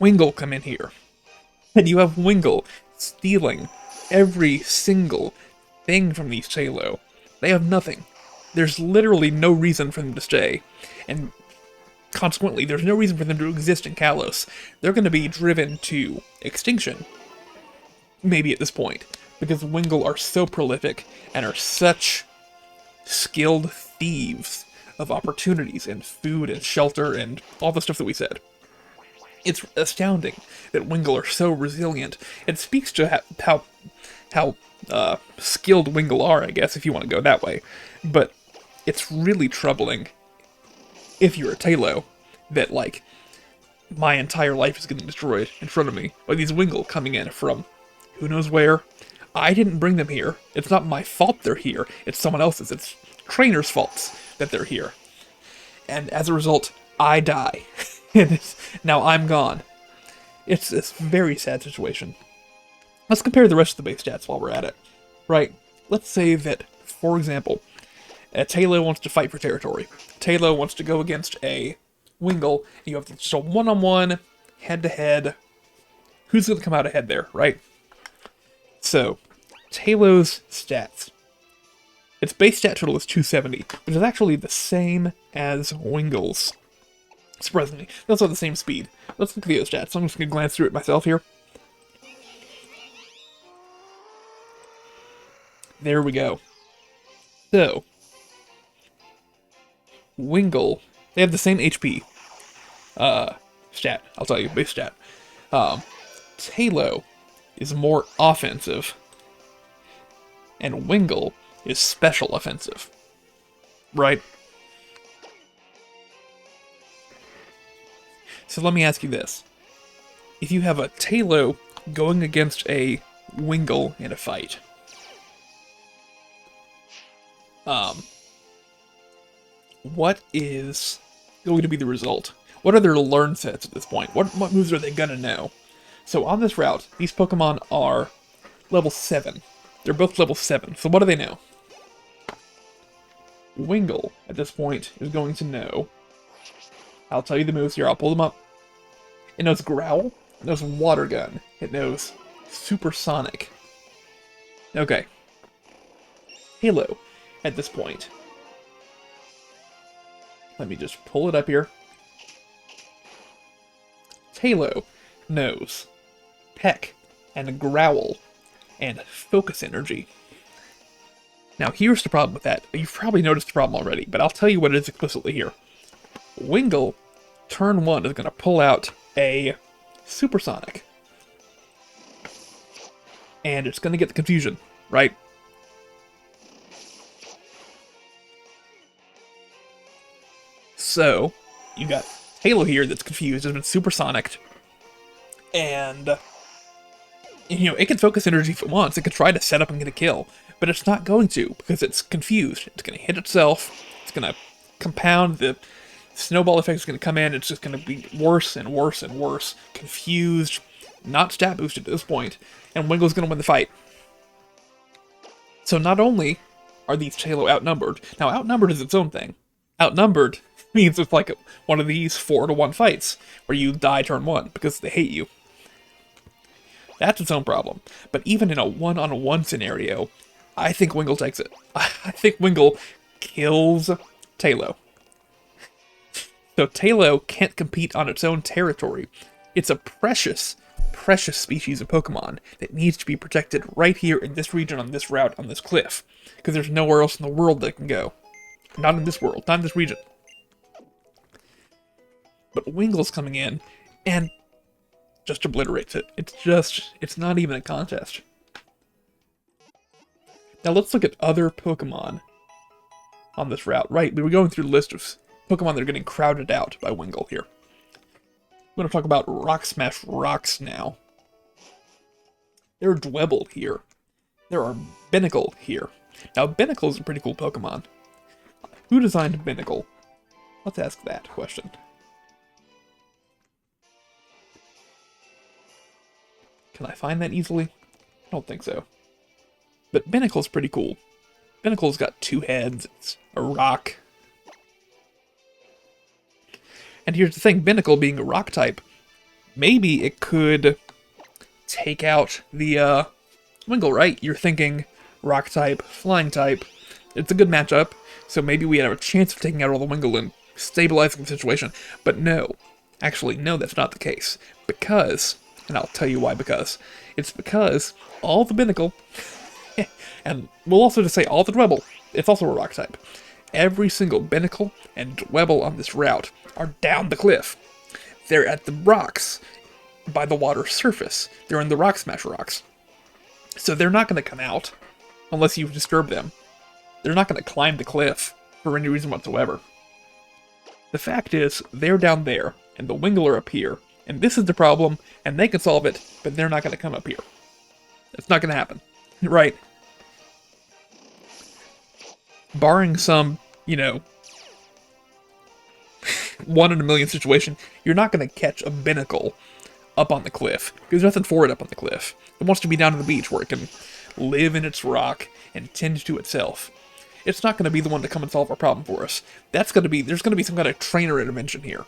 Wingull come in here, and you have Wingull stealing every single thing from these Taillow, they have nothing. There's literally no reason for them to stay, and consequently, there's no reason for them to exist in Kalos. They're going to be driven to extinction, maybe at this point, because Wingull are so prolific and are such skilled thieves of opportunities and food and shelter and all the stuff that we said. It's astounding that Wingull are so resilient. It speaks to how skilled Wingull are, I guess, if you want to go that way. But it's really troubling, if you're a Taillow, that, like, my entire life is getting destroyed in front of me by these Wingull coming in from who knows where. I didn't bring them here. It's not my fault they're here. It's someone else's. It's trainers' faults that they're here. And as a result, I die. And now I'm gone. It's this very sad situation. Let's compare the rest of the base stats while we're at it. Right? Let's say that, for example, a Taillow wants to fight for territory. Taillow wants to go against a Wingull. You have just a one-on-one, head-to-head. Who's going to come out ahead there, right? So, Taillow's stats. Its base stat total is 270, which is actually the same as Wingull's. Surprisingly, they also have the same speed. Let's look at the other stats. I'm just going to glance through it myself here. There we go. So, Wingull, they have the same HP stat, I'll tell you, base stat. Taillow is more offensive, and Wingull is special offensive. Right? So let me ask you this. If you have a Tailo going against a Wingull in a fight, what is going to be the result? What are their learn sets at this point? What moves are they gonna know? So on this route, these Pokemon are level 7. They're both level 7, so what do they know? Wingull, at this point, is going to know... I'll tell you the moves here, I'll pull them up. It knows Growl, it knows Water Gun, it knows Supersonic. Okay. Halo, at this point. Let me just pull it up here. Halo knows Peck and Growl and Focus Energy. Now here's the problem with that. You've probably noticed the problem already, but I'll tell you what it is explicitly here. Wingull, turn 1, is going to pull out a Supersonic. And it's going to get the confusion, right? So, you got Halo here that's confused, has been Supersonicked. And, you know, it can focus energy if it wants. It could try to set up and get a kill. But it's not going to, because it's confused. It's going to hit itself. It's going to compound. The snowball effect is going to come in. It's just going to be worse and worse and worse. Confused. Not stat boosted at this point. And Wingull's going to win the fight. So not only are these Halo outnumbered. Now, outnumbered is its own thing. Outnumbered means it's like one of these 4-to-1 fights, where you die turn 1, because they hate you. That's its own problem. But even in a 1-on-1 scenario, I think Wingull takes it. I think Wingull kills Tailo. So Tailo can't compete on its own territory. It's a precious, precious species of Pokemon that needs to be protected right here in this region, on this route, on this cliff. Because there's nowhere else in the world that it can go. Not in this world, not in this region. But Wingull's coming in and just obliterates it. It's not even a contest. Now let's look at other Pokemon on this route. Right, we were going through the list of Pokemon that are getting crowded out by Wingull here. I'm going to talk about Rock Smash Rocks now. There are Dwebble here. There are Binnacle here. Now, Binnacle is a pretty cool Pokemon. Who designed Binnacle? Let's ask that question. Can I find that easily? I don't think so. But Binnacle's pretty cool. Binnacle's got 2 heads, it's a rock. And here's the thing, Binnacle being a rock type, maybe it could take out the Wingull, right? You're thinking rock type, flying type. It's a good matchup, so maybe we have a chance of taking out all the Wingull and stabilizing the situation. But no, actually, no, that's not the case. Because, and I'll tell you why because, it's because all the Binnacle, and we'll also just say all the Dwebble, it's also a rock type. Every single Binnacle and Dwebble on this route are down the cliff. They're at the rocks by the water surface. They're in the Rock Smash Rocks. So they're not going to come out unless you disturb them. They're not going to climb the cliff for any reason whatsoever. The fact is, they're down there, and the Wingull are up here, and this is the problem, and they can solve it, but they're not going to come up here. It's not going to happen, right? Barring some, you know, 1 in a million situation, you're not going to catch a Binnacle up on the cliff. There's nothing for it up on the cliff. It wants to be down on the beach where it can live in its rock and tend to itself. It's not going to be the one to come and solve our problem for us. That's going to be, there's going to be some kind of trainer intervention here.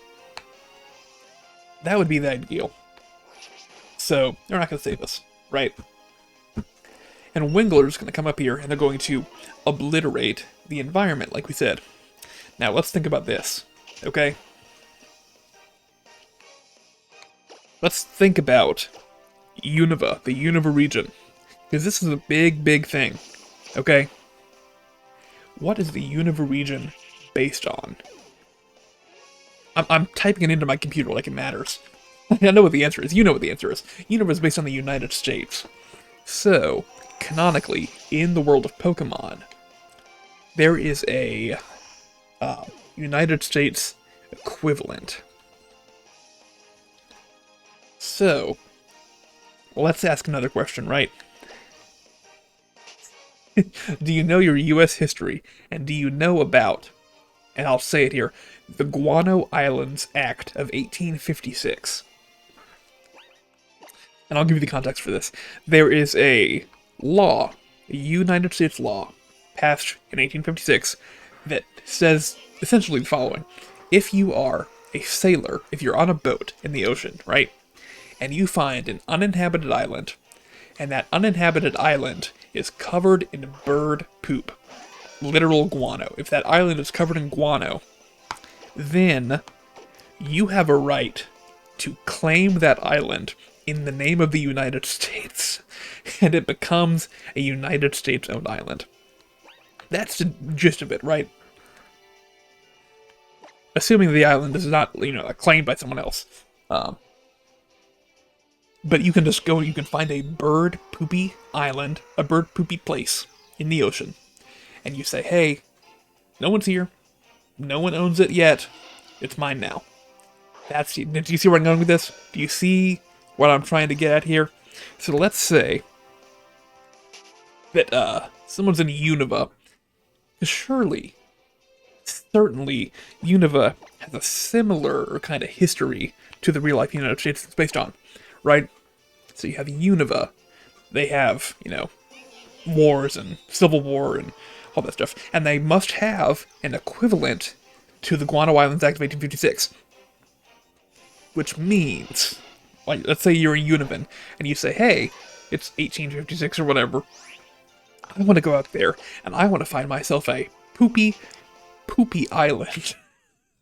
That would be the ideal. So, they're not going to save us, right? And Wingull are just going to come up here and they're going to obliterate the environment, like we said. Now, let's think about this, okay? Let's think about Unova, the Unova region. Because this is a big, big thing, okay? What is the Unova region based on? I'm typing it into my computer like it matters. I know what the answer is. You know what the answer is. Unova is based on the United States. So, canonically, in the world of Pokemon, there is a United States equivalent. So, let's ask another question, right? Do you know your U.S. history? And do you know about, and I'll say it here, the Guano Islands Act of 1856? And I'll give you the context for this. There is a law, a United States law, passed in 1856, that says essentially the following. If you are a sailor, if you're on a boat in the ocean, right, and you find an uninhabited island, and that uninhabited island is covered in bird poop, literal guano. If that island is covered in guano, then you have a right to claim that island in the name of the United States, and it becomes a United States-owned island. That's the gist of it, right? Assuming the island is not, claimed by someone else. But you can just go, you can find a bird poopy island, a bird poopy place in the ocean, and you say, hey, no one's here, no one owns it yet, it's mine now. Do you see where I'm going with this? Do you see what I'm trying to get at here? So let's say that someone's in Unova. Certainly, Unova has a similar kind of history to the real-life United States it's based on, right? So you have Unova. They have, wars and Civil War and all that stuff. And they must have an equivalent to the Guano Islands Act of 1856. Which means, like, let's say you're a Unovan, and you say, hey, it's 1856 or whatever. I want to go out there, and I want to find myself a poopy island.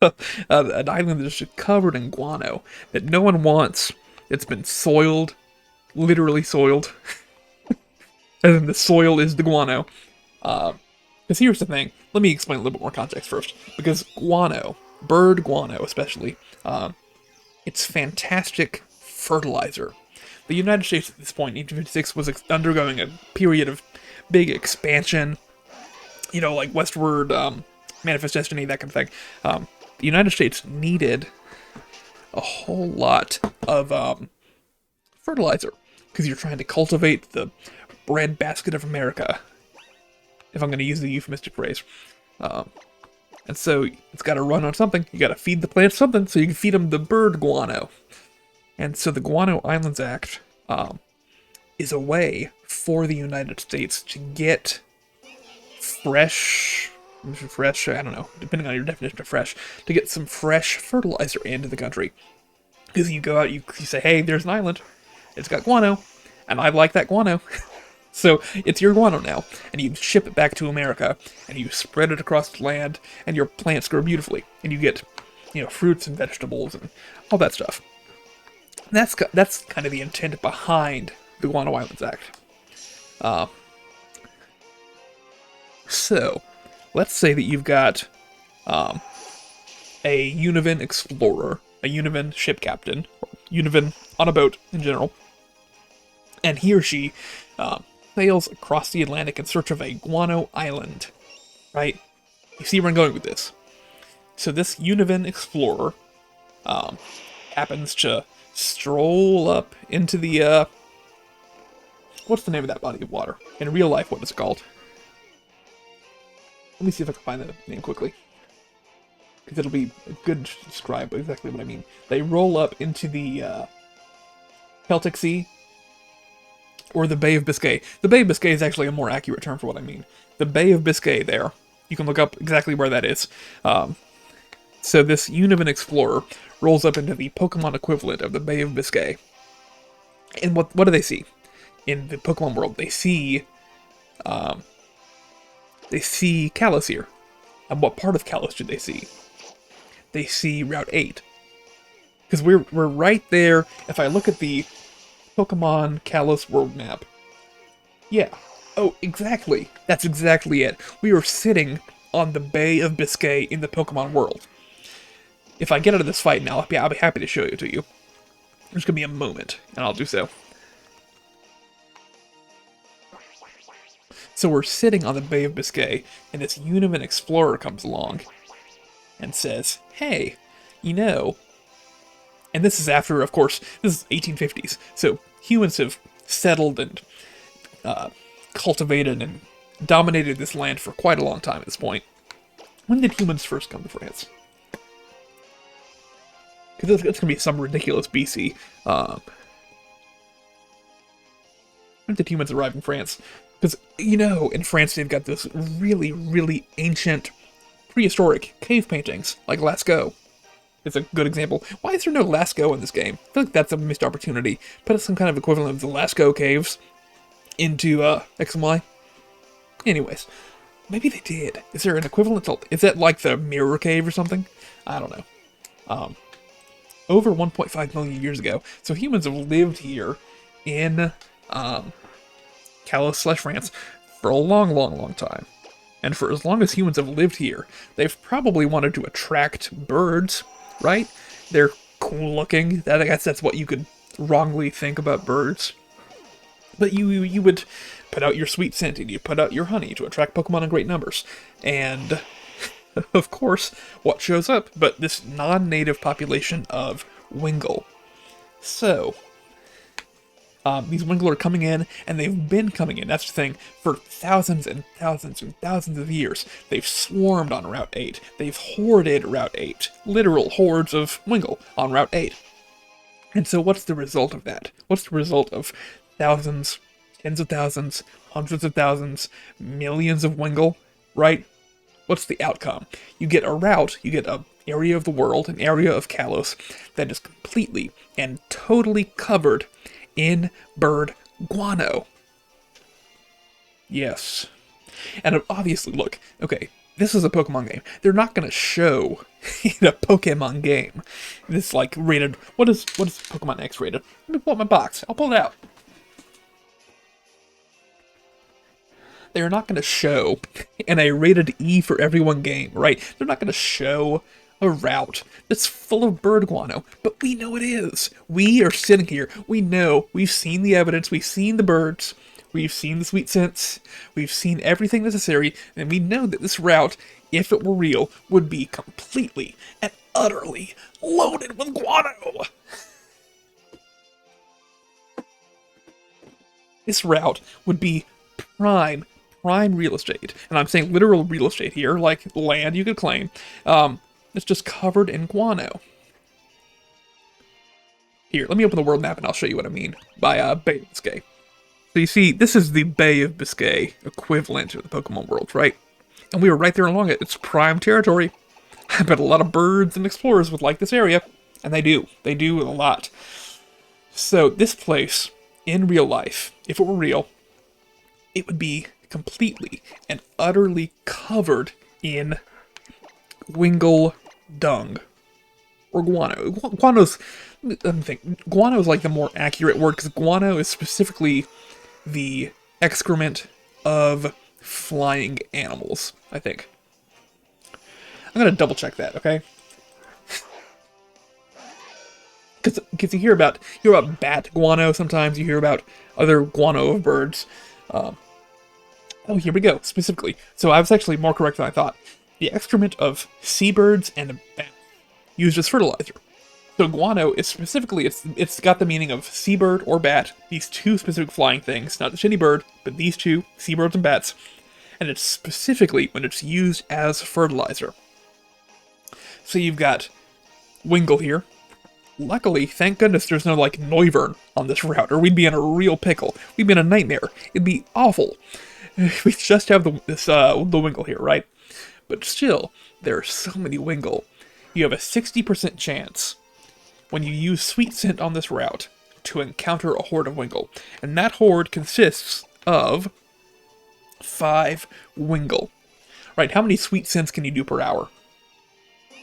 An island that's just covered in guano that no one wants. It's been soiled, literally soiled. And then the soil is the guano. Because here's the thing. Let me explain a little bit more context first. Because guano, bird guano especially, it's fantastic fertilizer. The United States at this point, 1856, was undergoing a period of big expansion. Like westward, Manifest Destiny, that kind of thing. The United States needed a whole lot of fertilizer. Because you're trying to cultivate the breadbasket of America. If I'm going to use the euphemistic phrase. And so it's got to run on something. You got to feed the plants something, so you can feed them the bird guano. And so the Guano Islands Act is a way for the United States to get fresh, I don't know, depending on your definition of fresh, to get some fresh fertilizer into the country. Because you go out, you say, hey, there's an island, it's got guano, and I like that guano. So it's your guano now, and you ship it back to America, and you spread it across the land, and your plants grow beautifully, and you get, fruits and vegetables and all that stuff. That's kind of the intent behind the Guano Islands Act. So, let's say that you've got a Unovan explorer, a Unovan ship captain, or Unovan on a boat in general, and he or she sails across the Atlantic in search of a guano island, right? You see where I'm going with this. So this Unovan explorer happens to stroll up into the, what's the name of that body of water? In real life, what is it called? Let me see if I can find the name quickly. Because it'll be good to describe exactly what I mean. They roll up into the Celtic Sea, or the Bay of Biscay. The Bay of Biscay is actually a more accurate term for what I mean. The Bay of Biscay there. You can look up exactly where that is. So this Unovan explorer rolls up into the Pokemon equivalent of the Bay of Biscay. And what do they see? In the Pokemon world, they see Kalos here. And what part of Kalos do they see? They see Route 8. Because we're right there. If I look at the Pokemon Kalos world map. Yeah. Oh, exactly. That's exactly it. We are sitting on the Bay of Biscay in the Pokemon world. If I get out of this fight now, I'll be happy to show it to you. There's going to be a moment, and I'll do so. So we're sitting on the Bay of Biscay, and this Uniman explorer comes along and says, hey, you know, and this is after, of course, this is 1850s, so humans have settled and cultivated and dominated this land for quite a long time at this point. When did humans first come to France? Because it's going to be some ridiculous BC. When did humans arrive in France? Because, you know, in France they've got this really, really ancient, prehistoric cave paintings, like Lascaux. It's a good example. Why is there no Lascaux in this game? I feel like that's a missed opportunity. Put some kind of equivalent of the Lascaux caves into X and Y. Anyways, maybe they did. Is there an equivalent to... Is that like the Mirror Cave or something? I don't know. Over 1.5 million years ago. So humans have lived here in Calais/France for a long, long, long time. And for as long as humans have lived here, they've probably wanted to attract birds, right? They're cool looking. I guess that's what you could wrongly think about birds. But you would put out your sweet scent and you put out your honey to attract Pokemon in great numbers. And, of course, what shows up but this non-native population of Wingull. So, these Wingull are coming in, and they've been coming in, that's the thing, for thousands and thousands and thousands of years. They've swarmed on Route 8. They've hoarded Route 8. Literal hordes of Wingull on Route 8. And so what's the result of that? What's the result of thousands, tens of thousands, hundreds of thousands, millions of Wingull, right? What's the outcome? You get a route, you get an area of the world, an area of Kalos, that is completely and totally covered in bird guano. Yes. And obviously, look, okay, this is a Pokemon game. They're not going to show in a Pokemon game this, like, rated... What is Pokemon X rated? Let me pull up my box. I'll pull it out. They're not going to show in a rated E for everyone game, right? They're not going to show a route that's full of bird guano, but we know it is. We are sitting here. We know. We've seen the evidence. We've seen the birds. We've seen the sweet scents. We've seen everything necessary, and we know that this route, if it were real, would be completely and utterly loaded with guano. This route would be prime real estate, and I'm saying literal real estate here, like land you could claim. It's just covered in guano. Here, let me open the world map and I'll show you what I mean by Bay of Biscay. So you see, this is the Bay of Biscay equivalent of the Pokemon world, right? And we were right there along it. It's prime territory. I bet a lot of birds and explorers would like this area, and they do. They do a lot. So this place, in real life, if it were real, it would be completely and utterly covered in Wingull dung. Or guano. Guano's... Let me think. Guano is like the more accurate word, because guano is specifically the excrement of flying animals, I think. I'm gonna double check that, okay? Because you hear about bat guano sometimes, you hear about other guano of birds. Oh, here we go, specifically. So I was actually more correct than I thought. The excrement of seabirds and bats used as fertilizer. So guano is specifically, it's got the meaning of seabird or bat, these two specific flying things, not just any bird, but these two, seabirds and bats. And it's specifically when it's used as fertilizer. So you've got Wingull here. Luckily, thank goodness there's no, like, Noivern on this route, or we'd be in a real pickle. We'd be in a nightmare. It'd be awful. We just have the Wingull here, right? But still, there are so many Wingull. You have a 60% chance, when you use Sweet Scent on this route, to encounter a horde of Wingull. And that horde consists of 5 Wingull. Right, how many Sweet Scents can you do per hour?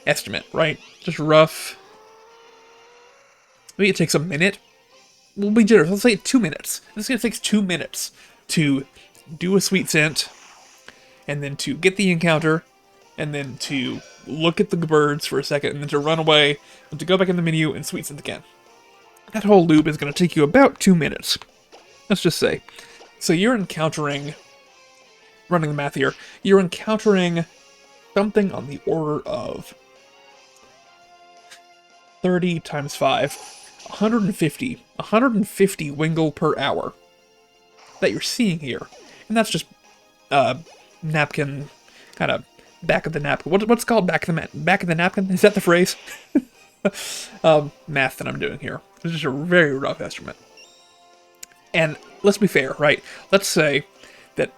Estimate, right? Just rough. Maybe it takes a minute. We'll be generous. Let's say 2 minutes. This is going to take 2 minutes to do a Sweet Scent, and then to get the encounter, and then to look at the birds for a second, and then to run away, and to go back in the menu and Sweet Scent again. That whole loop is going to take you about 2 minutes. Let's just say. So you're encountering running the math here, you're encountering something on the order of 30 times 5, 150 Wingull per hour that you're seeing here. And that's just napkin, kind of back of the napkin. What's it called? Back of the napkin? Is that the phrase? Math that I'm doing here. This is a very rough estimate. And let's be fair, right? Let's say that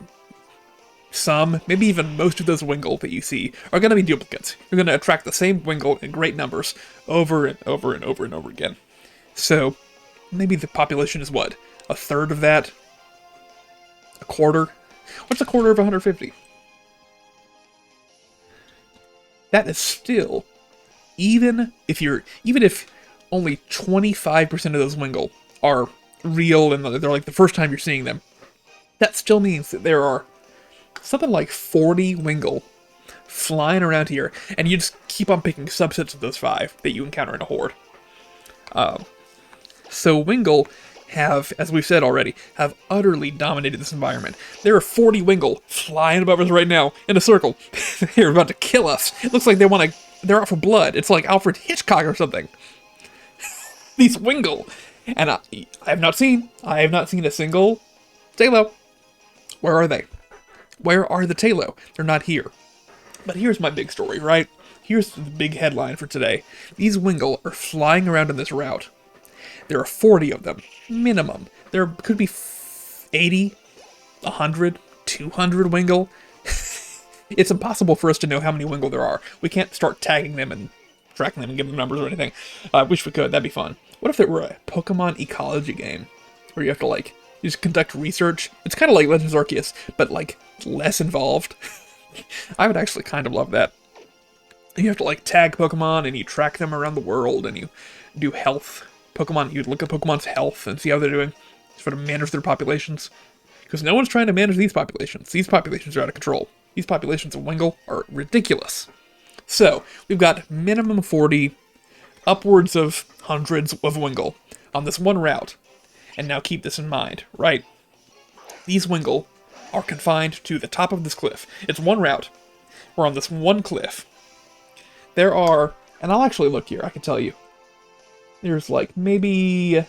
some, maybe even most of those Wingull that you see are going to be duplicates. You're going to attract the same Wingull in great numbers over and over and over and over again. So maybe the population is what? A third of that? A quarter? What's a quarter of 150? That is still, even if only 25% of those Wingull are real and they're like the first time you're seeing them, that still means that there are something like 40 Wingull flying around here, and you just keep on picking subsets of those 5 that you encounter in a horde. So Wingull have, as we've said already, have utterly dominated this environment. There are 40 Wingull flying above us right now in a circle. They're about to kill us. It looks like they're out for blood. It's like Alfred Hitchcock or something. These Wingull. And I have not seen a single Talo. Where are they? Where are the Talo? They're not here. But here's my big story, right? Here's the big headline for today. These Wingull are flying around on this route. There are 40 of them, minimum. There could be 80, 100, 200 Wingull. It's impossible for us to know how many Wingull there are. We can't start tagging them and tracking them and giving them numbers or anything. I wish we could. That'd be fun. What if there were a Pokemon ecology game where you have to, like, you just conduct research? It's kind of like Legends Arceus, but, like, less involved. I would actually kind of love that. You have to, like, tag Pokemon, and you track them around the world, and you do health Pokemon. You look at Pokemon's health and see how they're doing, sort of manage their populations. Because no one's trying to manage these populations. These populations are out of control. These populations of Wingull are ridiculous. So, we've got minimum 40, upwards of hundreds of Wingull on this one route. And now keep this in mind, right? These Wingull are confined to the top of this cliff. It's one route. We're on this one cliff. There are, and I'll actually look here, I can tell you. There's like maybe, I'm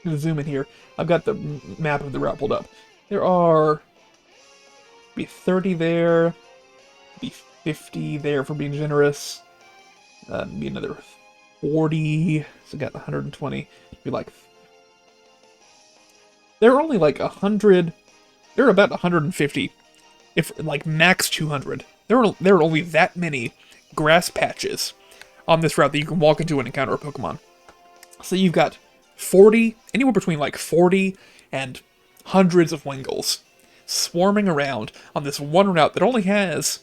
gonna zoom in here. I've got the map of the route pulled up. There are, be 30 there, be 50 there for being generous, be another 40, so got 120, be like, there are only like 100, there are about 150, if like max 200. There are only that many grass patches on this route that you can walk into and encounter a Pokemon. So you've got 40, anywhere between like 40 and hundreds of Wingulls swarming around on this one route that only has,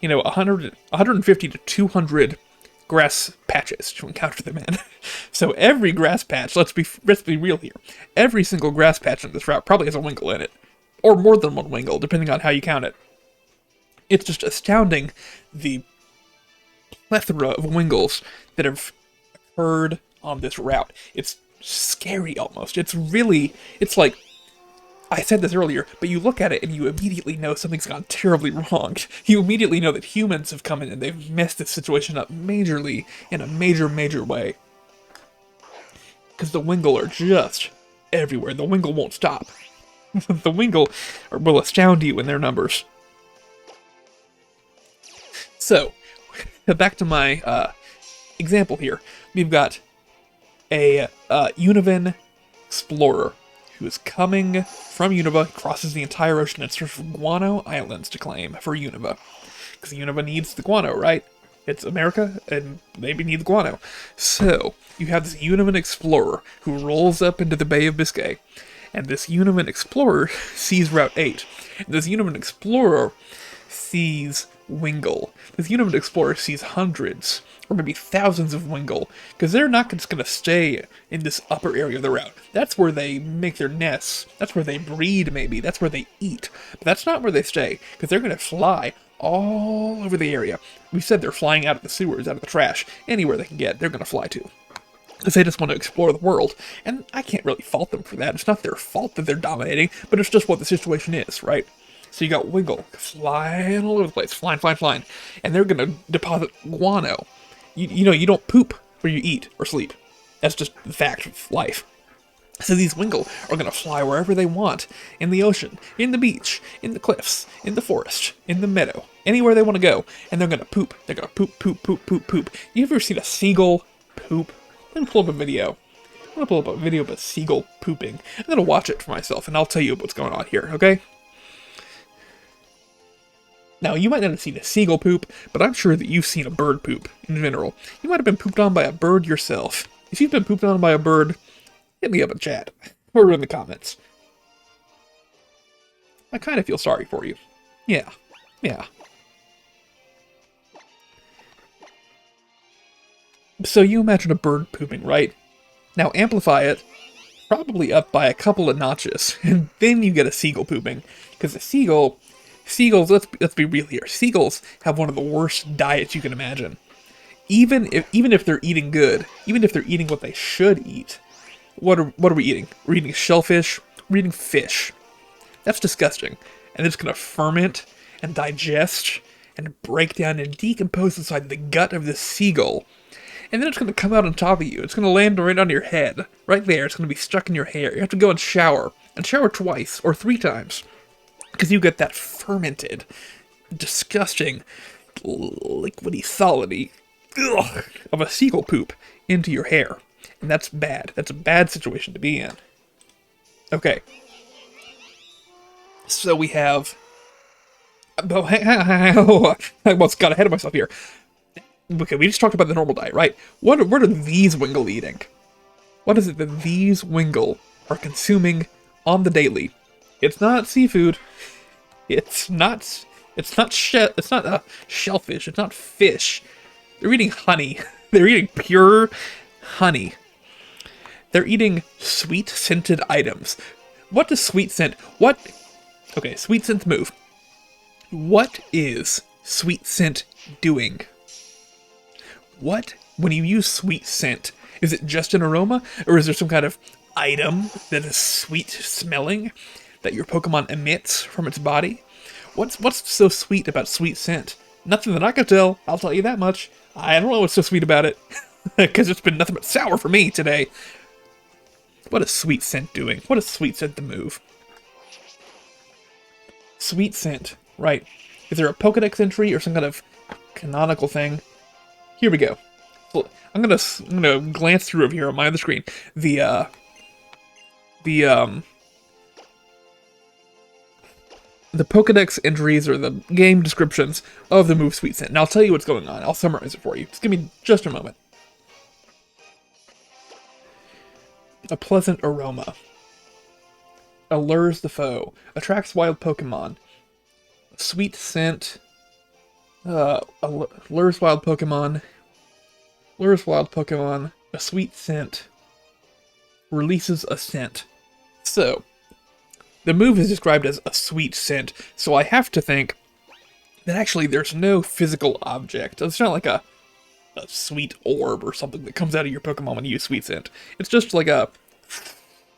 150 to 200 grass patches to encounter them in. So every grass patch, let's be real here, every single grass patch on this route probably has a Wingull in it. Or more than one Wingull, depending on how you count it. It's just astounding the plethora of Wingulls that have occurred on this route. It's scary almost. It's like, I said this earlier, but you look at it and you immediately know something's gone terribly wrong. You immediately know that humans have come in and they've messed this situation up majorly, in a major way. Because the Wingull are just everywhere. The Wingull won't stop. The Wingull will astound you in their numbers. So, back to my example here. We've got a Univin explorer who is coming from Unova, crosses the entire ocean in search of guano islands to claim for Unova. Because Unova needs the guano, right? It's America, and they need the guano. So, you have this Univin explorer who rolls up into the Bay of Biscay. And this Univin explorer sees Route 8. And this Univin explorer sees Wingull. This Univin explorer sees hundreds, or maybe thousands of Wingull, because they're not just going to stay in this upper area of the route. That's where they make their nests. That's where they breed, maybe. That's where they eat. But that's not where they stay, because they're going to fly all over the area. We said they're flying out of the sewers, out of the trash. Anywhere they can get, they're going to fly to. Because they just want to explore the world. And I can't really fault them for that. It's not their fault that they're dominating, but it's just what the situation is, right? So you got Wiggle flying all over the place, flying, and they're gonna deposit guano. You know, you don't poop where you eat or sleep. That's just the fact of life. So these Wingle are going to fly wherever they want, in the ocean, in the beach, in the cliffs, in the forest, in the meadow, anywhere they want to go, and they're going to poop. They're going to poop. You ever seen a seagull poop? Let me pull up a video. I'm going to pull up a video of a seagull pooping. I'm going to watch it for myself, and I'll tell you what's going on here, okay? Now, you might not have seen a seagull poop, but I'm sure that you've seen a bird poop, in general. You might have been pooped on by a bird yourself. If you've been pooped on by a bird, hit me up in chat, or in the comments. I kind of feel sorry for you. Yeah. So you imagine a bird pooping, right? Now amplify it, probably up by a couple of notches, and then you get a seagull pooping. Because seagulls, let's be real here, seagulls have one of the worst diets you can imagine. Even if they're eating good, even if they're eating what they should eat, what are we eating? We're eating shellfish. We're eating fish. That's disgusting. And it's going to ferment and digest and break down and decompose inside the gut of the seagull. And then it's going to come out on top of you. It's going to land right on your head. Right there. It's going to be stuck in your hair. You have to go and shower. And shower twice or 3 times. Because you get that fermented, disgusting, liquidy, solidy of a seagull poop into your hair. And that's bad. That's a bad situation to be in. Okay. So we have... I almost got ahead of myself here. Okay, we just talked about the normal diet, right? What are these Wingle eating? What is it that these Wingle are consuming on the daily? It's not seafood. It's not shellfish. It's not fish. They're eating honey. They're eating pure honey. They're eating sweet-scented items. What does sweet scent... Okay, sweet scent move. What is sweet scent doing? When you use sweet scent, is it just an aroma? Or is there some kind of item that is sweet smelling that your Pokemon emits from its body? What's so sweet about sweet scent? Nothing that I can tell, I'll tell you that much. I don't know what's so sweet about it. Because it's been nothing but sour for me today. What is sweet scent doing? What is sweet scent the move? Sweet scent, right. Is there a Pokedex entry or some kind of canonical thing? Here we go. I'm gonna glance through over here on my other screen. The Pokedex entries or the game descriptions of the move Sweet Scent. And I'll tell you what's going on. I'll summarize it for you. Just give me just a moment. A pleasant aroma. Allures the foe. Attracts wild Pokemon. A sweet scent. Lures wild Pokemon. Lures wild Pokemon. A sweet scent. Releases a scent. So, the move is described as a sweet scent, so I have to think that actually there's no physical object. It's not like a sweet orb or something that comes out of your Pokemon when you use sweet scent. It's just like a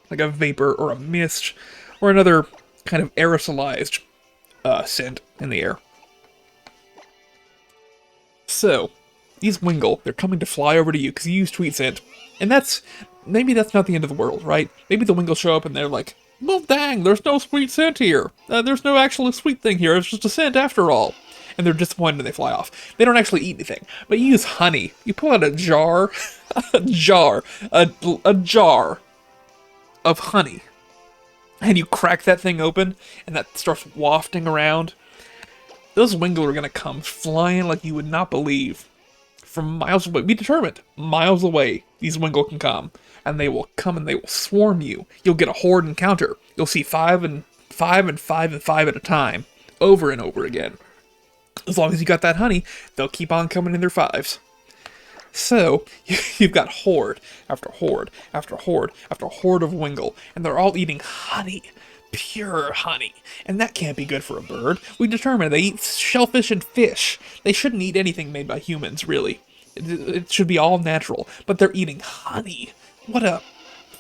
vapor or a mist or another kind of aerosolized scent in the air. So, these Wingle, they're coming to fly over to you because you use sweet scent, and maybe that's not the end of the world, right? Maybe the Wingle show up and they're like, well, dang, there's no sweet scent here. There's no actual sweet thing here. It's just a scent after all. And they're disappointed and they fly off. They don't actually eat anything. But you use honey. You pull out a jar, a jar of honey. And you crack that thing open, and that starts wafting around. Those Wingle are going to come flying like you would not believe. From miles away. Be determined. Miles away, these Wingle can come. And they will come and they will swarm you. You'll get a horde encounter. You'll see 5 and 5 and 5 and 5 at a time. Over and over again. As long as you got that honey, they'll keep on coming in their 5s. So, you've got horde after horde after horde after horde of Wingle. And they're all eating honey. Pure honey. And that can't be good for a bird. We determined they eat shellfish and fish. They shouldn't eat anything made by humans, really. It should be all natural. But they're eating honey. What a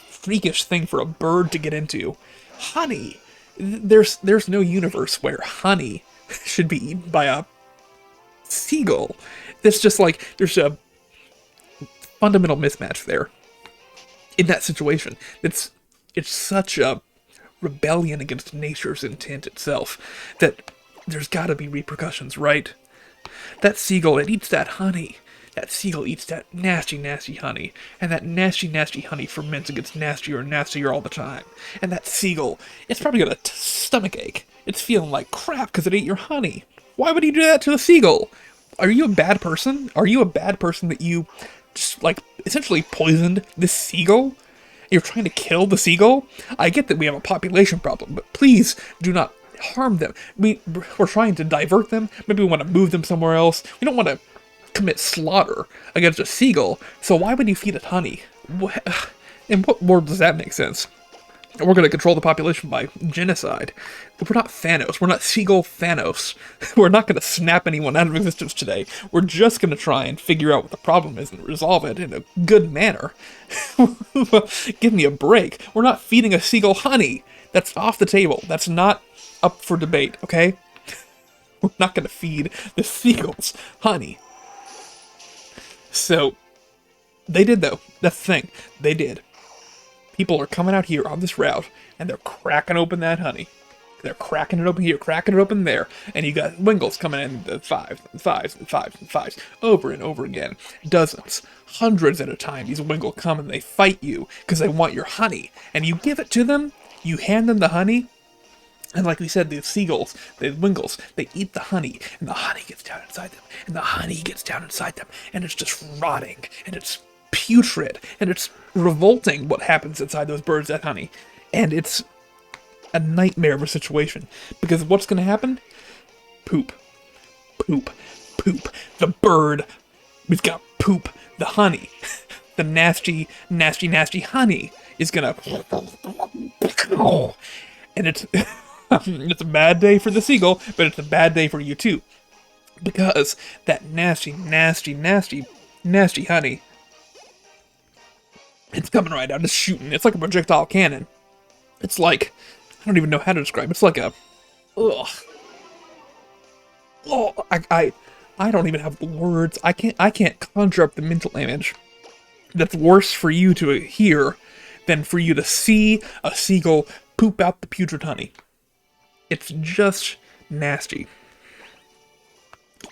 freakish thing for a bird to get into. Honey. there's no universe where honey should be eaten by a seagull. That's just like, there's a fundamental mismatch there in that situation. It's such a rebellion against nature's intent itself that there's got to be repercussions, right? That seagull, it eats that honey. That seagull eats that nasty, nasty honey. And that nasty, nasty honey ferments and gets nastier and nastier all the time. And that seagull, it's probably got a stomach ache. It's feeling like crap because it ate your honey. Why would you do that to a seagull? Are you a bad person? Are you a bad person that you just, like, essentially poisoned this seagull? You're trying to kill the seagull? I get that we have a population problem, but please do not harm them. We're trying to divert them. Maybe we want to move them somewhere else. We don't want to commit slaughter against a seagull, so why would you feed it honey? In what world does that make sense? We're going to control the population by genocide. We're not Thanos. We're not Seagull Thanos. We're not going to snap anyone out of existence today. We're just going to try and figure out what the problem is and resolve it in a good manner. Give me a break. We're not feeding a seagull honey. That's off the table. That's not up for debate, okay? We're not going to feed the seagulls honey. So, they did though. That's the thing. They did. People are coming out here on this route, and they're cracking open that honey. They're cracking it open here, cracking it open there, and you got Wingles coming in the fives, and fives, and fives, and fives, over and over again. Dozens, hundreds at a time, these Wingles come and they fight you, because they want your honey. And you give it to them, you hand them the honey, and like we said, the seagulls, the Wingles, they eat the honey, and the honey gets down inside them, and the honey gets down inside them, and it's just rotting, and it's putrid, and it's revolting what happens inside those birds, that honey. And it's a nightmare of a situation, because what's going to happen? Poop. Poop. Poop. The bird is going to poop the honey. The nasty, nasty, nasty honey is going to... And it's... it's a bad day for the seagull, but it's a bad day for you too. Because that nasty, nasty, nasty, nasty honey, it's coming right out. It's shooting. It's like a projectile cannon. It's like, I don't even know how to describe it. It's like a, ugh. Oh, I don't even have the words. I can't conjure up the mental image that's worse for you to hear than for you to see a seagull poop out the putrid honey. It's just nasty.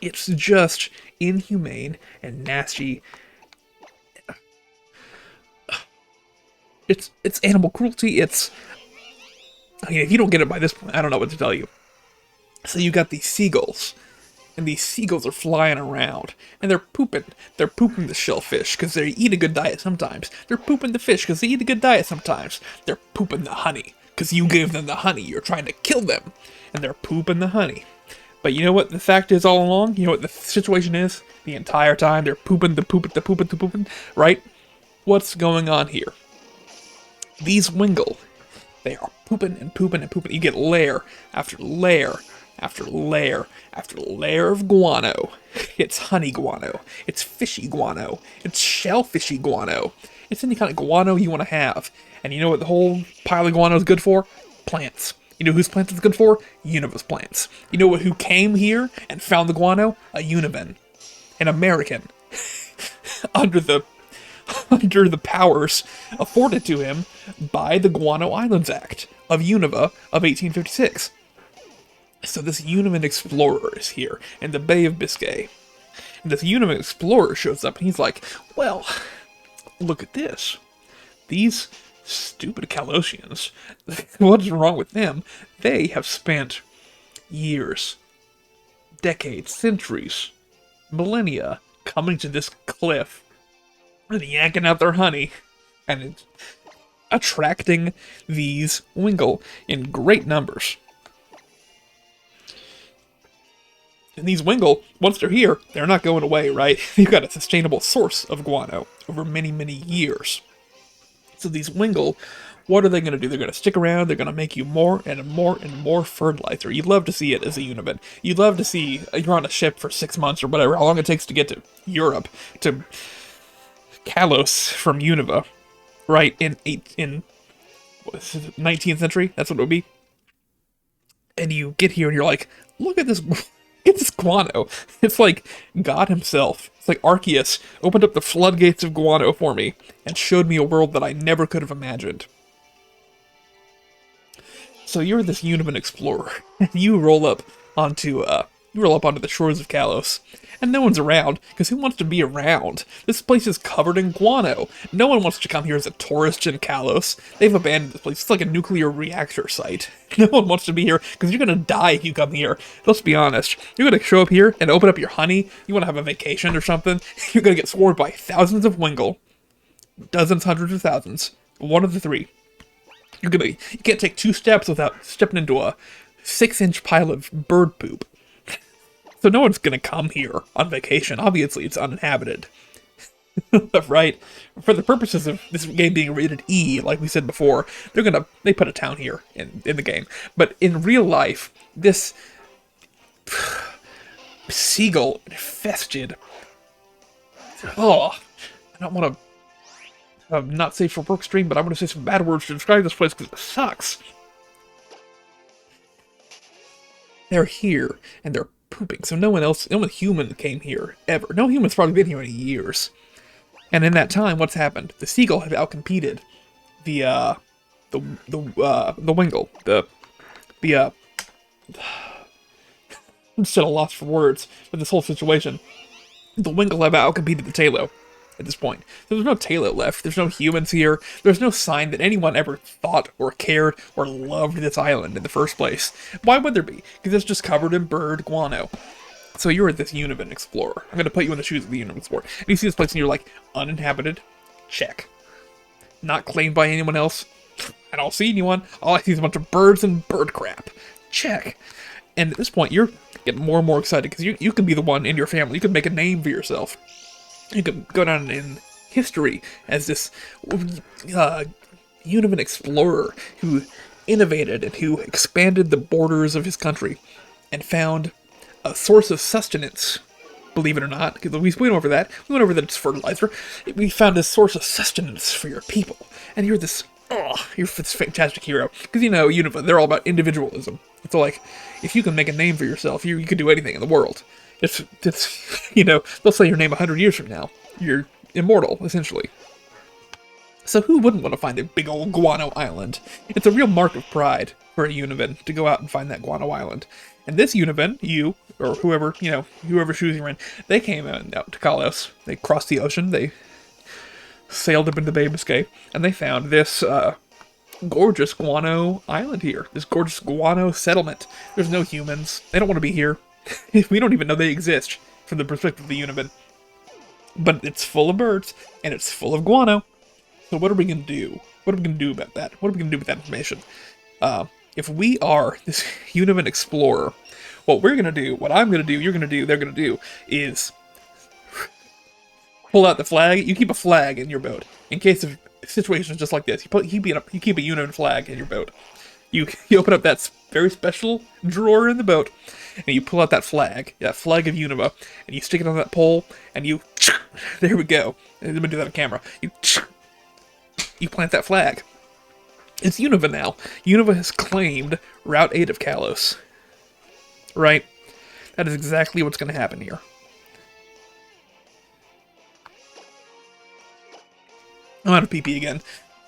It's just inhumane and nasty. It's animal cruelty. I mean, if you don't get it by this point, I don't know what to tell you. So you got these seagulls, and these seagulls are flying around, and they're pooping. They're pooping the shellfish because they eat a good diet sometimes. They're pooping the fish because they eat a good diet sometimes. They're pooping the honey because you gave them the honey. You're trying to kill them, and they're pooping the honey. But you know what the fact is all along? You know what the situation is? The entire time they're pooping, right? What's going on here? These Wingle, they are pooping and pooping and pooping. You get layer after layer after layer after layer of guano. It's honey guano. It's fishy guano. It's shellfishy guano. It's any kind of guano you want to have. And you know what the whole pile of guano is good for? Plants. You know whose plants it's good for? Univa's plants. You know who came here and found the guano? A Univan. An American. under the powers afforded to him by the Guano Islands Act of Univa of 1856. So this Univan explorer is here in the Bay of Biscay. And this Univan explorer shows up and he's like, well, look at this. These stupid Calosians, what's wrong with them? They have spent years, decades, centuries, millennia coming to this cliff and yanking out their honey, and it's attracting these Wingle in great numbers. And these Wingle, once they're here, they're not going away, right? You've got a sustainable source of guano over many, many years. So these Wingle, what are they going to do? They're going to stick around, they're going to make you more and more and more fertilizer. You'd love to see it as a Univan. You'd love to see you're on a ship for 6 months or whatever, how long it takes to get to Europe, to Kalos from Univa, right, in what is it, 19th century? That's what it would be. And you get here and you're like, look at this, look at this guano. It's like God himself. It's like Arceus opened up the floodgates of guano for me and showed me a world that I never could have imagined. So you're this Uniman explorer, and you roll up onto the shores of Kalos, and no one's around, because who wants to be around? This place is covered in guano. No one wants to come here as a tourist in Kalos. They've abandoned this place. It's like a nuclear reactor site. No one wants to be here, because you're gonna die if you come here. Let's be honest. You're gonna show up here and open up your honey. You wanna have a vacation or something. You're gonna get swarmed by thousands of Wingull. Dozens, hundreds of thousands. One of the three. You can't take 2 steps without stepping into a 6-inch pile of bird poop. So no one's gonna come here on vacation. Obviously, it's uninhabited. Right? For the purposes of this game being rated E, like we said before, they put a town here in the game. But in real life, this seagull infested. Oh, I don't want to not safe for work stream, but I'm going to say some bad words to describe this place because it sucks. They're here, and they're pooping, so no one human came here, ever. No human's probably been here in years. And in that time, what's happened? The seagull have outcompeted the Wingull. I'm still at a loss for words with this whole situation. The Wingull have outcompeted the Talo at this point. So there's no Talo left. There's no humans here. There's no sign that anyone ever thought or cared or loved this island in the first place. Why would there be? Because it's just covered in bird guano. So you're this Univan explorer. I'm going to put you in the shoes of the Univan explorer. And you see this place and you're like, uninhabited? Check. Not claimed by anyone else? I don't see anyone. All I see is a bunch of birds and bird crap. Check. And at this point, you're getting more and more excited because you can be the one in your family. You can make a name for yourself. You can go down in history as this Univan explorer who innovated and who expanded the borders of his country and found a source of sustenance. Believe it or not, because we went over that. We went over that it's fertilizer. We found a source of sustenance for your people. And you're this fantastic hero. Because, Univan, they're all about individualism. It's like, if you can make a name for yourself, you can do anything in the world. It's they'll say your name 100 years from now. You're immortal, essentially. So who wouldn't want to find a big old guano island? It's a real mark of pride for a Univan to go out and find that guano island. And this Univan, you, or whoever shoes you're in, they came out to Kalos. They crossed the ocean. They sailed up into the Bay of Biscay, and they found this gorgeous guano island here. This gorgeous guano settlement. There's no humans. They don't want to be here. We don't even know they exist from the perspective of the Univan. But it's full of birds, and it's full of guano. So what are we going to do? What are we going to do about that? What are we going to do with that information? If we are this Univan explorer, what I'm going to do, you're going to do, they're going to do, is pull out the flag. You keep a flag in your boat. In case of situations just like this, you keep a Univan flag in your boat. You open up that very special drawer in the boat, and you pull out that flag of Unova, and you stick it on that pole, and there we go. Let me do that on camera. You plant that flag. It's Unova now. Unova has claimed Route 8 of Kalos. Right? That is exactly what's going to happen here. I'm out of PP again.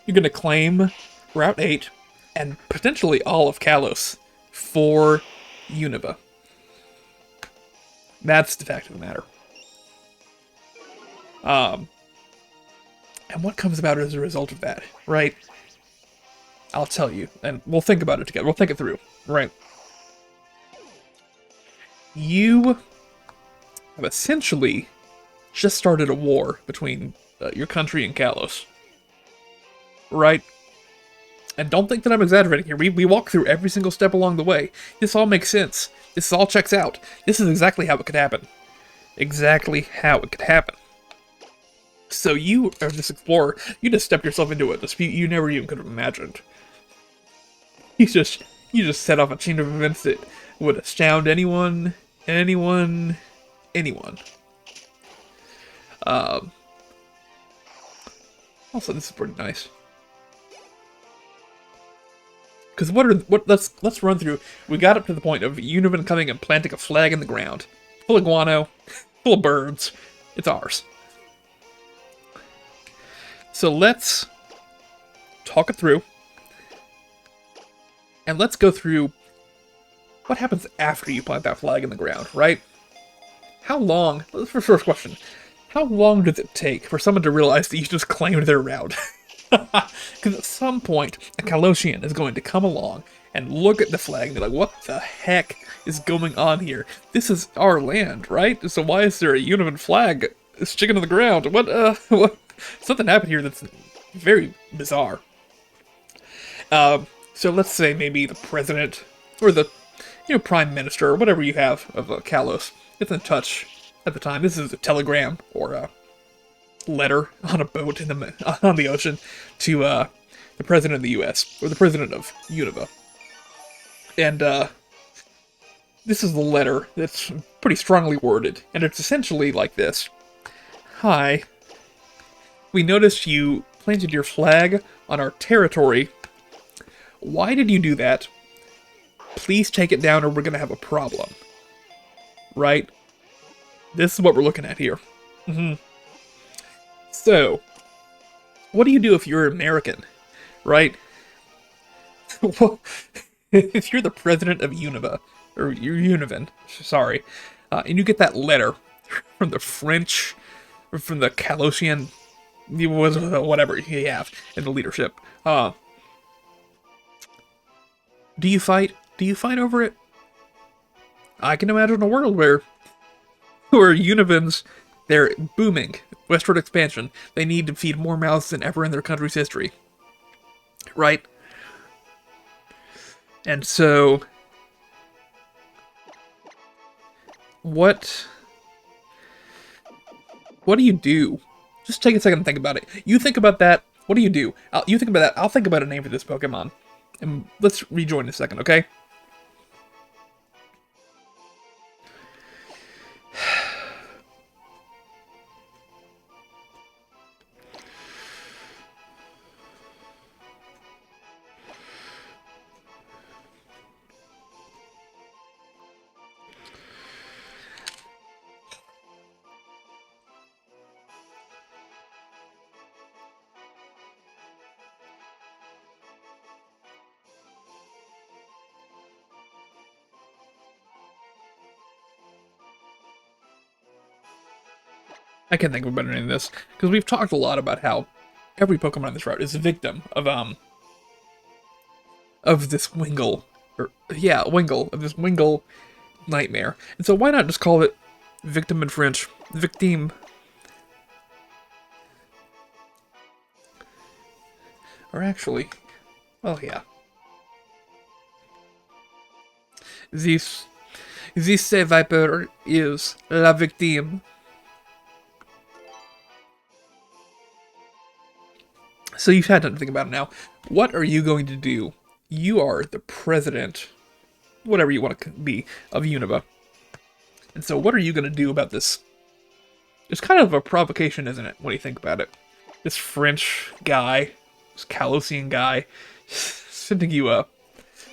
You're going to claim Route 8 and potentially all of Kalos for Unova. That's the fact of the matter. And what comes about as a result of that, right? I'll tell you, and we'll think about it together. We'll think it through, right? You have essentially just started a war between your country and Kalos, right? And don't think that I'm exaggerating here. We walk through every single step along the way. This all makes sense. This all checks out. This is exactly how it could happen. Exactly how it could happen. So you are this explorer. You just stepped yourself into a dispute you never even could have imagined. You just set off a chain of events that would astound anyone. Also, this is pretty nice. Because let's run through. We got up to the point of Univen coming and planting a flag in the ground, full of guano, full of birds. It's ours. So let's talk it through, and let's go through what happens after you plant that flag in the ground, right? How long? First question. How long does it take for someone to realize that you just claimed their route? Because at some point, a Kaloshian is going to come along and look at the flag and be like, what the heck is going on here? This is our land, right? So why is there a Univen flag sticking to the ground? What? Something happened here that's very bizarre. So let's say maybe the president, or the, prime minister, or whatever you have of Kalos, gets in touch at the time. This is a telegram, or a letter on a boat on the ocean to the president of the U.S. or the president of Unova, and this is the letter that's pretty strongly worded, and it's essentially like this: "Hi, we noticed you planted your flag on our territory. Why did you do that? Please take it down, or we're gonna have a problem." Right? This is what we're looking at here. So, what do you do if you're American, right? Well, if you're the president of Unova, or you're Univen, sorry, and you get that letter from the French, or from the Kaloshian, whatever you have in the leadership, do you fight? Do you fight over it? I can imagine a world where Univens, they're booming, westward expansion. They need to feed more mouths than ever in their country's history. Right? And so, what do you do? Just take a second and think about it. You think about that, what do you do? You think about that, I'll think about a name for this Pokemon. And let's rejoin in a second, okay? I can't think of a better name than this, because we've talked a lot about how every Pokemon on this route is a victim of this Wingull, of this Wingull nightmare. And so why not just call it victim in French, victime? Or actually, well, yeah. This Viper is la victime. So you've had time to think about it now. What are you going to do? You are the president, whatever you want to be, of Unova. And so what are you going to do about this? It's kind of a provocation, isn't it, when you think about it? This French guy, this Kalosian guy, sending you a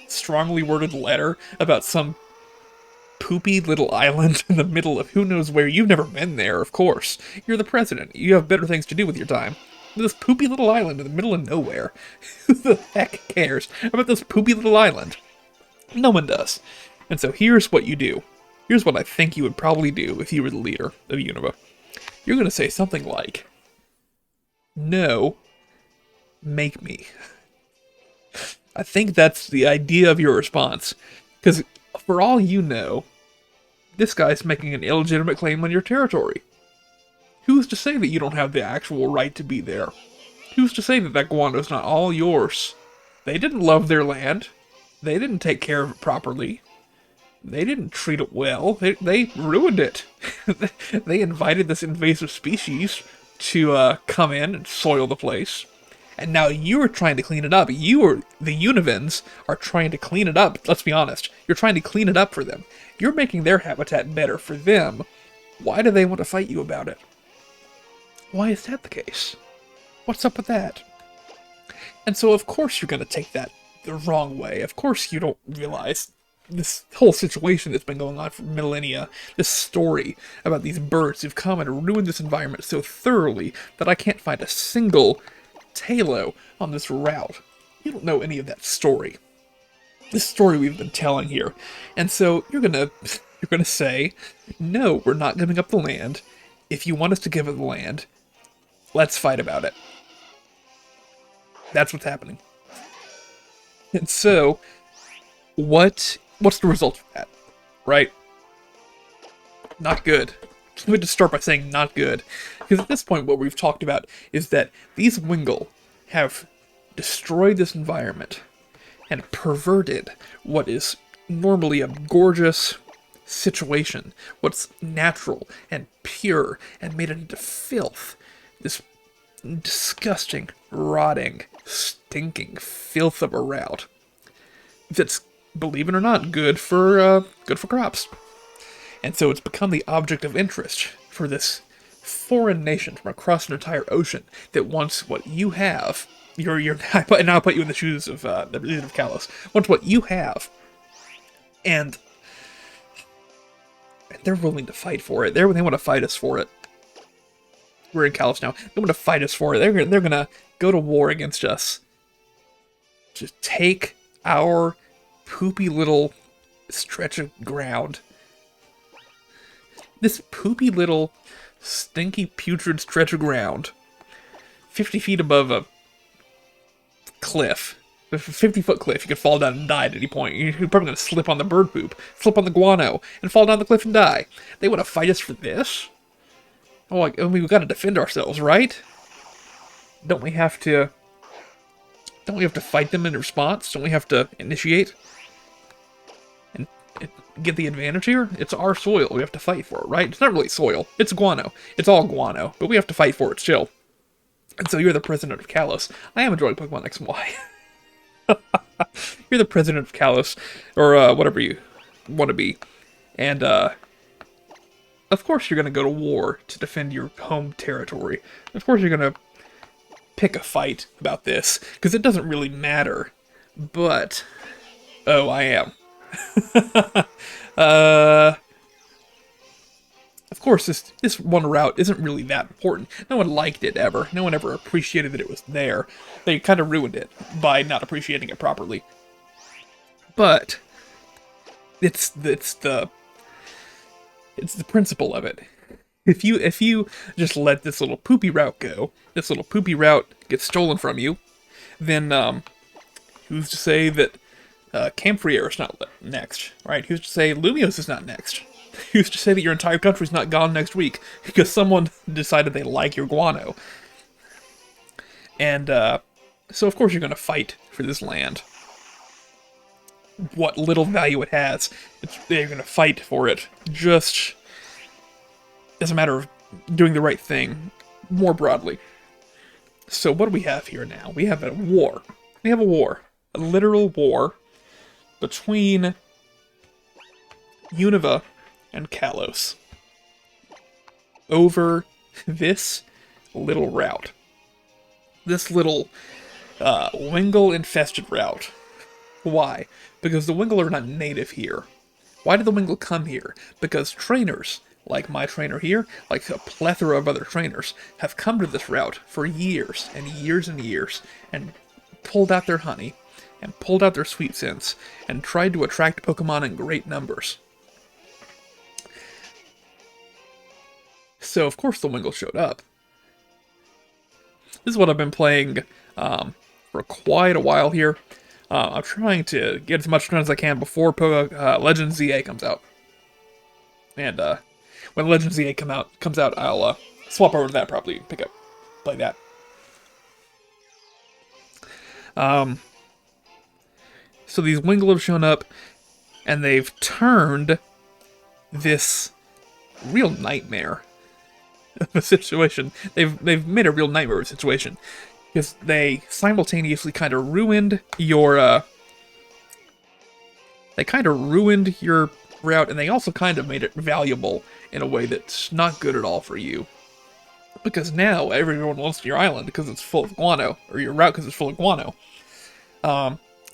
strongly worded letter about some poopy little island in the middle of who knows where. You've never been there, of course. You're the president. You have better things to do with your time. This poopy little island in the middle of nowhere. Who the heck cares about this poopy little island? No one does. And so here's what you do. Here's what I think you would probably do if you were the leader of Unova. You're going to say something like, "No, make me." I think that's the idea of your response. Because for all you know, this guy's making an illegitimate claim on your territory. Who's to say that you don't have the actual right to be there? Who's to say that that guano's not all yours? They didn't love their land. They didn't take care of it properly. They didn't treat it well. They ruined it. They invited this invasive species to come in and soil the place. And now you're trying to clean it up. The Univens are trying to clean it up. Let's be honest. You're trying to clean it up for them. You're making their habitat better for them. Why do they want to fight you about it? Why is that the case? What's up with that? And so of course you're going to take that the wrong way. Of course you don't realize this whole situation that's been going on for millennia, this story about these birds who've come and ruined this environment so thoroughly that I can't find a single Talo on this route. You don't know any of that story. This story we've been telling here. And so you're gonna say, no, we're not giving up the land. If you want us to give up the land, let's fight about it. That's what's happening. And so, what's the result of that, right? Not good. Let me just start by saying not good. Because at this point, what we've talked about is that these Wingull have destroyed this environment and perverted what is normally a gorgeous situation, what's natural and pure, and made it into filth. This disgusting, rotting, stinking filth of a route that's, believe it or not, good for crops. And so it's become the object of interest for this foreign nation from across an entire ocean that wants what you have. And now I'll put you in the shoes of the region of Kalos. Wants what you have, and they're willing to fight for it. They want to fight us for it. We're in Kalos now. They want to fight us for it. They're gonna go to war against us. Just take our poopy little stretch of ground. This poopy little, stinky, putrid stretch of ground. 50 feet above a cliff. A 50-foot cliff. You could fall down and die at any point. You're probably going to slip on the bird poop, slip on the guano, and fall down the cliff and die. They want to fight us for this? Oh, I mean, we've got to defend ourselves, right? Don't we have to fight them in response? Don't we have to initiate? And get the advantage here? It's our soil. We have to fight for it, right? It's not really soil. It's guano. It's all guano. But we have to fight for it still. And so you're the president of Kalos. I am enjoying Pokemon X and Y. You're the president of Kalos, or whatever you want to be. And, of course you're going to go to war to defend your home territory. Of course you're going to pick a fight about this, because it doesn't really matter. But, oh, I am. Of course, this one route isn't really that important. No one liked it ever. No one ever appreciated that it was there. They kind of ruined it by not appreciating it properly. But it's the principle of it. If you just let this little poopy route go, this little poopy route gets stolen from you, then who's to say that Camphrier is not next, right? Who's to say Lumiose is not next? Who's to say that your entire country's not gone next week because someone decided they like your guano? And so of course you're going to fight for this land. What little value it has, they're going to fight for it just as a matter of doing the right thing more broadly. So what do we have here now? We have a war. We have a war. A literal war between Unova and Kalos over this little route. This little Wingull-infested route. Why? Because the Wingull are not native here. Why did the Wingull come here? Because trainers, like my trainer here, like a plethora of other trainers, have come to this route for years and years and years, and pulled out their honey, and pulled out their sweet scents, and tried to attract Pokemon in great numbers. So, of course, the Wingull showed up. This is what I've been playing for quite a while here. I'm trying to get as much done as I can before Legend ZA comes out. And when Legend ZA comes out, I'll swap over to that probably and play that. So these Wingull have shown up, and they've turned this real nightmare of a situation. They've made a real nightmare of a situation. Because they simultaneously kind of ruined your, route, and they also kind of made it valuable in a way that's not good at all for you. Because now everyone wants your island because it's full of guano, or your route because it's full of guano.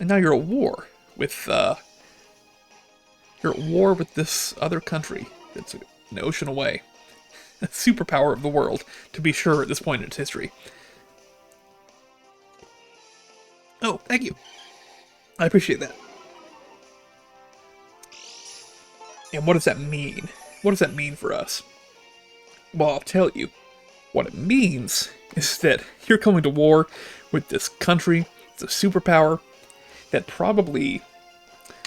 And now you're at war with, you're at war with this other country that's an ocean away. A superpower of the world, to be sure, at this point in its history. Oh, thank you. I appreciate that. And what does that mean? What does that mean for us? Well, I'll tell you. What it means is that you're going to war with this country, it's a superpower, that probably...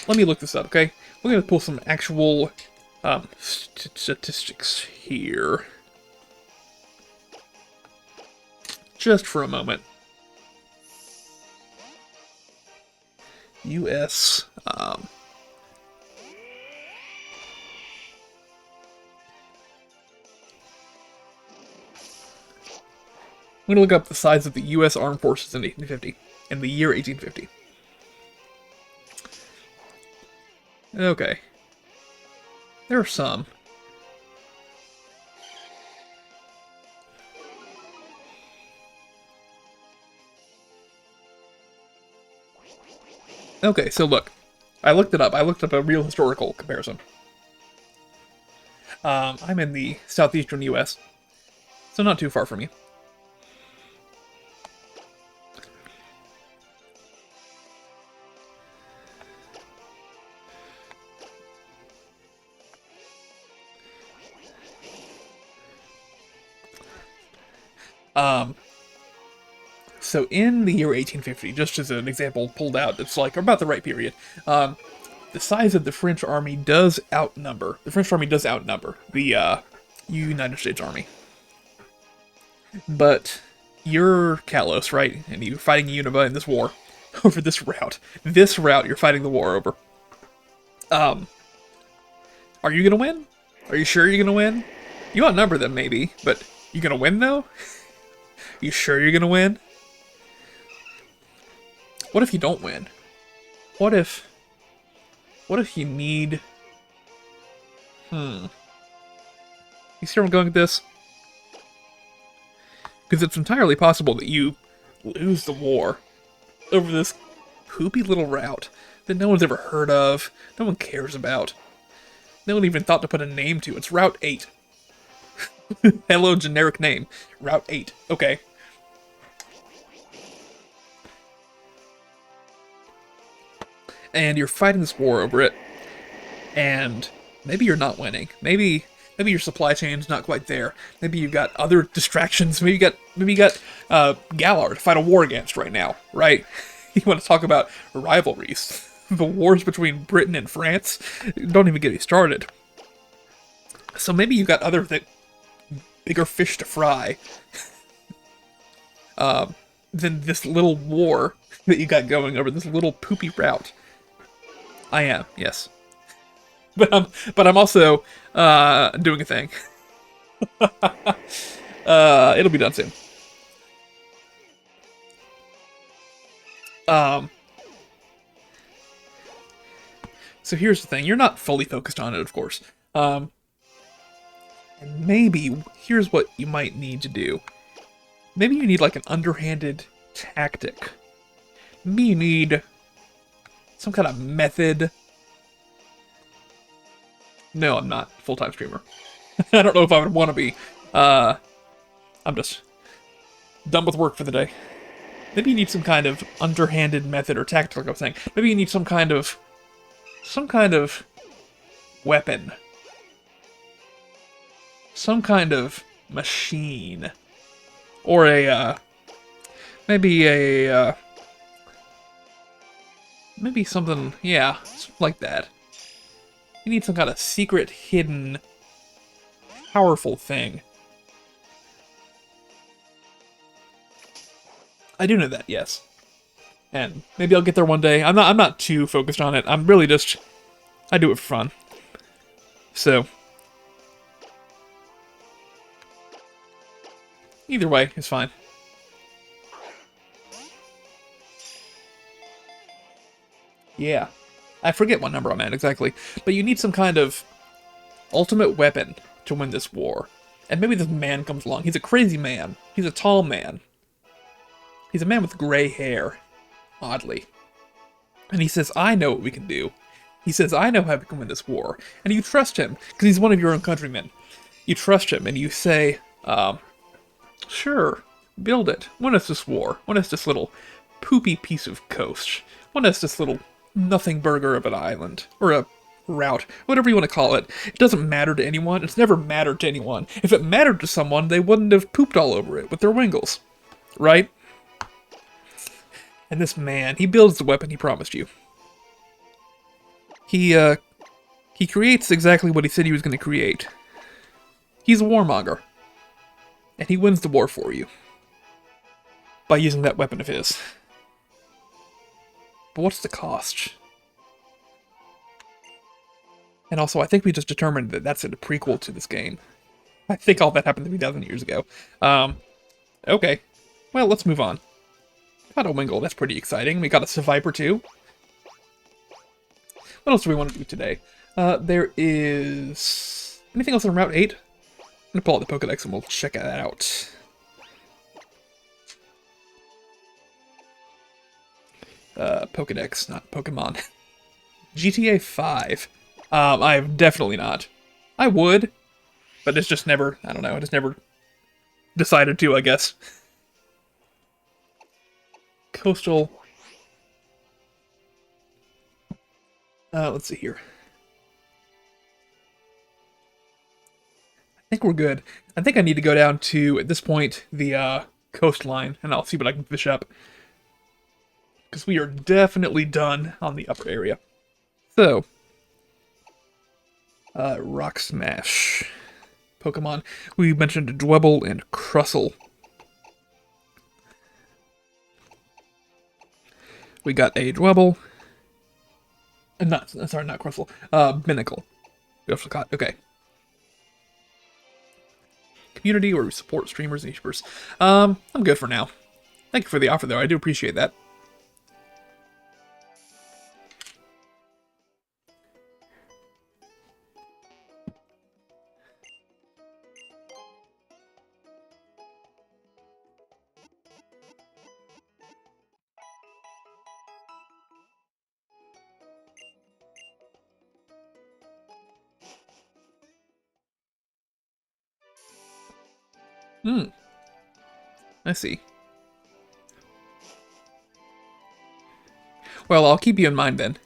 Let me look this up, okay? We're going to pull some actual statistics here. Just for a moment. U.S. I'm going to look up the size of the U.S. Armed Forces in 1850, in the year 1850. Okay. There are some. Okay, so look. I looked it up. I looked up a real historical comparison. I'm in the southeastern U.S., so not too far from you. So in the year 1850, just as an example pulled out, it's like about the right period, the size of the French army does outnumber, the United States Army. But you're Kalos, right? And you're fighting Unova in this war over this route. This route you're fighting the war over. Are you gonna win? Are you sure you're gonna win? You outnumber them, maybe, but you gonna win, though? You sure you're gonna win? What if you don't win? What if you need... You see where I'm going with this? Because it's entirely possible that you lose the war over this poopy little route that no one's ever heard of, no one cares about. No one even thought to put a name to. It's Route 8. Hello, generic name. Route 8. Okay. And you're fighting this war over it, and maybe you're not winning. Maybe your supply chain's not quite there. Maybe you've got other distractions. Maybe you got Galar to fight a war against right now, right? You want to talk about rivalries. The wars between Britain and France? Don't even get me started. So maybe you've got other bigger fish to fry than this little war that you got going over this little poopy route. I am, yes. But I'm also doing a thing. It'll be done soon. So here's the thing. You're not fully focused on it, of course. And maybe here's what you might need to do. Maybe you need like an underhanded tactic. Maybe you need some kind of method. No, I'm not a full-time streamer. I don't know if I would want to be. I'm just done with work for the day. Maybe you need some kind of underhanded method or tactic, like I was saying. Maybe you need some kind of weapon. Some kind of machine. Or maybe something, yeah, something like that. You need some kind of secret, hidden, powerful thing. I do know that, yes. And maybe I'll get there one day. I'm not too focused on it. I'm really just, I do it for fun. So either way, it's fine. Yeah. I forget what number I'm at exactly. But you need some kind of ultimate weapon to win this war. And maybe this man comes along. He's a crazy man. He's a tall man. He's a man with gray hair. Oddly. And he says, I know what we can do. He says, I know how we can win this war. And you trust him, because he's one of your own countrymen. You trust him, and you say, sure, build it. Win us this war. Win us this little poopy piece of coast. Win us this little nothing burger of an island. Or a route. Whatever you want to call it. It doesn't matter to anyone. It's never mattered to anyone. If it mattered to someone, they wouldn't have pooped all over it with their wingles. Right? And this man, he builds the weapon he promised you. He creates exactly what he said he was going to create. He's a warmonger. And he wins the war for you. By using that weapon of his. But what's the cost? And also, I think we just determined that that's a prequel to this game. I think all that happened 3,000 years ago. Okay. Well, let's move on. Got a Wingle, that's pretty exciting. We got a Survivor too. What else do we want to do today? There is... anything else on Route 8? I'm gonna pull out the Pokédex and we'll check that out. Pokédex, not Pokemon. GTA 5. I've definitely not. I would, but it's just never, I don't know, I just never decided to, I guess. Coastal. Let's see here. I think we're good. I think I need to go down to, at this point, the coastline, and I'll see what I can fish up. Because we are definitely done on the upper area. So, Rock Smash. Pokemon. We mentioned Dwebble and Crustle. We got a Dwebble. Not Crustle. Binacle. We also got, okay. Community, where we support streamers and YouTubers. I'm good for now. Thank you for the offer, though. I do appreciate that. I see. Well, I'll keep you in mind then.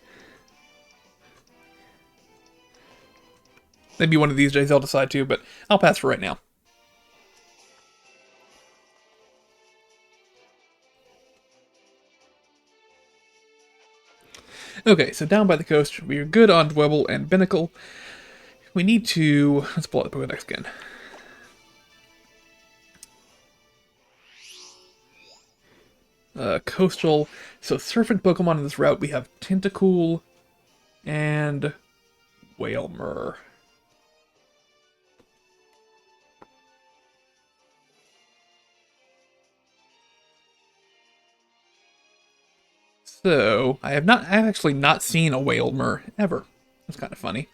Maybe one of these days I'll decide to, but I'll pass for right now. Okay, so down by the coast, we're good on Dwebble and Binacle. We need to... let's pull out the Pokédex again. Coastal. So surfing Pokemon in this route, we have Tentacool and Whalmer. So, I've actually not seen a Whalmer ever. That's kind of funny.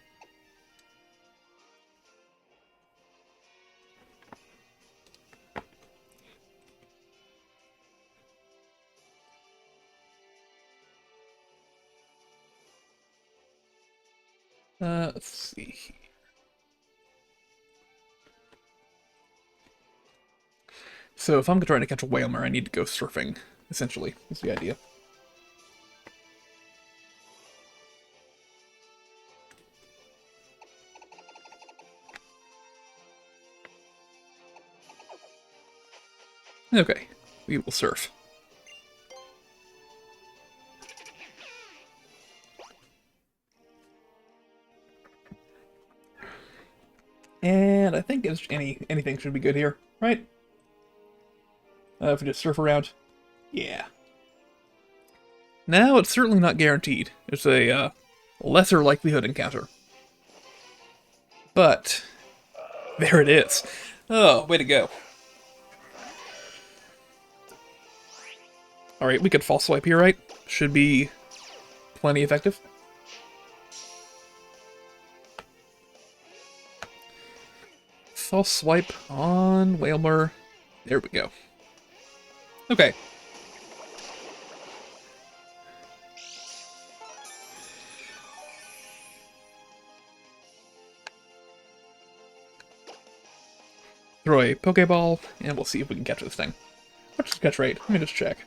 Let's see. So if I'm trying to catch a Whalmer, I need to go surfing, essentially, is the idea. Okay, we will surf. And I think anything should be good here, right? If we just surf around. Yeah. Now, it's certainly not guaranteed. It's a lesser likelihood encounter. But, there it is. Oh, way to go. Alright, we could false swipe here, right? Should be plenty effective. False swipe on Whalmer. There we go. Okay. throw a Pokeball, and we'll see if we can catch this thing. What's the catch rate? Let me just check.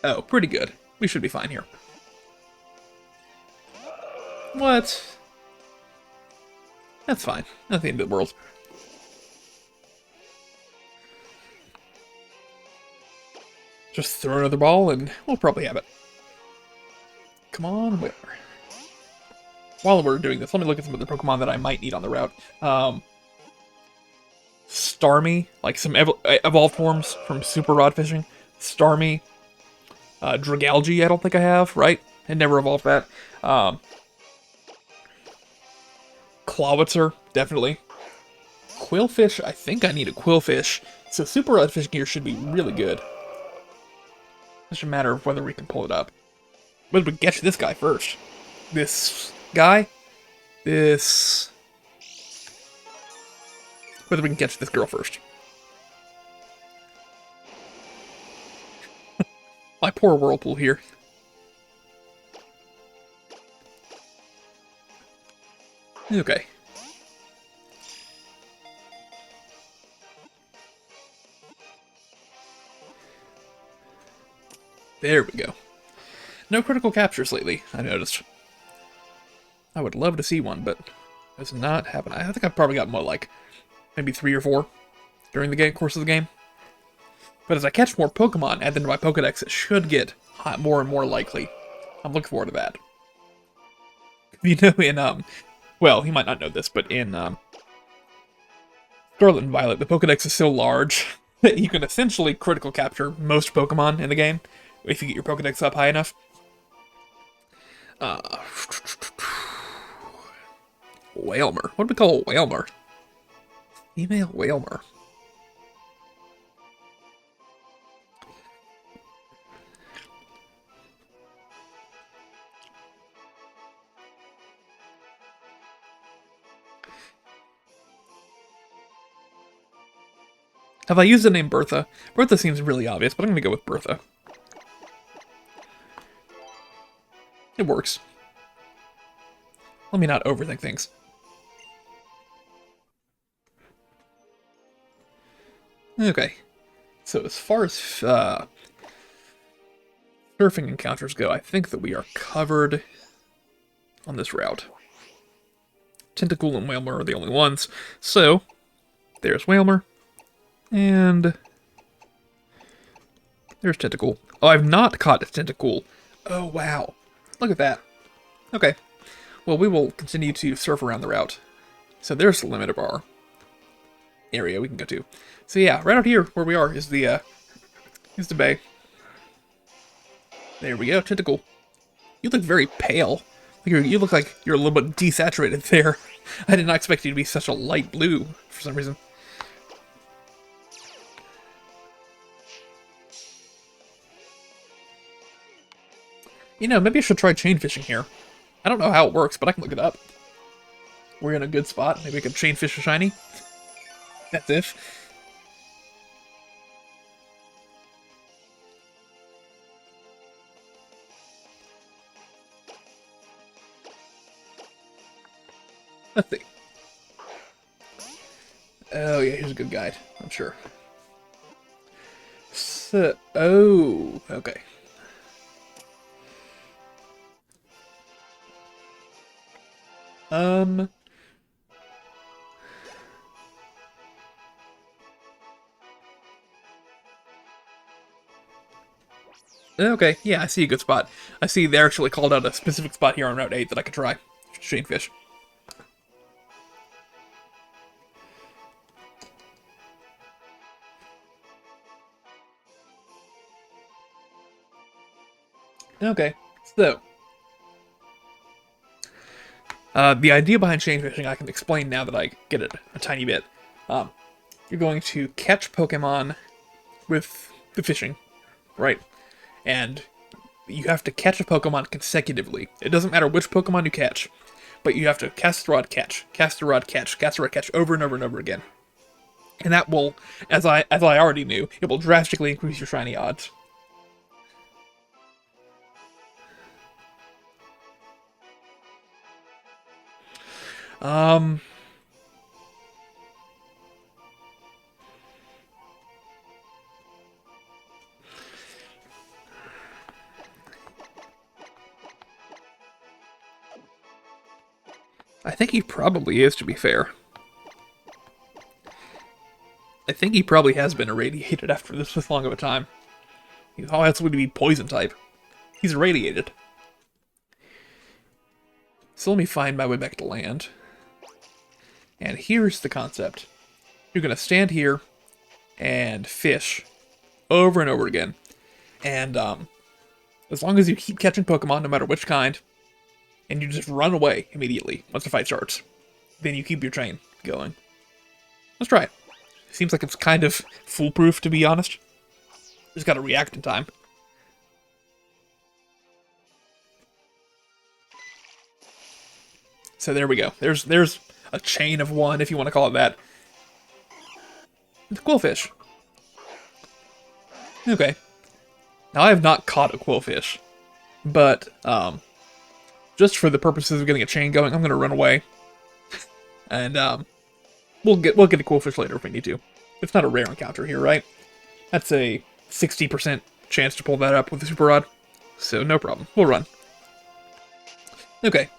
Oh, pretty good. We should be fine here. What? That's fine. Not the end of the world. Just throw another ball, and we'll probably have it. Come on, where? While we're doing this, let me look at some other Pokemon that I might need on the route. Starmie, like some evolved forms from Super Rod Fishing. Starmie. Dragalge, I don't think I have, right? I never evolved that. Clawitzer, definitely. Quillfish, I think I need a Quillfish. So Super Rod Fishing here should be really good. It's just a matter of whether we can pull it up. But we catch this guy first. This guy? This... Whether we can catch this girl first. My poor Whirlpool here. Okay. There we go. No critical captures lately, I noticed. I would love to see one, but it's not happening. I think I've probably got more like maybe 3 or 4 during the course of the game. But as I catch more Pokemon, add them to my Pokedex, it should get more and more likely. I'm looking forward to that. You know, in, well, you might not know this, but in, Scarlet and Violet, the Pokedex is so large that you can essentially critical capture most Pokemon in the game if you get your Pokedex up high enough. Whalmer. What do we call a Whalmer? Female Whalmer. Have I used the name Bertha? Bertha seems really obvious, but I'm going to go with Bertha. It works. Let me not overthink things. Okay. So as far as surfing encounters go, I think that we are covered on this route. Tentacool and Whalmer are the only ones. So, there's Whalmer. And there's Tentacool. Oh, I've not caught a Tentacool. Oh, wow. Look at that. Okay. Well, we will continue to surf around the route. So there's the limit of our area we can go to. So yeah, right out here where we are is the bay. There we go, Tentacool. You look very pale. You look like you're a little bit desaturated there. I did not expect you to be such a light blue for some reason. You know, maybe I should try chain fishing here. I don't know how it works, but I can look it up. We're in a good spot. Maybe I could chain fish a shiny. That's if. Let's see. Oh yeah, here's a good guide, I'm sure. So, oh, okay. Okay, yeah, I see a good spot. I see they actually called out a specific spot here on Route 8 that I could try. Chain fish. Okay, so the idea behind chain fishing I can explain now that I get it a tiny bit. You're going to catch Pokemon with the fishing, right? And you have to catch a Pokemon consecutively. It doesn't matter which Pokemon you catch, but you have to cast the rod, catch, cast the rod, catch, cast the rod, catch over and over and over again. And that will, as I already knew, it will drastically increase your shiny odds. Um, I think he probably is, to be fair. I think he probably has been irradiated after this long of a time. How else would he be poison type? He's irradiated. So let me find my way back to land. And here's the concept. You're going to stand here and fish over and over again. And as long as you keep catching Pokemon, no matter which kind, and you just run away immediately once the fight starts, then you keep your chain going. Let's try it. Seems like it's kind of foolproof, to be honest. Just gotta react in time. So there we go. There's a chain of one, if you want to call it that. It's a quillfish. Okay. Now I have not caught a quillfish, but just for the purposes of getting a chain going, I'm gonna run away, and we'll get a quillfish later if we need to. It's not a rare encounter here, right? That's a 60% chance to pull that up with the super rod, so no problem. We'll run. Okay.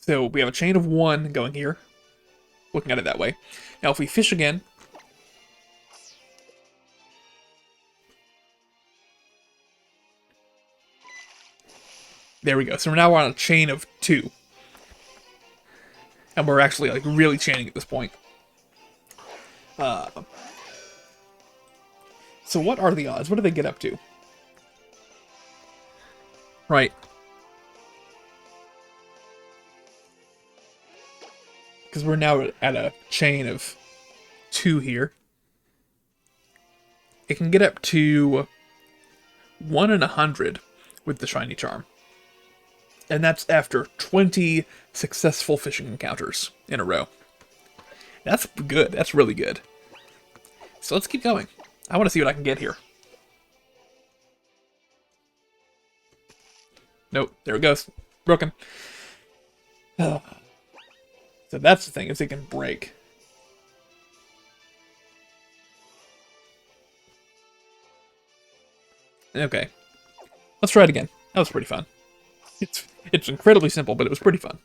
So we have a chain of one going here. Looking at it that way. Now if we fish again. There we go. So now we're on a chain of two. And we're actually like really chaining at this point. So what are the odds? What do they get up to? Right. Because we're now at a chain of two here. It can get up to 1 in 100 with the shiny charm. And that's after 20 successful fishing encounters in a row. That's good. That's really good. So let's keep going. I want to see what I can get here. Nope. There it goes. Broken. So that's the thing, is it can break. Okay. Let's try it again. That was pretty fun. It's incredibly simple, but it was pretty fun.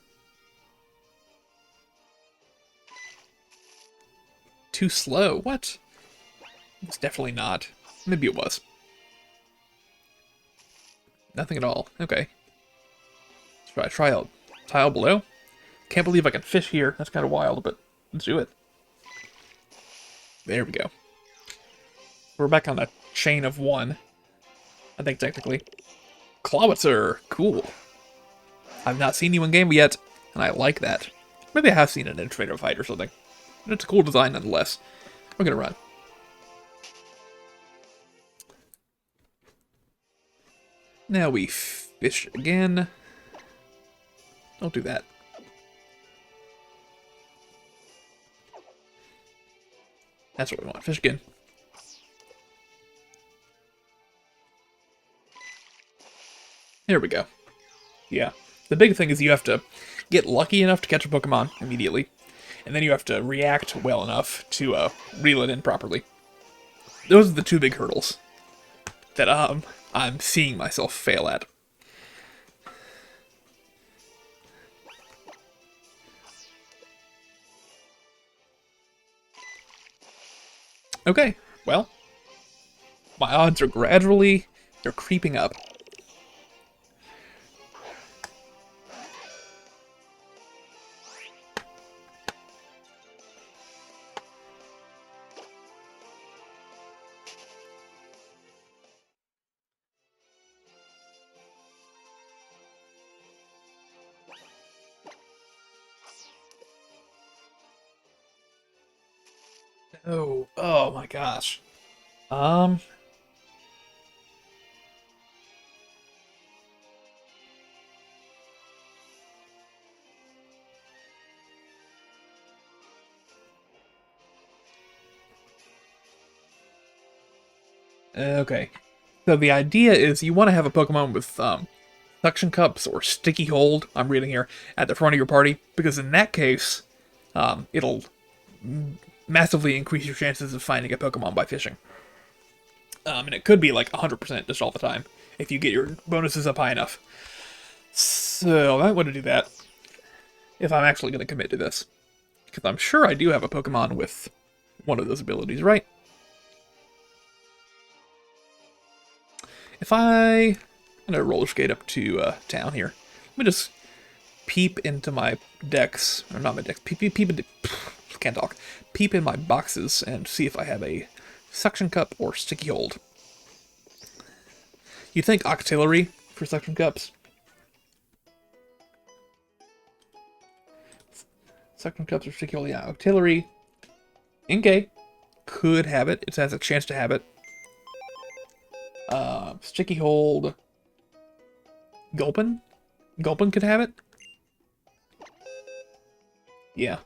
Too slow? What? It's definitely not. Maybe it was. Nothing at all. Okay. Let's try a tile below. Can't believe I can fish here. That's kind of wild, but let's do it. There we go. We're back on a chain of one. I think technically. Clawitzer! Cool. I've not seen you in game yet, and I like that. Maybe I have seen it in a trainer fight or something. But it's a cool design nonetheless. We're gonna run. Now we fish again. Don't do that. That's what we want. Fish again. There we go. Yeah. The big thing is you have to get lucky enough to catch a Pokemon immediately. And then you have to react well enough to reel it in properly. Those are the two big hurdles that I'm seeing myself fail at. Okay, well, my odds are they're creeping up. Oh my gosh. Okay. So the idea is you want to have a Pokemon with suction cups or sticky hold, I'm reading here, at the front of your party, because in that case, it'll massively increase your chances of finding a Pokemon by fishing. And it could be like 100% just all the time, if you get your bonuses up high enough. So I want to do that, if I'm actually going to commit to this. Because I'm sure I do have a Pokemon with one of those abilities, right? If I'm going to roller skate up to town here, let me just peep into my decks, or not my decks, peep into, can't talk, peep in my boxes and see if I have a suction cup or sticky hold. You think Octillery for suction cups? Suction cups or sticky hold, yeah, Octillery, Inkay could have it, it has a chance to have it. Sticky hold, Gulpin? Gulpin could have it? Yeah.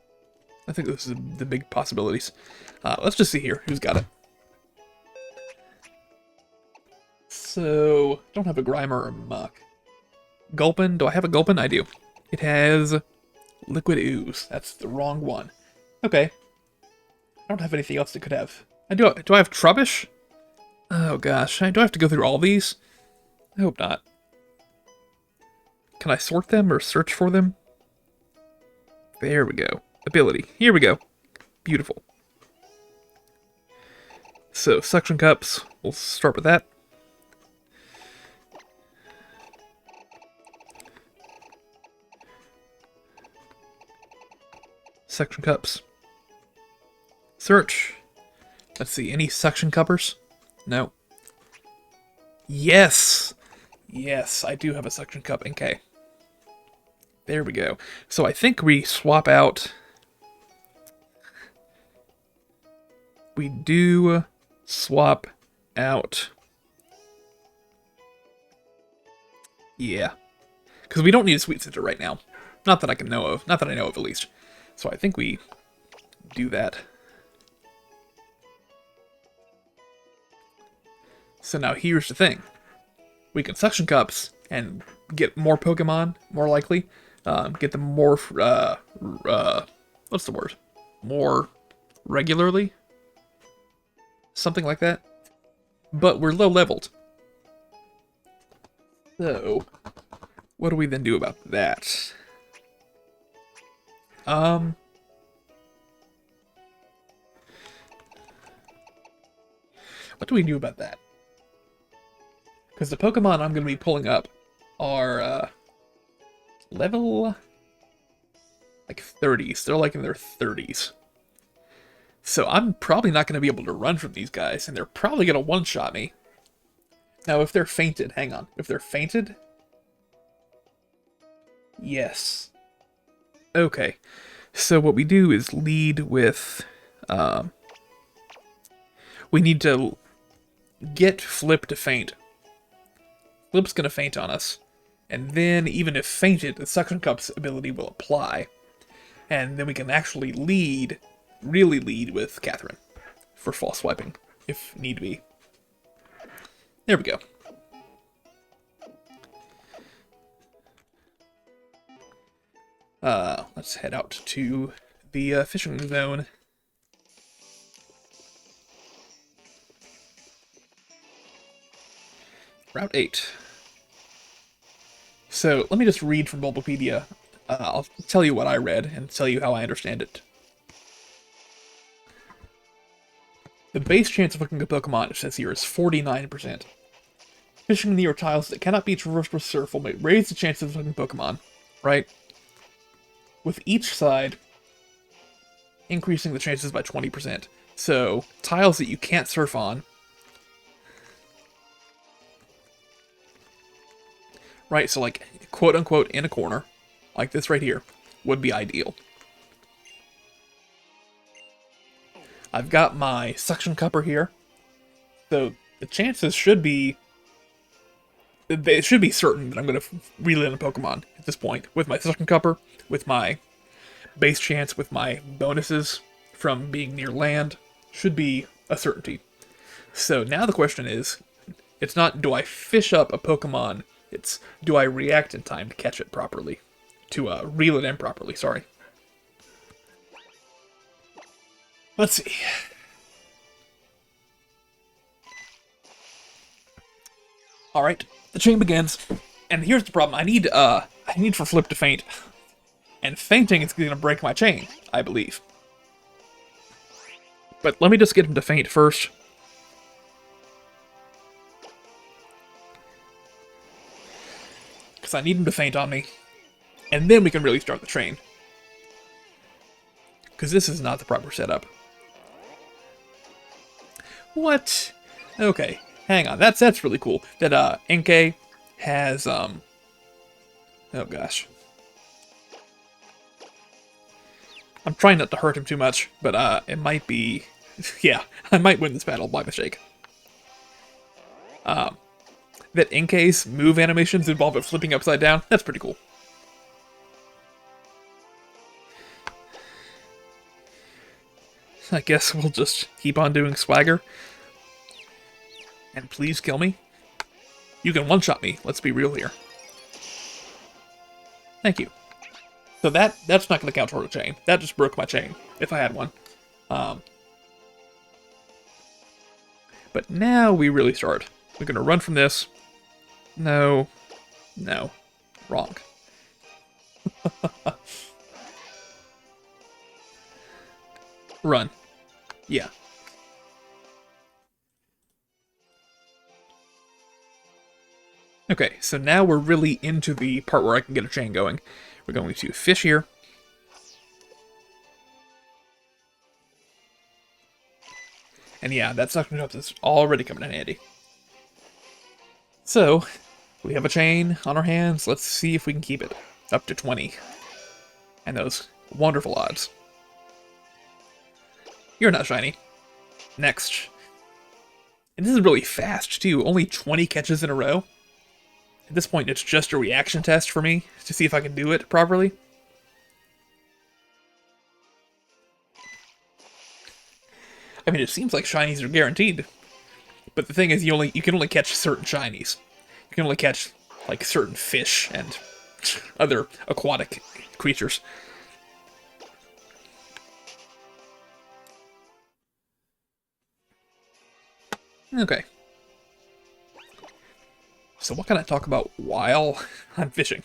I think this is the big possibilities. Let's just see here who's got it. So, don't have a Grimer or a Muck. Gulpin, do I have a Gulpin? I do. It has Liquid Ooze. That's the wrong one. Okay. I don't have anything else that could have. Do I have Trubbish? Oh gosh, do I have to go through all these? I hope not. Can I sort them or search for them? There we go. Ability. Here we go. Beautiful. So, suction cups. We'll start with that. Suction cups. Search. Let's see, any suction cuppers? No. Yes! Yes, I do have a suction cup Inkay. There we go. So I think we swap out... We do swap out... Yeah. Because we don't need a Sweet Center right now. Not that I can know of. Not that I know of, at least. So I think we do that. So now here's the thing. We can suction cups and get more Pokemon, more likely. Get them more, what's the word? More regularly? Something like that. But we're low leveled. So, what do we then do about that? What do we do about that? Because the Pokemon I'm going to be pulling up are, level, like, 30s. They're, like, in their 30s. So I'm probably not going to be able to run from these guys, and they're probably going to one-shot me. Now, if they're fainted, hang on. If they're fainted... Yes. Okay. So what we do is lead with... we need to get Flip to faint. Flip's going to faint on us. And then, even if fainted, the Suction Cup's ability will apply. And then we can actually lead, really lead with Catherine for false swiping, if need be. There we go. Let's head out to the fishing zone. Route 8. So, let me just read from Bulbapedia. I'll tell you what I read and tell you how I understand it. The base chance of hooking a Pokemon, it says here, is 49%. Fishing near tiles that cannot be traversed with surf will raise the chances of hooking Pokemon, right? With each side increasing the chances by 20%. So, tiles that you can't surf on, right, so like, quote-unquote, in a corner, like this right here, would be ideal. I've got my Suction Cupper here, so the chances should be... It should be certain that I'm going to reel in a Pokemon at this point, with my Suction Cupper, with my base chance, with my bonuses from being near land, should be a certainty. So now the question is, it's not, do I fish up a Pokemon It's, do I react in time to catch it properly? To reel it in properly, sorry. Let's see. Alright, the chain begins. And here's the problem. I need for Flip to faint. And fainting is going to break my chain, I believe. But let me just get him to faint first. Because I need him to faint on me. And then we can really start the train. Because this is not the proper setup. What? Okay, hang on. That's really cool. That Inkay has oh gosh. I'm trying not to hurt him too much, but it might be, yeah, I might win this battle by mistake. That Inkay's move animations involve it flipping upside down. That's pretty cool. I guess we'll just keep on doing swagger. And please kill me. You can one-shot me, let's be real here. Thank you. So that's not going to count toward a chain. That just broke my chain, if I had one. But now we really start. We're going to run from this. No. No. Wrong. Run. Yeah. Okay, so now we're really into the part where I can get a chain going. We're going to fish here. And yeah, that suction cup is already coming in handy. So, we have a chain on our hands. Let's see if we can keep it up to 20. And those wonderful odds. You're not shiny. Next. And this is really fast, too. Only 20 catches in a row. At this point, it's just a reaction test for me to see if I can do it properly. I mean, it seems like shinies are guaranteed. But the thing is, you can only catch certain shinies. You can only catch, like, certain fish and other aquatic creatures. Okay. So what can I talk about while I'm fishing?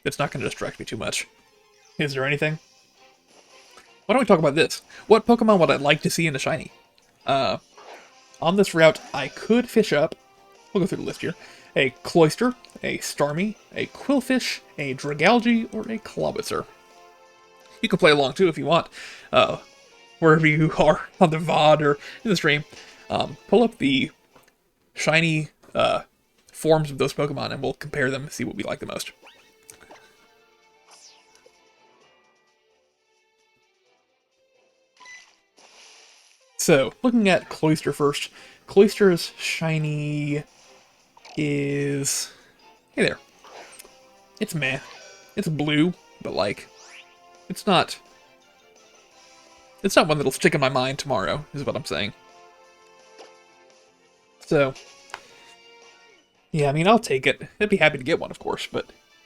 It's not going to distract me too much. Is there anything? Why don't we talk about this? What Pokemon would I like to see in a shiny? On this route, I could fish up, we'll go through the list here, a Cloyster, a Starmie, a Quillfish, a Dragalge, or a Clobitzer. You can play along too if you want, wherever you are on the VOD or in the stream. Pull up the shiny forms of those Pokemon and we'll compare them and see what we like the most. So, looking at Cloyster first. Cloyster's shiny is... Hey there. It's meh. It's blue, but like... It's not one that'll stick in my mind tomorrow, is what I'm saying. So... Yeah, I mean, I'll take it. I'd be happy to get one, of course, but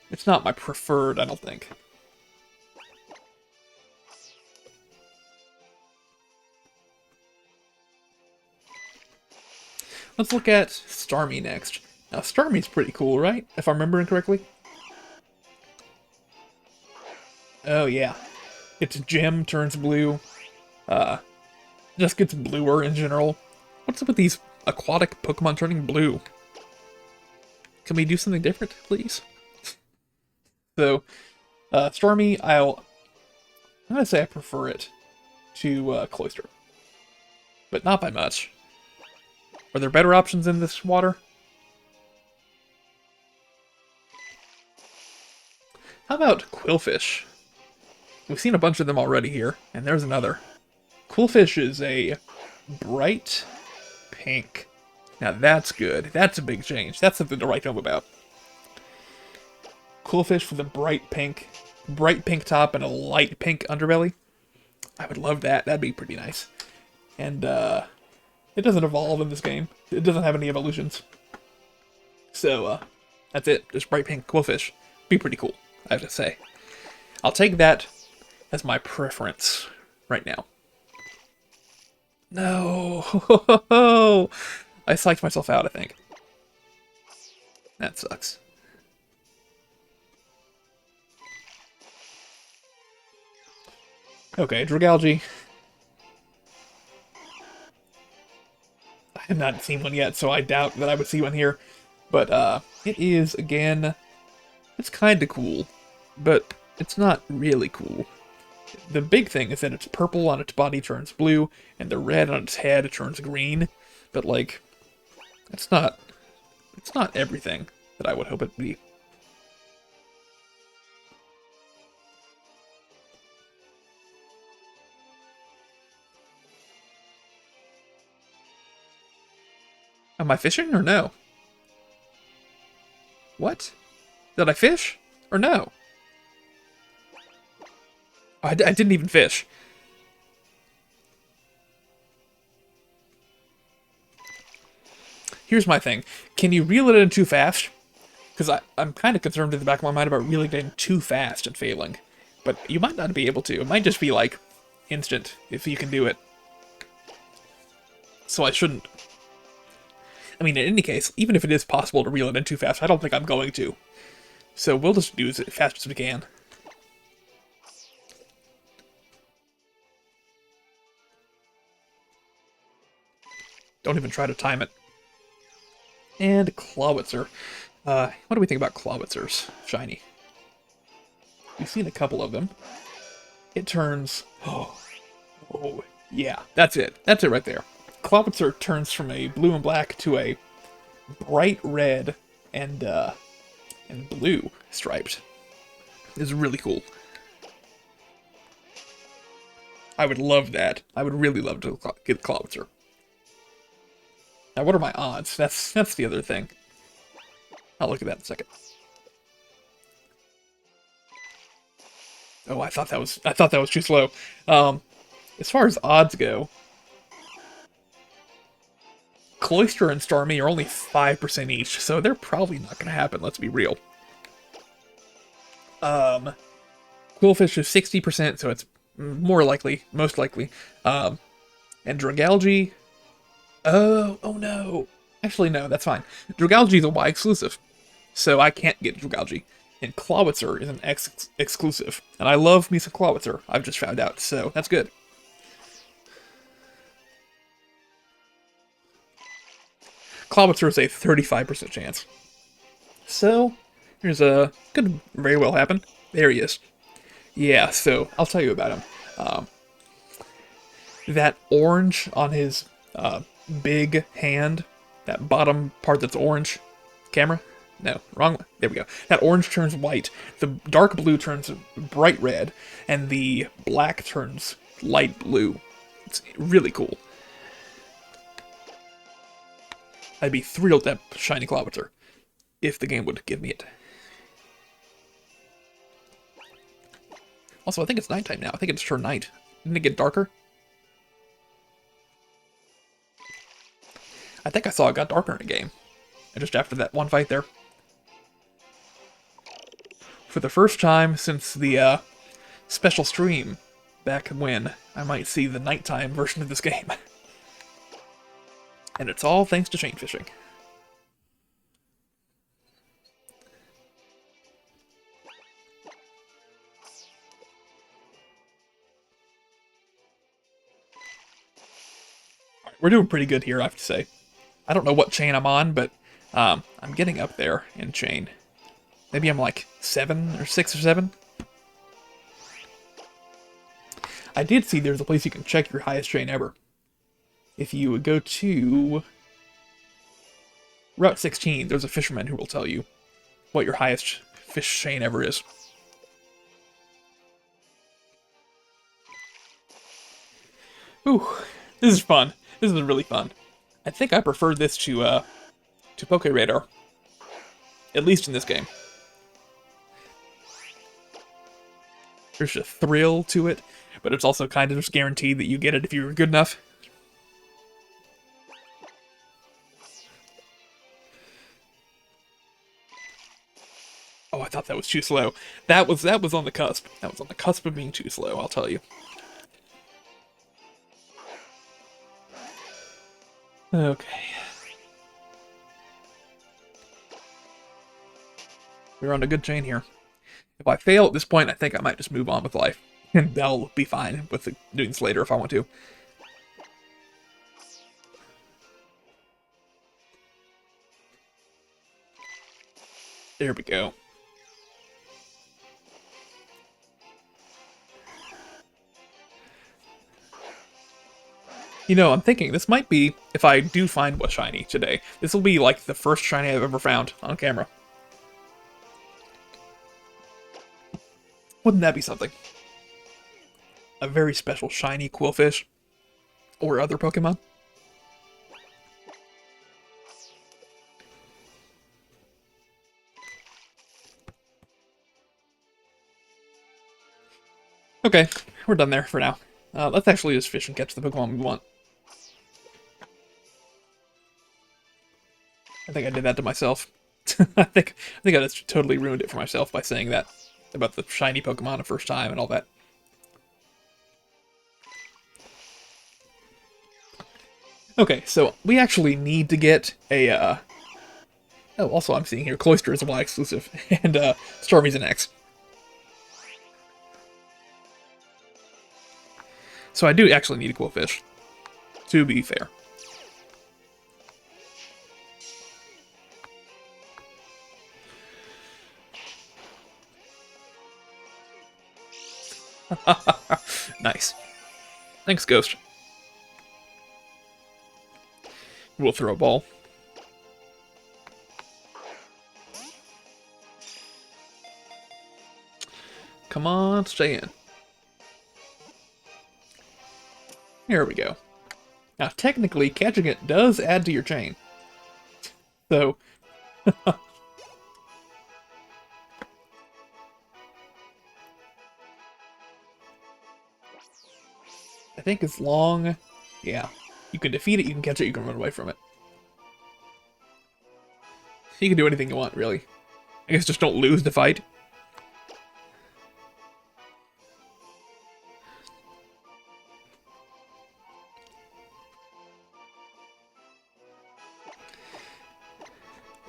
it's not my preferred, I don't think. Let's look at Starmie next. Now, Starmie's pretty cool, right? If I'm remembering correctly. Oh, yeah. Its gem turns blue. Just gets bluer in general. What's up with these aquatic Pokemon turning blue? Can we do something different, please? So, Starmie, I'm gonna say I prefer it to Cloyster. But not by much. Are there better options in this water? How about Quillfish? We've seen a bunch of them already here, and there's another. Quillfish is a bright pink. Now that's good. That's a big change. That's something to write home about. Quillfish with a bright pink top and a light pink underbelly. I would love that. That'd be pretty nice. And, it doesn't evolve in this game. It doesn't have any evolutions. So, that's it. Just bright pink quillfish. Be pretty cool, I have to say. I'll take that as my preference right now. No! I psyched myself out, I think. That sucks. Okay, Dragalge. I have not seen one yet, so I doubt that I would see one here. But, it is, again, it's kinda cool, but it's not really cool. The big thing is that it's purple on its body turns blue, and the red on its head turns green. But, like, it's not everything that I would hope it'd be. Am I fishing or no? What? Did I fish? Or no? I didn't even fish. Here's my thing. Can you reel it in too fast? Because I'm kind of concerned in the back of my mind about reeling it in too fast and failing. But you might not be able to. It might just be, like, instant, if you can do it. So I shouldn't. I mean, in any case, even if it is possible to reel it in too fast, I don't think I'm going to. So we'll just do it as fast as we can. Don't even try to time it. And Clawitzer. What do we think about Clawitzers? Shiny. We've seen a couple of them. It turns... Oh, yeah, that's it. That's it right there. Clawitzer turns from a blue and black to a bright red and blue striped. It's really cool. I would love that. I would really love to get Clawitzer. Now, what are my odds? That's the other thing. I'll look at that in a second. Oh, I thought that was too slow. As far as odds go, Cloyster and Starmie are only 5% each, so they're probably not going to happen, let's be real. Quillfish is 60%, so it's more likely, most likely. And Dragalge... Oh no. Actually, no, that's fine. Dragalge is a Y exclusive, so I can't get Dragalge. And Clawitzer is an X exclusive. And I love me some Clawitzer, I've just found out, so that's good. Clawitzer is a 35% chance. So, here's a... could very well happen. There he is. Yeah, so, I'll tell you about him. That orange on his big hand, that bottom part that's orange. Camera? No, wrong one. There we go. That orange turns white, the dark blue turns bright red, and the black turns light blue. It's really cool. I'd be thrilled to have shiny Clawitzer, if the game would give me it. Also, I think it's nighttime now. I think it's turned night. Didn't it get darker? I think I saw it got darker in the game. And just after that one fight there. For the first time since the special stream back when, I might see the nighttime version of this game. And it's all thanks to chain fishing. We're doing pretty good here, I have to say. I don't know what chain I'm on, but I'm getting up there in chain. Maybe I'm like 7 or 6 or 7. I did see there's a place you can check your highest chain ever. If you would go to Route 16, there's a fisherman who will tell you what your highest fish chain ever is. Ooh, this is fun. This is really fun. I think I prefer this to Poke Radar. At least in this game. There's a thrill to it, but it's also kind of just guaranteed that you get it if you're good enough. I thought that was too slow. That was on the cusp. That was on the cusp of being too slow, I'll tell you. Okay. We're on a good chain here. If I fail at this point, I think I might just move on with life. And I'll be fine with doing this later if I want to. There we go. You know, I'm thinking this might be, if I do find what's shiny today, this will be like the first shiny I've ever found on camera. Wouldn't that be something? A very special shiny Quillfish. Or other Pokemon. Okay, we're done there for now. Let's actually just fish and catch the Pokemon we want. I think I did that to myself. I think I just totally ruined it for myself by saying that about the shiny Pokemon the first time and all that. Okay, so we actually need to get a, oh, also I'm seeing here, Cloyster is a Y exclusive, and, Starmie's an X. So I do actually need a Quillfish, to be fair. Nice. Thanks, Ghost. We'll throw a ball. Come on, stay in. Here we go. Now, technically, catching it does add to your chain. So... I think as long... Yeah. You can defeat it, you can catch it, you can run away from it. You can do anything you want, really. I guess just don't lose the fight.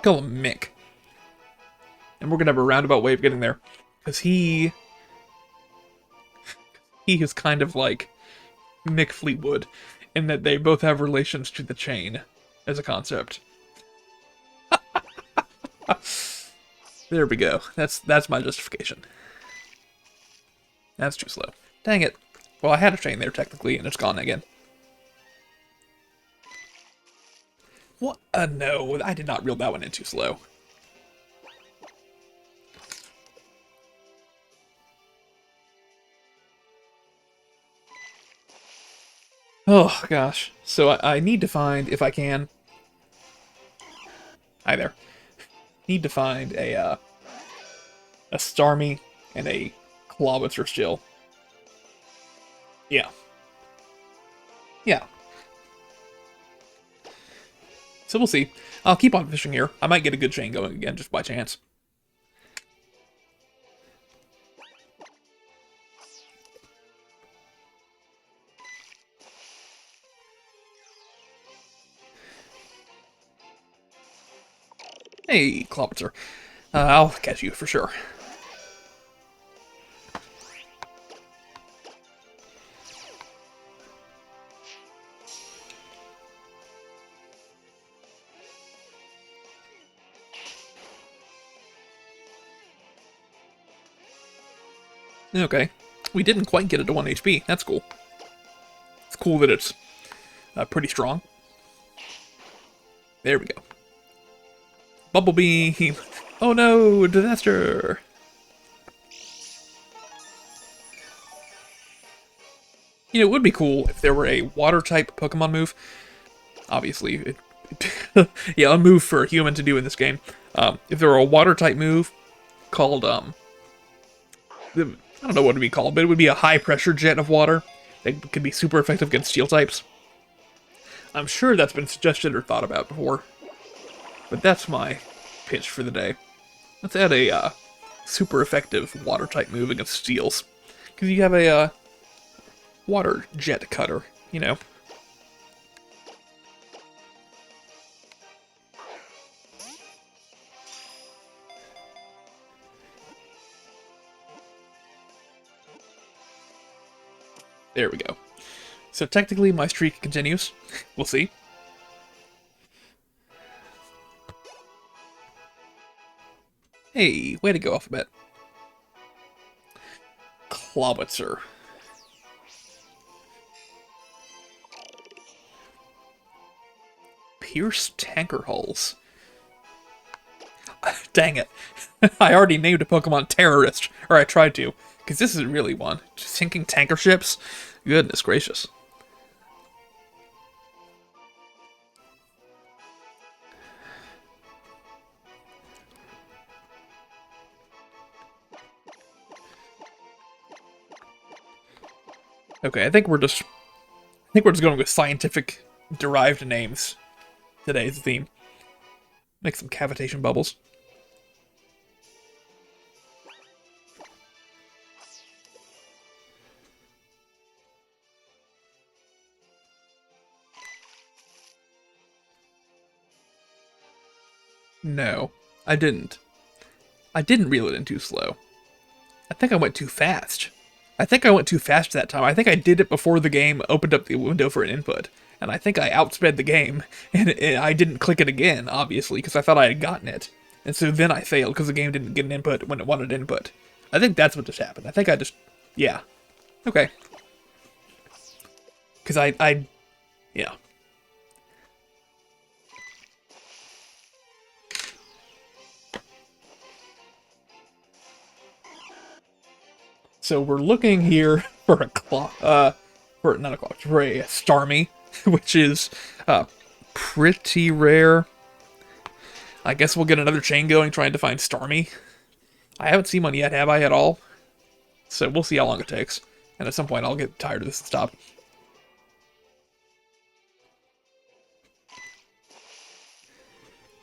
Call him Mick. And we're gonna have a roundabout way of getting there. Because he is kind of like Mick Fleetwood, in that they both have relations to the chain as a concept. There we go. That's my justification. That's too slow. Dang it. Well, I had a chain there technically, and it's gone again. What? No, I did not reel that one in too slow. Oh, gosh. So I need to find, if I can... Hi there. Need to find a Starmie and a Clawitzer still. Yeah. Yeah. So we'll see. I'll keep on fishing here. I might get a good chain going again, just by chance. Hey, Clawitzer. I'll catch you for sure. Okay. We didn't quite get it to 1 HP. That's cool. It's cool that it's pretty strong. There we go. Bubble Beam! Oh no! Disaster! You know, it would be cool if there were a water-type Pokemon move. Obviously, yeah, a move for a human to do in this game. If there were a water-type move called, I don't know what it would be called, but it would be a high-pressure jet of water that could be super effective against steel types. I'm sure that's been suggested or thought about before. But that's my pitch for the day. Let's add a super effective water-type move against steels. Because you have a water jet cutter, you know. There we go. So technically my streak continues. We'll see. Hey, way to go, Alphabet. Clawitzer. Pierce tanker hulls. Dang it. I already named a Pokemon Terrorist. Or I tried to. Because this is really one. Just sinking tanker ships? Goodness gracious. Okay, I think we're just going with scientific derived names today as a theme. Make some cavitation bubbles. No, I didn't. I didn't reel it in too slow. I think I went too fast. I think I went too fast that time. I think I did it before the game opened up the window for an input. And I think I outsped the game, and I didn't click it again, obviously, because I thought I had gotten it. And so then I failed, because the game didn't get an input when it wanted input. I think that's what just happened. I think I just... yeah. Okay. Because yeah. So we're looking here for a for a Starmie, which is pretty rare. I guess we'll get another chain going trying to find Starmie. I haven't seen one yet, have I, at all? So we'll see how long it takes. And at some point I'll get tired of this and stop.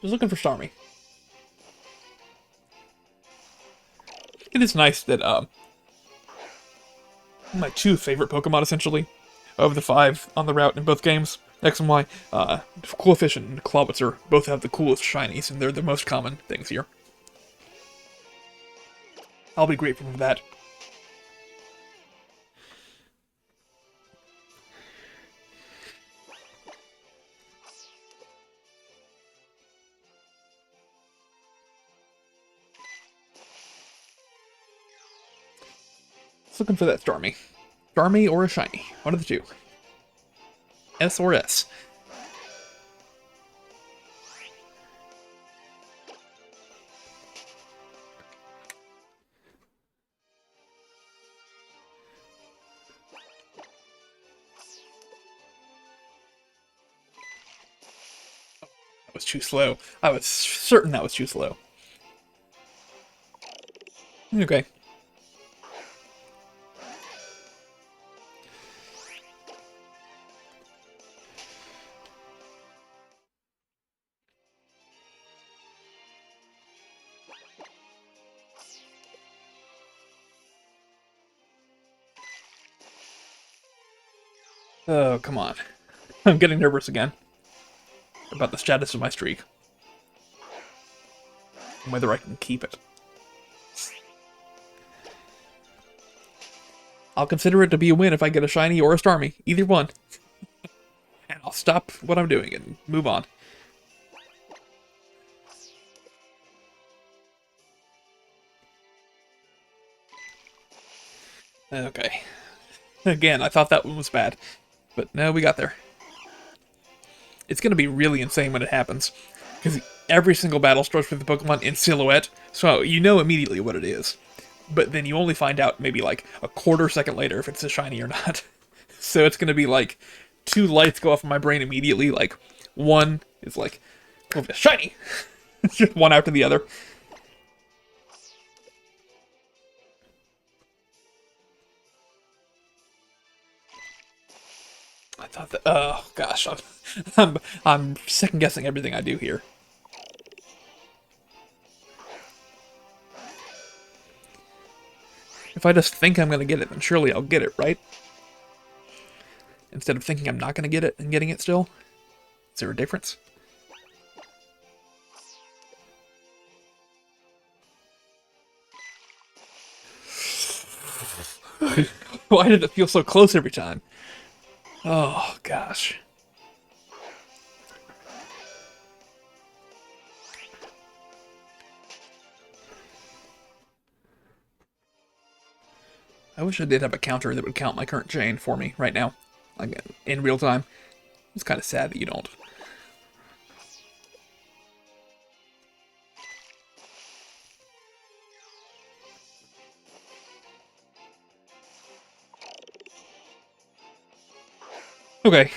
Just looking for Starmie. It is nice that my two favorite Pokemon, essentially, of the 5 on the route in both games, X and Y, Coefficient and Clawitzer both have the coolest shinies, and they're the most common things here. I'll be grateful for that. Just looking for that Starmie. Starmie or a shiny. One of the two. S or S. That was too slow. I was certain that was too slow. Okay. Oh, come on. I'm getting nervous again about the status of my streak. And whether I can keep it. I'll consider it to be a win if I get a shiny or a Starmie. Either one. And I'll stop what I'm doing and move on. Okay. Again, I thought that one was bad. But no, we got there. It's going to be really insane when it happens. Because every single battle starts with the Pokemon in silhouette, so you know immediately what it is. But then you only find out maybe like a quarter second later if it's a shiny or not. So it's going to be like 2 lights go off in my brain immediately. Like, one is like, oh, shiny! Just one after the other. I thought that, oh gosh, I'm second guessing everything I do here. If I just think I'm going to get it, then surely I'll get it, right? Instead of thinking I'm not going to get it and getting it still. Is there a difference? Why did it feel so close every time? Oh, gosh. I wish I did have a counter that would count my current chain for me right now. Like, in real time. It's kind of sad that you don't. Okay.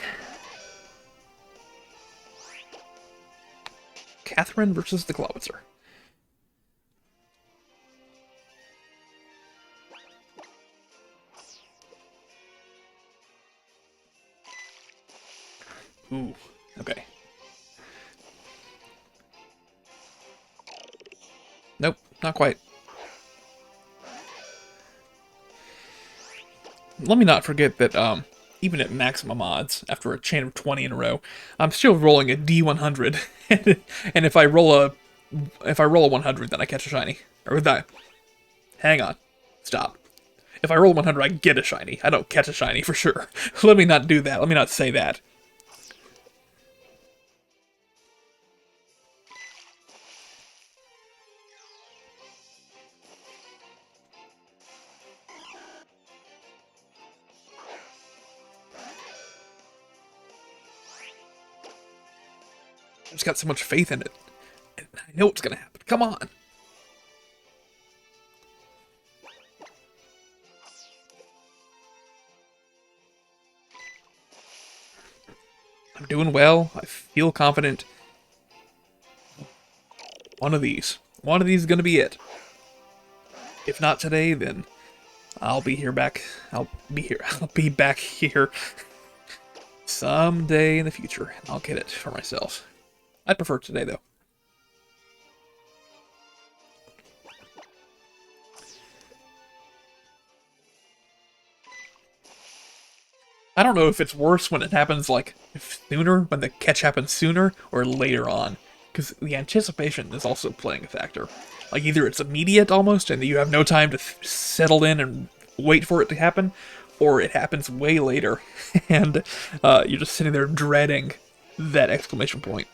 Catherine versus the Clawitzer. Ooh, okay. Nope, not quite. Let me not forget that, even at maximum odds, after a chain of 20 in a row, I'm still rolling a D100. And if I roll a 100, then I catch a shiny. Or that. Hang on. Stop. If I roll 100, I get a shiny. I don't catch a shiny for sure. Let me not do that. Let me not say that. I just got so much faith in it. And I know what's gonna happen. Come on. I'm doing well. I feel confident. One of these is gonna be it. If not today, then I'll be here back. I'll be back here someday in the future. I'll get it for myself. I'd prefer today, though. I don't know if it's worse when it happens, like, sooner, when the catch happens sooner, or later on. Because the anticipation is also playing a factor. Like, either it's immediate, almost, and you have no time to settle in and wait for it to happen, or it happens way later, and you're just sitting there dreading that exclamation point.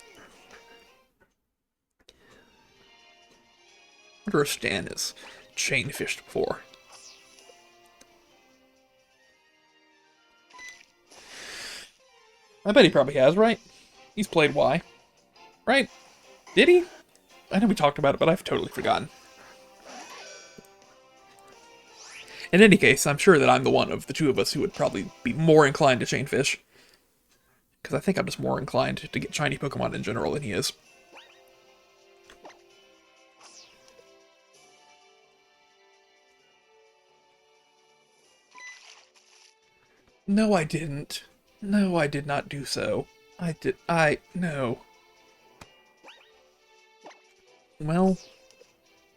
I wonder if Stan has chain fished before. I bet he probably has, right? He's played Y. Right? Did he? I know we talked about it, but I've totally forgotten. In any case, I'm sure that I'm the one of the two of us who would probably be more inclined to chain fish. Because I think I'm just more inclined to get shiny Pokemon in general than he is. No, I didn't. No, I did not do so. No. Well,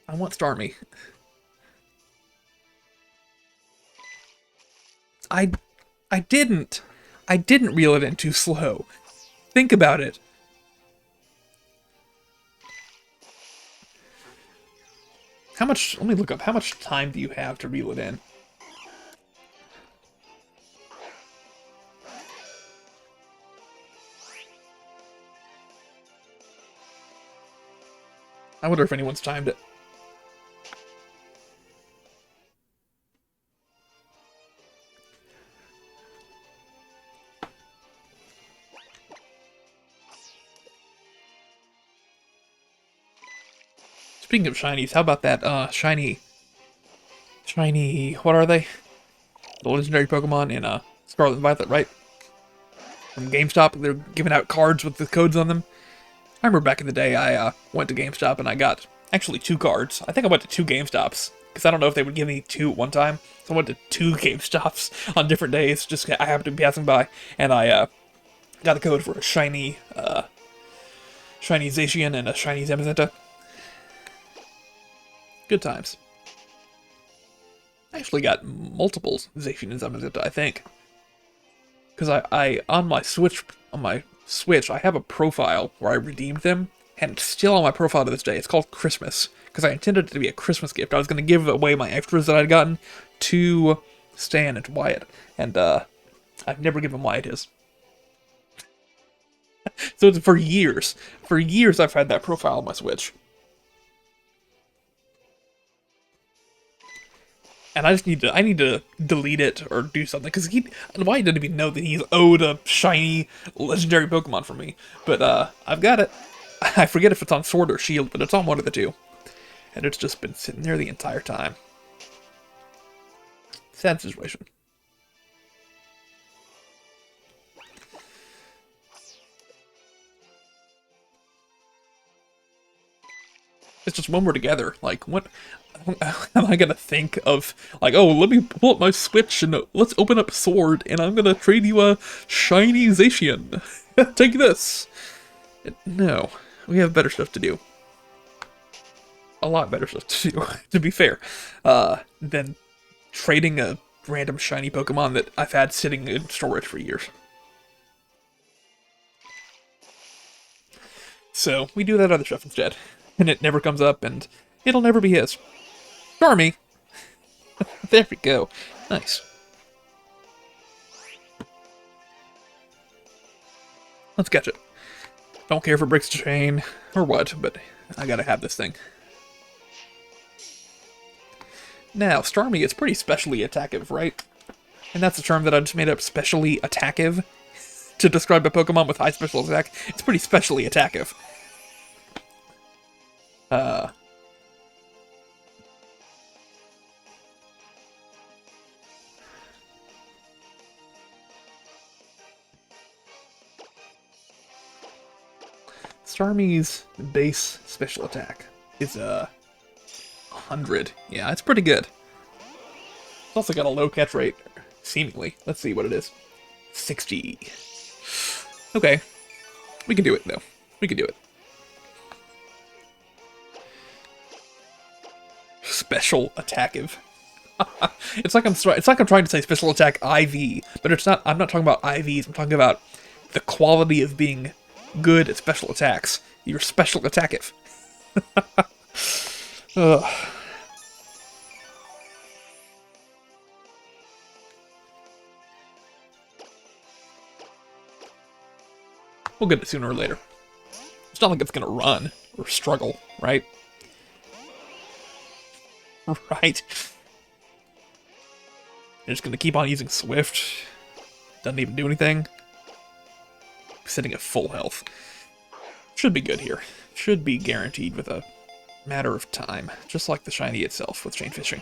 I want Starmie. I didn't. I didn't reel it in too slow. Think about it. How much, let me look up, how much time do you have to reel it in? I wonder if anyone's timed it. Speaking of shinies, how about that shiny, what are they? The legendary Pokemon in Scarlet and Violet, right? From GameStop, they're giving out cards with the codes on them. I remember back in the day, I went to GameStop and I got actually 2 cards. I think I went to 2 GameStops because I don't know if they would give me 2 at one time. So I went to 2 GameStops on different days. Just I happened to be passing by, and I got a code for a shiny Zacian and a shiny Zamazenta. Good times. I actually got multiple Zacians out of it, I think. Because I on my Switch, I have a profile where I redeemed them, and it's still on my profile to this day. It's called Christmas, because I intended it to be a Christmas gift. I was going to give away my extras that I'd gotten to Stan and to Wyatt, and I've never given Wyatt his. So it's for years. For years I've had that profile on my Switch. And I need to delete it or do something, because Wyatt didn't even know that he's owed a shiny legendary Pokemon from me. But I've got it. I forget if it's on Sword or Shield, but it's on one of the two. And it's just been sitting there the entire time. Sad situation. It's just when we're together, like, what am I gonna think of? Like, oh, let me pull up my Switch and let's open up Sword, and I'm gonna trade you a shiny Zacian. Take this. No, we have better stuff to do. A lot better stuff to do, to be fair, than trading a random shiny Pokemon that I've had sitting in storage for years. So, we do that other stuff instead. And it never comes up, and it'll never be his. Starmie! There we go. Nice. Let's catch it. Don't care if it breaks the chain, or what, but I gotta have this thing. Now, Starmie is pretty specially attackive, right? And that's a term that I just made up, specially attackive, to describe a Pokemon with high special attack. It's pretty specially attackive. Starmie's base special attack is 100. Yeah, it's pretty good. It's also got a low catch rate, seemingly. Let's see what it is. 60. Okay. We can do it, though. We can do it. Special attackive. It's like I'm trying to say special attack IV, but it's not. I'm not talking about IVs. I'm talking about the quality of being good at special attacks. You're special attackive. Ugh. We'll get it sooner or later. It's not like it's gonna run or struggle, right? Right. You're just gonna keep on using Swift. Doesn't even do anything. Sitting at full health. Should be good here. Should be guaranteed with a matter of time. Just like the shiny itself with chain fishing.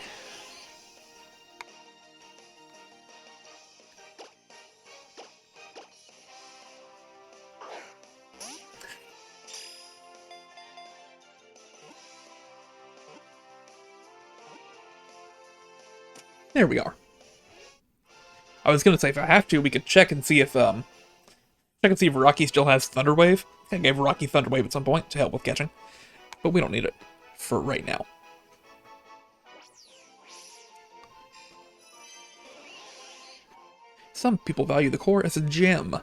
There we are. I was gonna say, if I have to, we could check and see if Rocky still has Thunder Wave. I gave Rocky Thunder Wave at some point to help with catching, but we don't need it for right now. Some people value the core as a gem.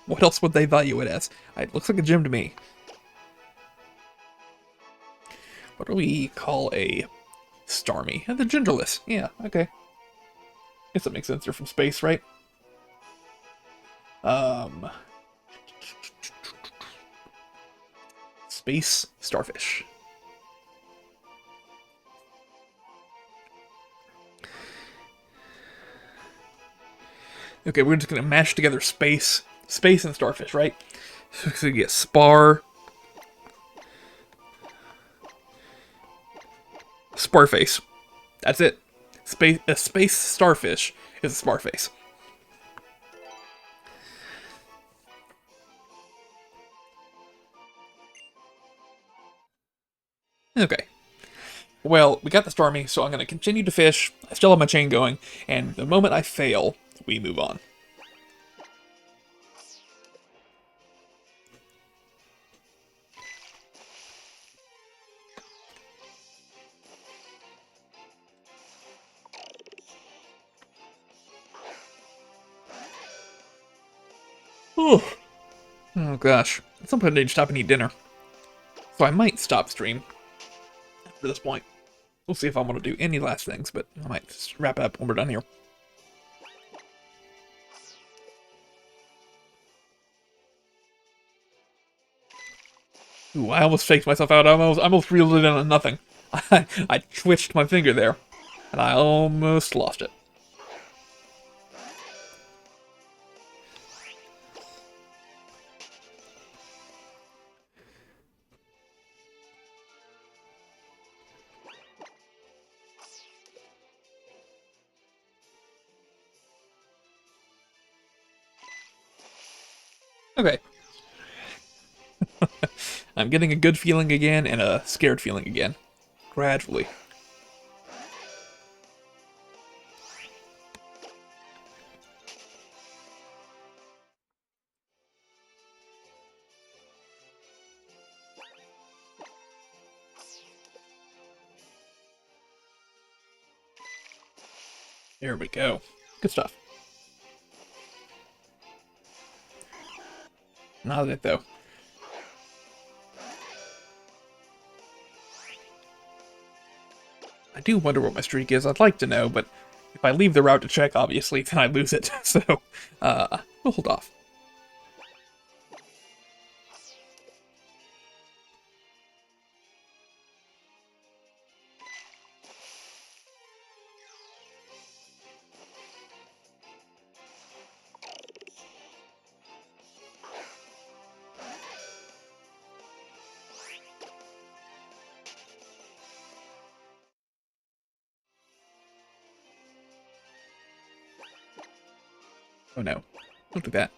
What else would they value it as? It looks like a gem to me. What do we call a Starmie? The Gingerless. Yeah, okay. Guess that makes sense. They're from space, right? Space Starfish. Okay, we're just gonna mash together space and Starfish, right? So we get Sparface. That's it. A space Starfish is a Sparface. Okay. Well, we got the Starmie, so I'm going to continue to fish. I still have my chain going, and the moment I fail, we move on. Oh, oh gosh. At some point I need to stop and eat dinner. So I might stop stream after this point. We'll see if I want to do any last things, but I might just wrap it up when we're done here. Ooh, I almost faked myself out. I almost reeled it in on nothing. I twitched my finger there, and I almost lost it. Okay. I'm getting a good feeling again and a scared feeling again. Gradually. There we go. Good stuff. Not it though. I do wonder what my streak is. I'd like to know, but if I leave the route to check, obviously, then I lose it. So, we'll hold off. Oh no. Don't do that.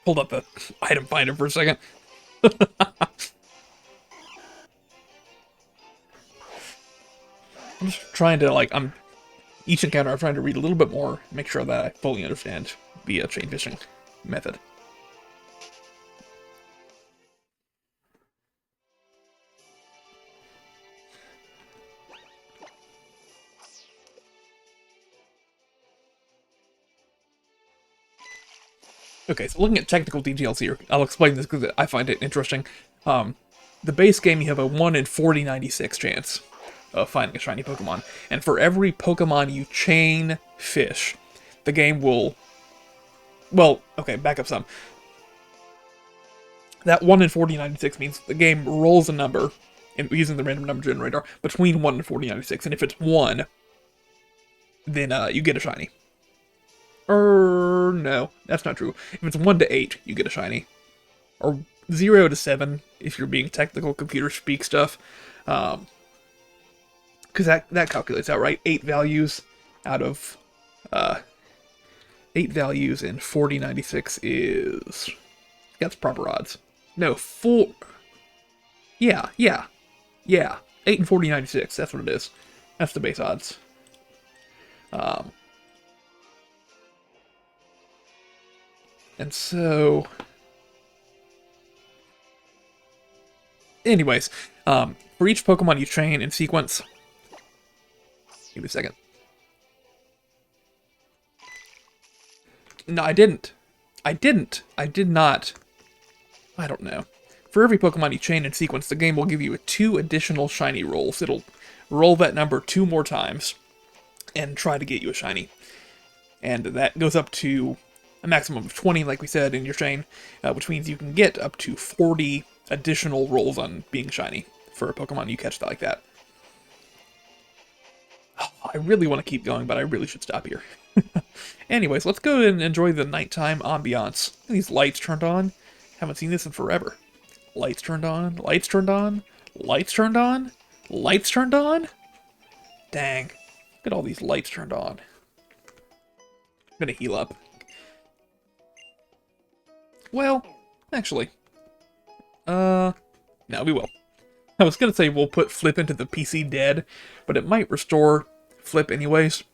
Hold up the item finder for a second. I'm just trying to, like, each encounter I'm trying to read a little bit more, make sure that I fully understand the chain fishing method. Okay, so looking at technical details here, I'll explain this because I find it interesting. The base game, you have a 1 in 4096 chance of finding a shiny Pokemon, and for every Pokemon you chain fish, the game will... Well, okay, back up some. That 1 in 4096 means the game rolls a number, using the random number generator, between 1 and 4096, and if it's 1, then you get a shiny. No, that's not true. If it's 1 to 8, you get a shiny. Or 0 to 7, if you're being technical computer speak stuff. Because that calculates out, right? 8 values out of... 8 values in 4096 is... That's proper odds. No, 4... Yeah. 8 and 4096, that's what it is. That's the base odds. And so... Anyways, for each Pokemon you chain in sequence... Give me a second. No, I didn't. I did not. I don't know. For every Pokemon you chain in sequence, the game will give you 2 additional shiny rolls. It'll roll that number 2 more times and try to get you a shiny. And that goes up to a maximum of 20, like we said, in your chain, which means you can get up to 40 additional rolls on being shiny for a Pokemon you catch like that. Oh, I really want to keep going, but I really should stop here. Anyways, let's go and enjoy the nighttime ambiance. These lights turned on. Haven't seen this in forever. Lights turned on, lights turned on, lights turned on, lights turned on. Dang. Look at all these lights turned on. I'm gonna heal up. Well, actually. No, we will. I was gonna say we'll put Flip into the PC dead, but it might restore Flip anyways.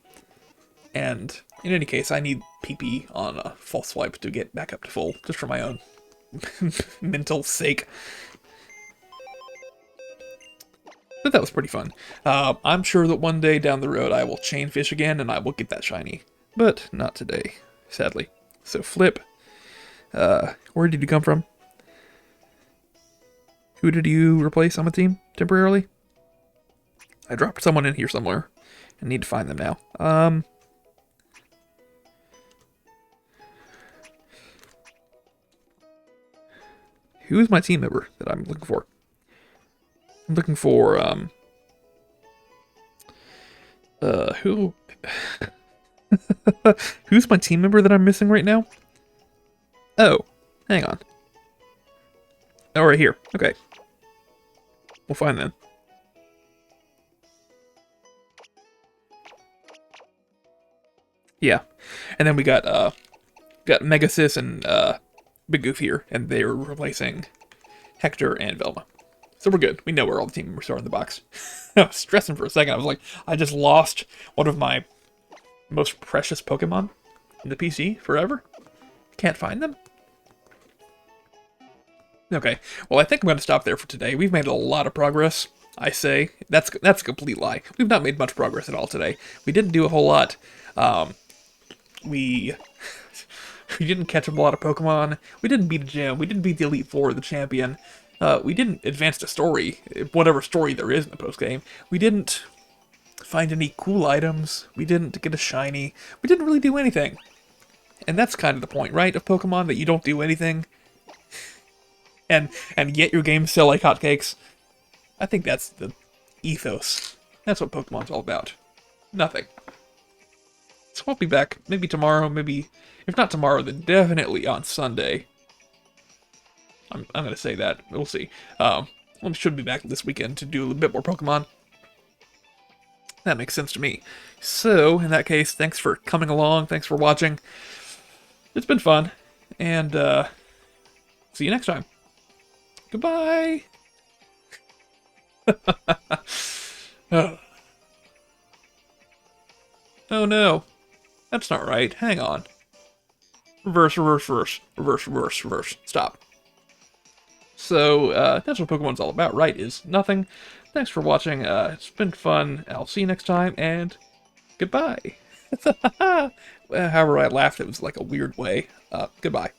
And in any case, I need PP on a false swipe to get back up to full, just for my own mental sake. But that was pretty fun. I'm sure that one day down the road I will chain fish again and I will get that shiny. But not today, sadly. So Flip, where did you come from? Who did you replace on the team temporarily? I dropped someone in here somewhere. I need to find them now. Who is my team member that I'm looking for? I'm looking for, who? Who's my team member that I'm missing right now? Oh, hang on. Oh, right here. Okay. We'll find them. Yeah. And then we got Megasis and, Big Goof here, and they were replacing Hector and Velma. So we're good. We know where all the team members are in the box. I was stressing for a second. I was like, I just lost one of my most precious Pokemon in the PC forever. Can't find them? Okay, well, I think I'm going to stop there for today. We've made a lot of progress, I say. That's a complete lie. We've not made much progress at all today. We didn't do a whole lot. We didn't catch up a lot of Pokemon. We didn't beat a gym. We didn't beat the Elite Four, the champion. We didn't advance the story, whatever story there is in the post-game. We didn't find any cool items. We didn't get a shiny. We didn't really do anything. And that's kind of the point, right, of Pokemon, that you don't do anything. And yet your games sell like hotcakes. I think that's the ethos. That's what Pokemon's all about. Nothing. So I'll be back maybe tomorrow, maybe, if not tomorrow, then definitely on Sunday. I'm going to say that. We'll see. I should be back this weekend to do a bit more Pokemon. That makes sense to me. So, in that case, thanks for coming along. Thanks for watching. It's been fun. And, see you next time. Goodbye! Oh. Oh no. That's not right. Hang on. Reverse, reverse, reverse. Reverse, reverse, reverse. Stop. So, that's what Pokemon's all about, right? Is nothing. Thanks for watching. It's been fun. I'll see you next time, and goodbye. However I laughed, it was like a weird way. Goodbye.